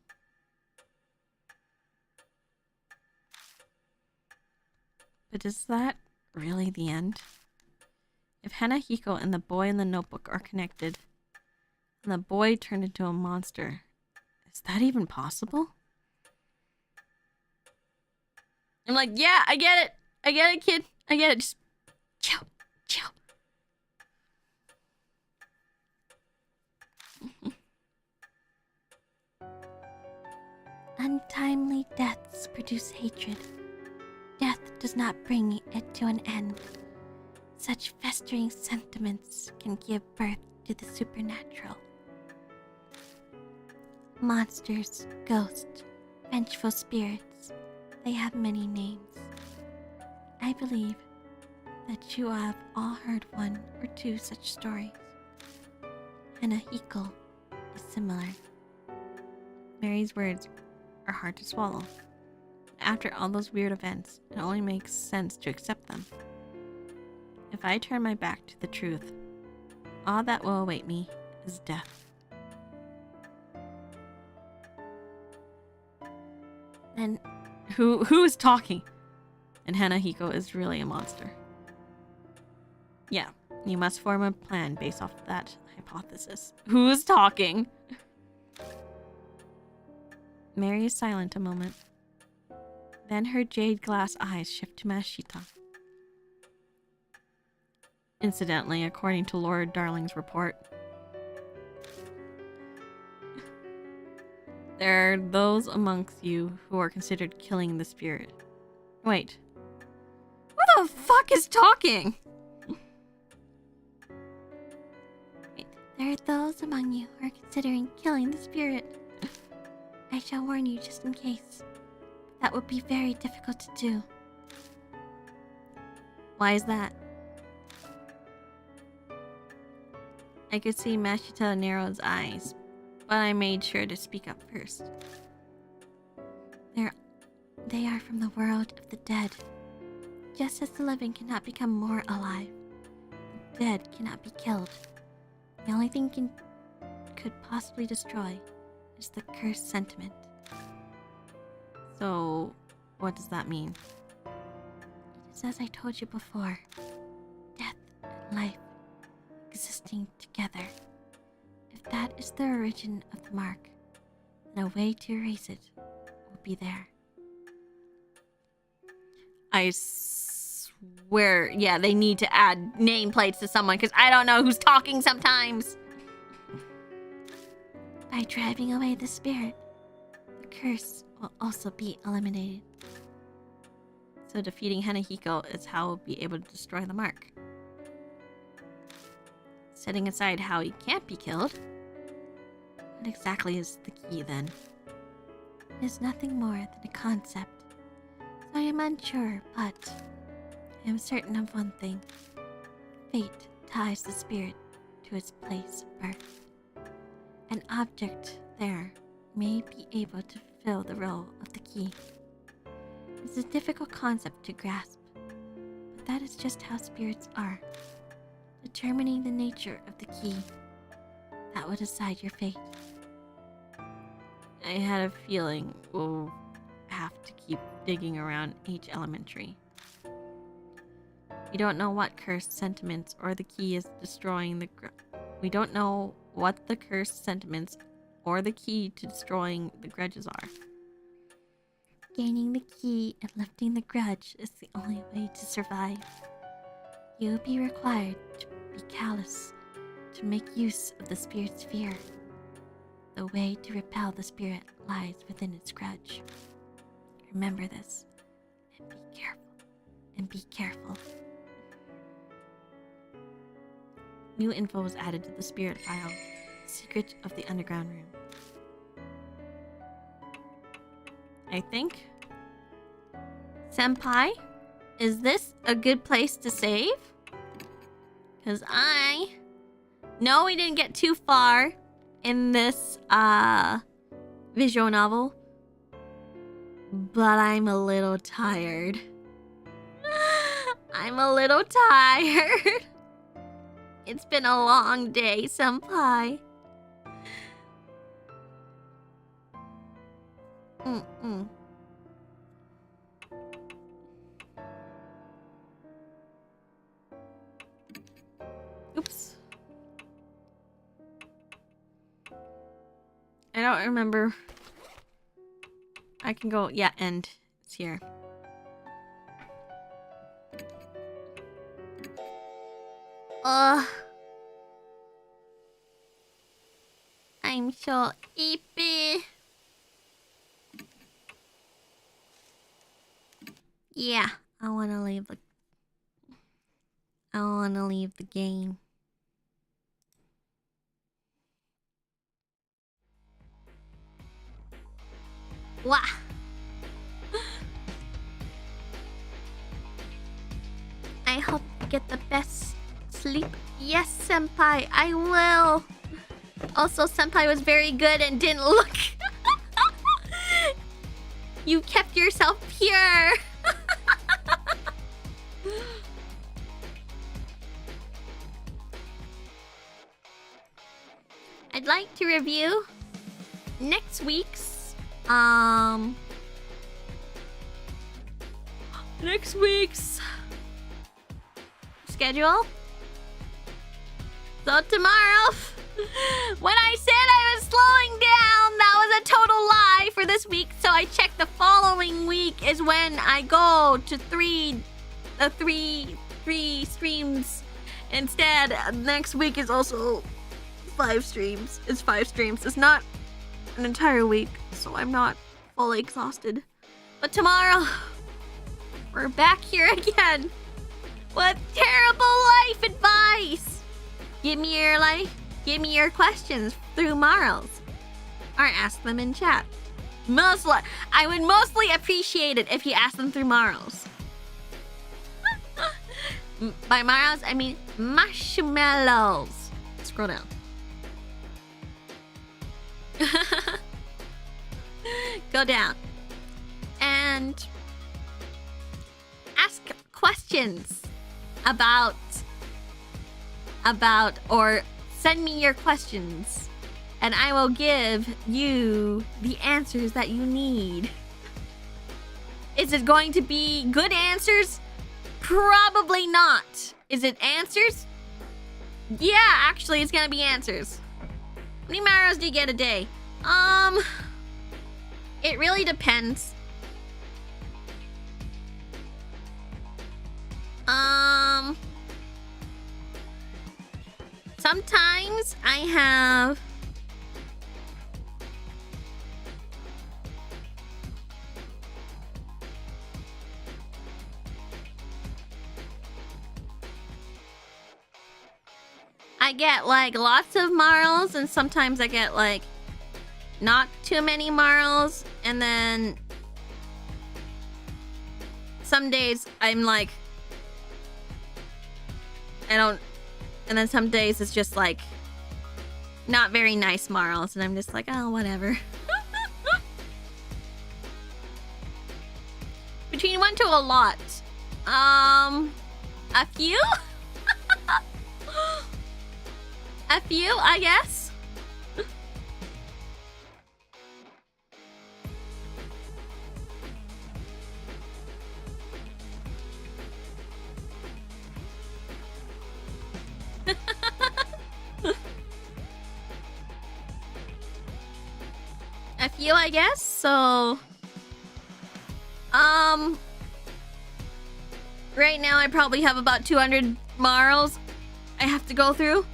But is that really the end? If Hanahiko and the boy in the notebook are connected, and the boy turned into a monster, is that even possible? I'm like, yeah, I get it, kid. I get it. Just chill. Untimely deaths produce hatred. Death does not bring it to an end. Such festering sentiments can give birth to the supernatural. Monsters, ghosts, vengeful spirits, they have many names. I believe that you have all heard one or two such stories. Hanahiko is similar. Mary's words are hard to swallow. After all those weird events, it only makes sense to accept them. If I turn my back to the truth, all that will await me is death. Then who is talking? And Hanahiko is really a monster. Yeah, you must form a plan based off that hypothesis. Who's talking? Mary is silent a moment. Then her jade glass eyes shift to Mashita. Incidentally, according to Lord Darling's report, there are those amongst you who are considered killing the spirit. Wait. Who the fuck is talking? there are those among you who are considering killing the spirit. I shall warn you just in case. That would be very difficult to do. Why is that? I could see Mashita narrow his eyes, but I made sure to speak up first. They are from the world of the dead. Just as the living cannot become more alive, the dead cannot be killed. The only thing could possibly destroy is the cursed sentiment. So, what does that mean? It is as I told you before. Death and life existing together. If that is the origin of the mark, then a way to erase it will be there. I swear, yeah, they need to add nameplates to someone because I don't know who's talking sometimes. By driving away the spirit, the curse will also be eliminated. So defeating Hanahiko is how we'll be able to destroy the mark. Setting aside how he can't be killed, what exactly is the key then? It is nothing more than a concept. So I am unsure, but I am certain of one thing. Fate ties the spirit to its place of birth. An object there may be able to fill the role of the key. It's a difficult concept to grasp, but that is just how spirits are. Determining the nature of the key, that will decide your fate. I had a feeling we'll have to keep digging around H Elementary. We don't know what cursed sentiments or the key is destroying the... We don't know what the cursed sentiments or the key to destroying the grudges are. Gaining the key and lifting the grudge is the only way to survive. You will be required to be callous, to make use of the spirit's fear. The way to repel the spirit lies within its grudge. Remember this, and be careful, and be careful. New info was added to the spirit file. Secret of the underground room. I think. Senpai, is this a good place to save? Because no, we didn't get too far in this visual novel. But I'm a little tired. I'm a little tired. It's been a long day, Senpai. Oops. I don't remember. I can go, yeah, end. It's here. I'm so sleepy. Yeah, I wanna leave the game. Wah! I hope you get the best sleep. Yes, Senpai, I will. Also, Senpai was very good and didn't look. You kept yourself pure. I'd like to review next week's schedule. So tomorrow, when I said I was slowing down, that was a total lie for this week. So I checked the following week is when I go to three streams. Instead, next week is also 5 streams. It's 5 streams. It's not an entire week, so I'm not fully exhausted. But tomorrow, we're back here again with terrible life advice. Give me your questions through Marls, or ask them in chat. I would mostly appreciate it if you ask them through Marls. By Marls, I mean marshmallows. Scroll down. Go down and ask questions about or send me your questions and I will give you the answers that you need. Is it going to be good answers? Probably not. Is it answers? Yeah, actually it's gonna be answers. How many Maros do you get a day? It really depends. Sometimes I have get like lots of marls, and sometimes I get like not too many marls, and then some days I'm like I don't, and then some days it's just like not very nice marls, and I'm just like, oh, whatever. Between 1 to a lot. A few? A few, I guess. A few, I guess. So Right now I probably have about 200 marls I have to go through.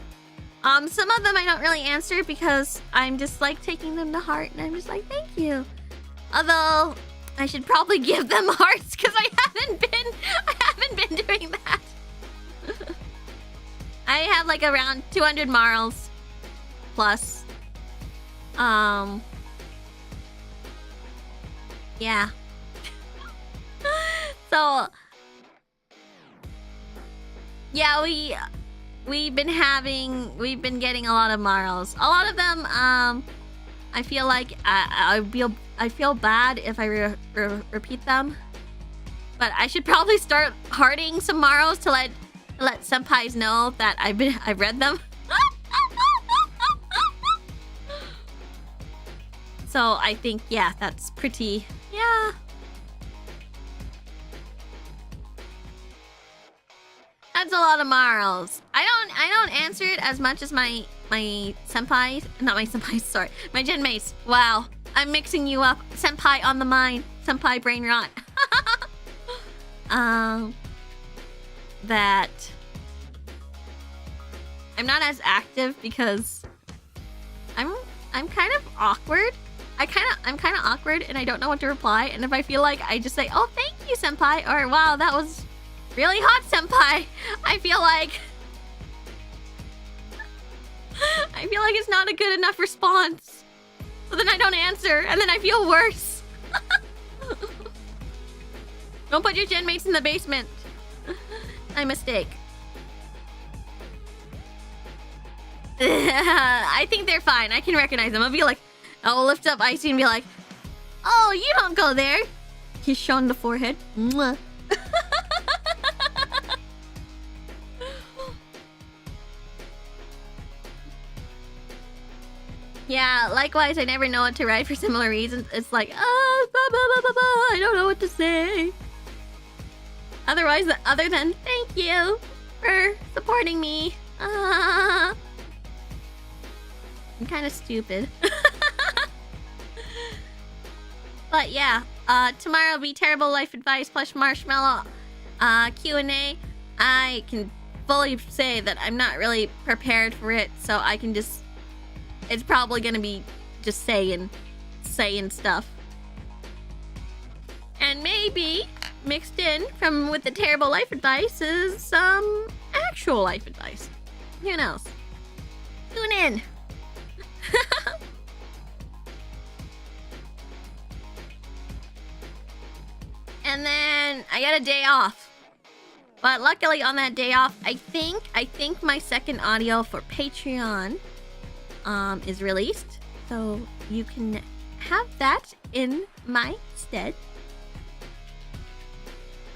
Some of them I don't really answer because I'm just like taking them to heart, and I'm just like, thank you. Although I should probably give them hearts because I haven't been doing that. I have like around 200 marls plus. Yeah. So yeah, we've been getting a lot of marls. A lot of them, I feel like I feel bad if I repeat them, but I should probably start hearting some marls to let senpais know that I've read them. So I think, yeah, that's pretty, yeah. That's a lot of marls. I don't answer it as much as my senpais, not my senpais, sorry, my genmates. Wow, I'm mixing you up. Senpai on the mind, senpai brain rot. That I'm not as active because I'm kind of awkward. I'm kind of awkward and I don't know what to reply. And if I feel like I just say, "Oh, thank you, senpai," or "Wow, that was really hot, senpai," I feel like it's not a good enough response. So then I don't answer, and then I feel worse. Don't put your genmates in the basement. My mistake. I think they're fine. I can recognize them. I'll be like, I'll lift up Icy and be like, "Oh, you don't go there." He's shown the forehead. Mwah. Yeah, likewise, I never know what to write for similar reasons. It's like, blah, blah, blah, blah, blah. I don't know what to say. Otherwise, other than thank you for supporting me. I'm kind of stupid. But yeah, tomorrow will be Terrible Life Advice plus Marshmallow Q&A. I can fully say that I'm not really prepared for it, so I can just... It's probably gonna be just saying stuff. And maybe mixed in with the terrible life advice is some actual life advice. Who knows? Tune in. And then I got a day off. But luckily on that day off, I think my second audio for Patreon is released, so you can have that in my stead.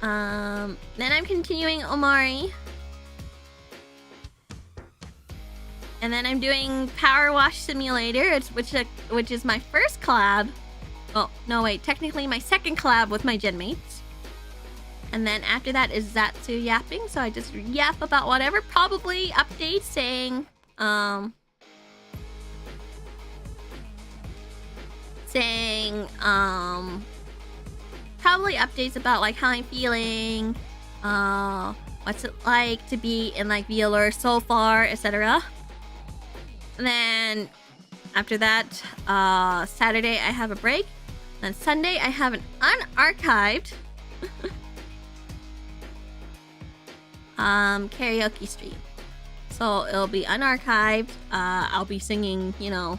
Then I'm continuing Omari, and then I'm doing Power Wash Simulator, which is my first collab. Oh no, wait, technically my second collab with my genmates. And then after that is Zatsu yapping, so I just yap about whatever, probably updates saying probably updates about like how I'm feeling, what's it like to be in like VAllure so far, etc. And then after that, Saturday I have a break. Then Sunday I have an unarchived karaoke stream. So it'll be unarchived. I'll be singing, you know,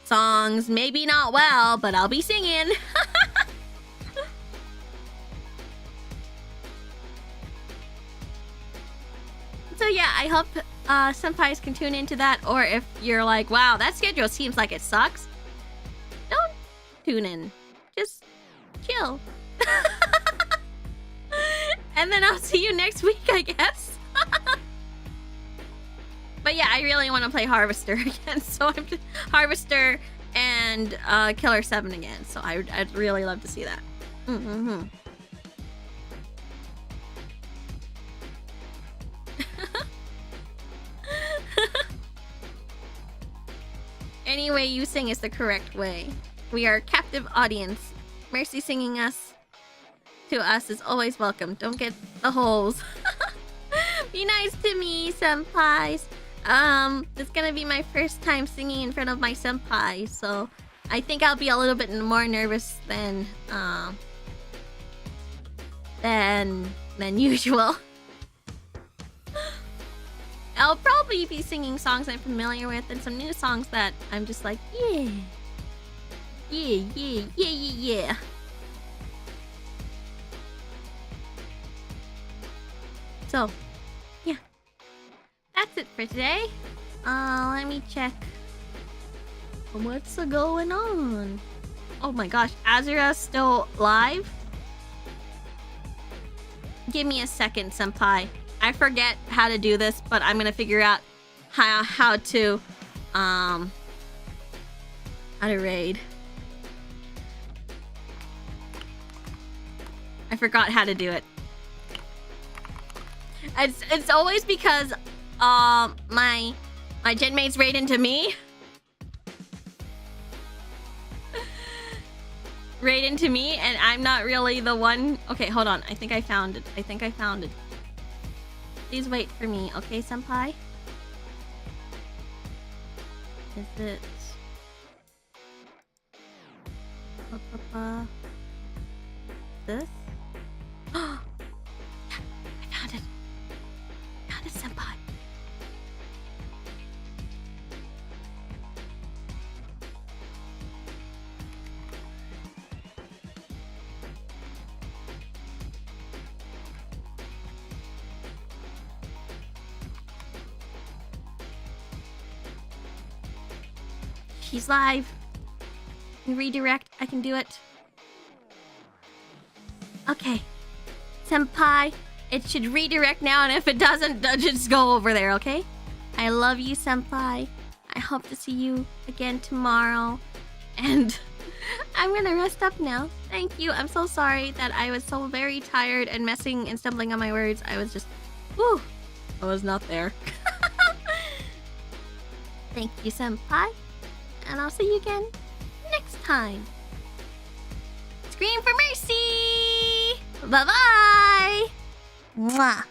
songs, maybe not well, but I'll be singing. So yeah, I hope senpais can tune into that, or if you're like, wow, that schedule seems like it sucks, don't tune in. Just chill. And then I'll see you next week, I guess. But yeah, I really want to play Harvester again, so I'm just Harvester and Killer 7 again, so I'd really love to see that. Any way you sing is the correct way. We are a captive audience. Mercy singing us to us is always welcome. Don't get the holes. Be nice to me, senpais. It's gonna be my first time singing in front of my senpai, so I think I'll be a little bit more nervous than usual. I'll probably be singing songs I'm familiar with and some new songs that I'm just like, yeah. Yeah, yeah, yeah, yeah, yeah. So, yeah. That's it for today. Let me check. What's going on? Oh my gosh, Azura's still live? Give me a second, senpai. I forget how to do this, but I'm gonna figure out how to raid. I forgot how to do it. It's always because my genmates raid into me. Raid into me, and I'm not really the one. Okay, hold on. I think I found it. Please wait for me, okay, senpai? Is it... This? Oh! I found it! Senpai! She's live. Redirect. I can do it. Okay. Senpai, it should redirect now, and if it doesn't, just go over there, okay? I love you, senpai. I hope to see you again tomorrow. And I'm gonna rest up now. Thank you. I'm so sorry that I was so very tired and messing and stumbling on my words. I was just... Whew. I was not there. Thank you, senpai. And I'll see you again next time. Scream for mercy! Bye-bye! Mwah!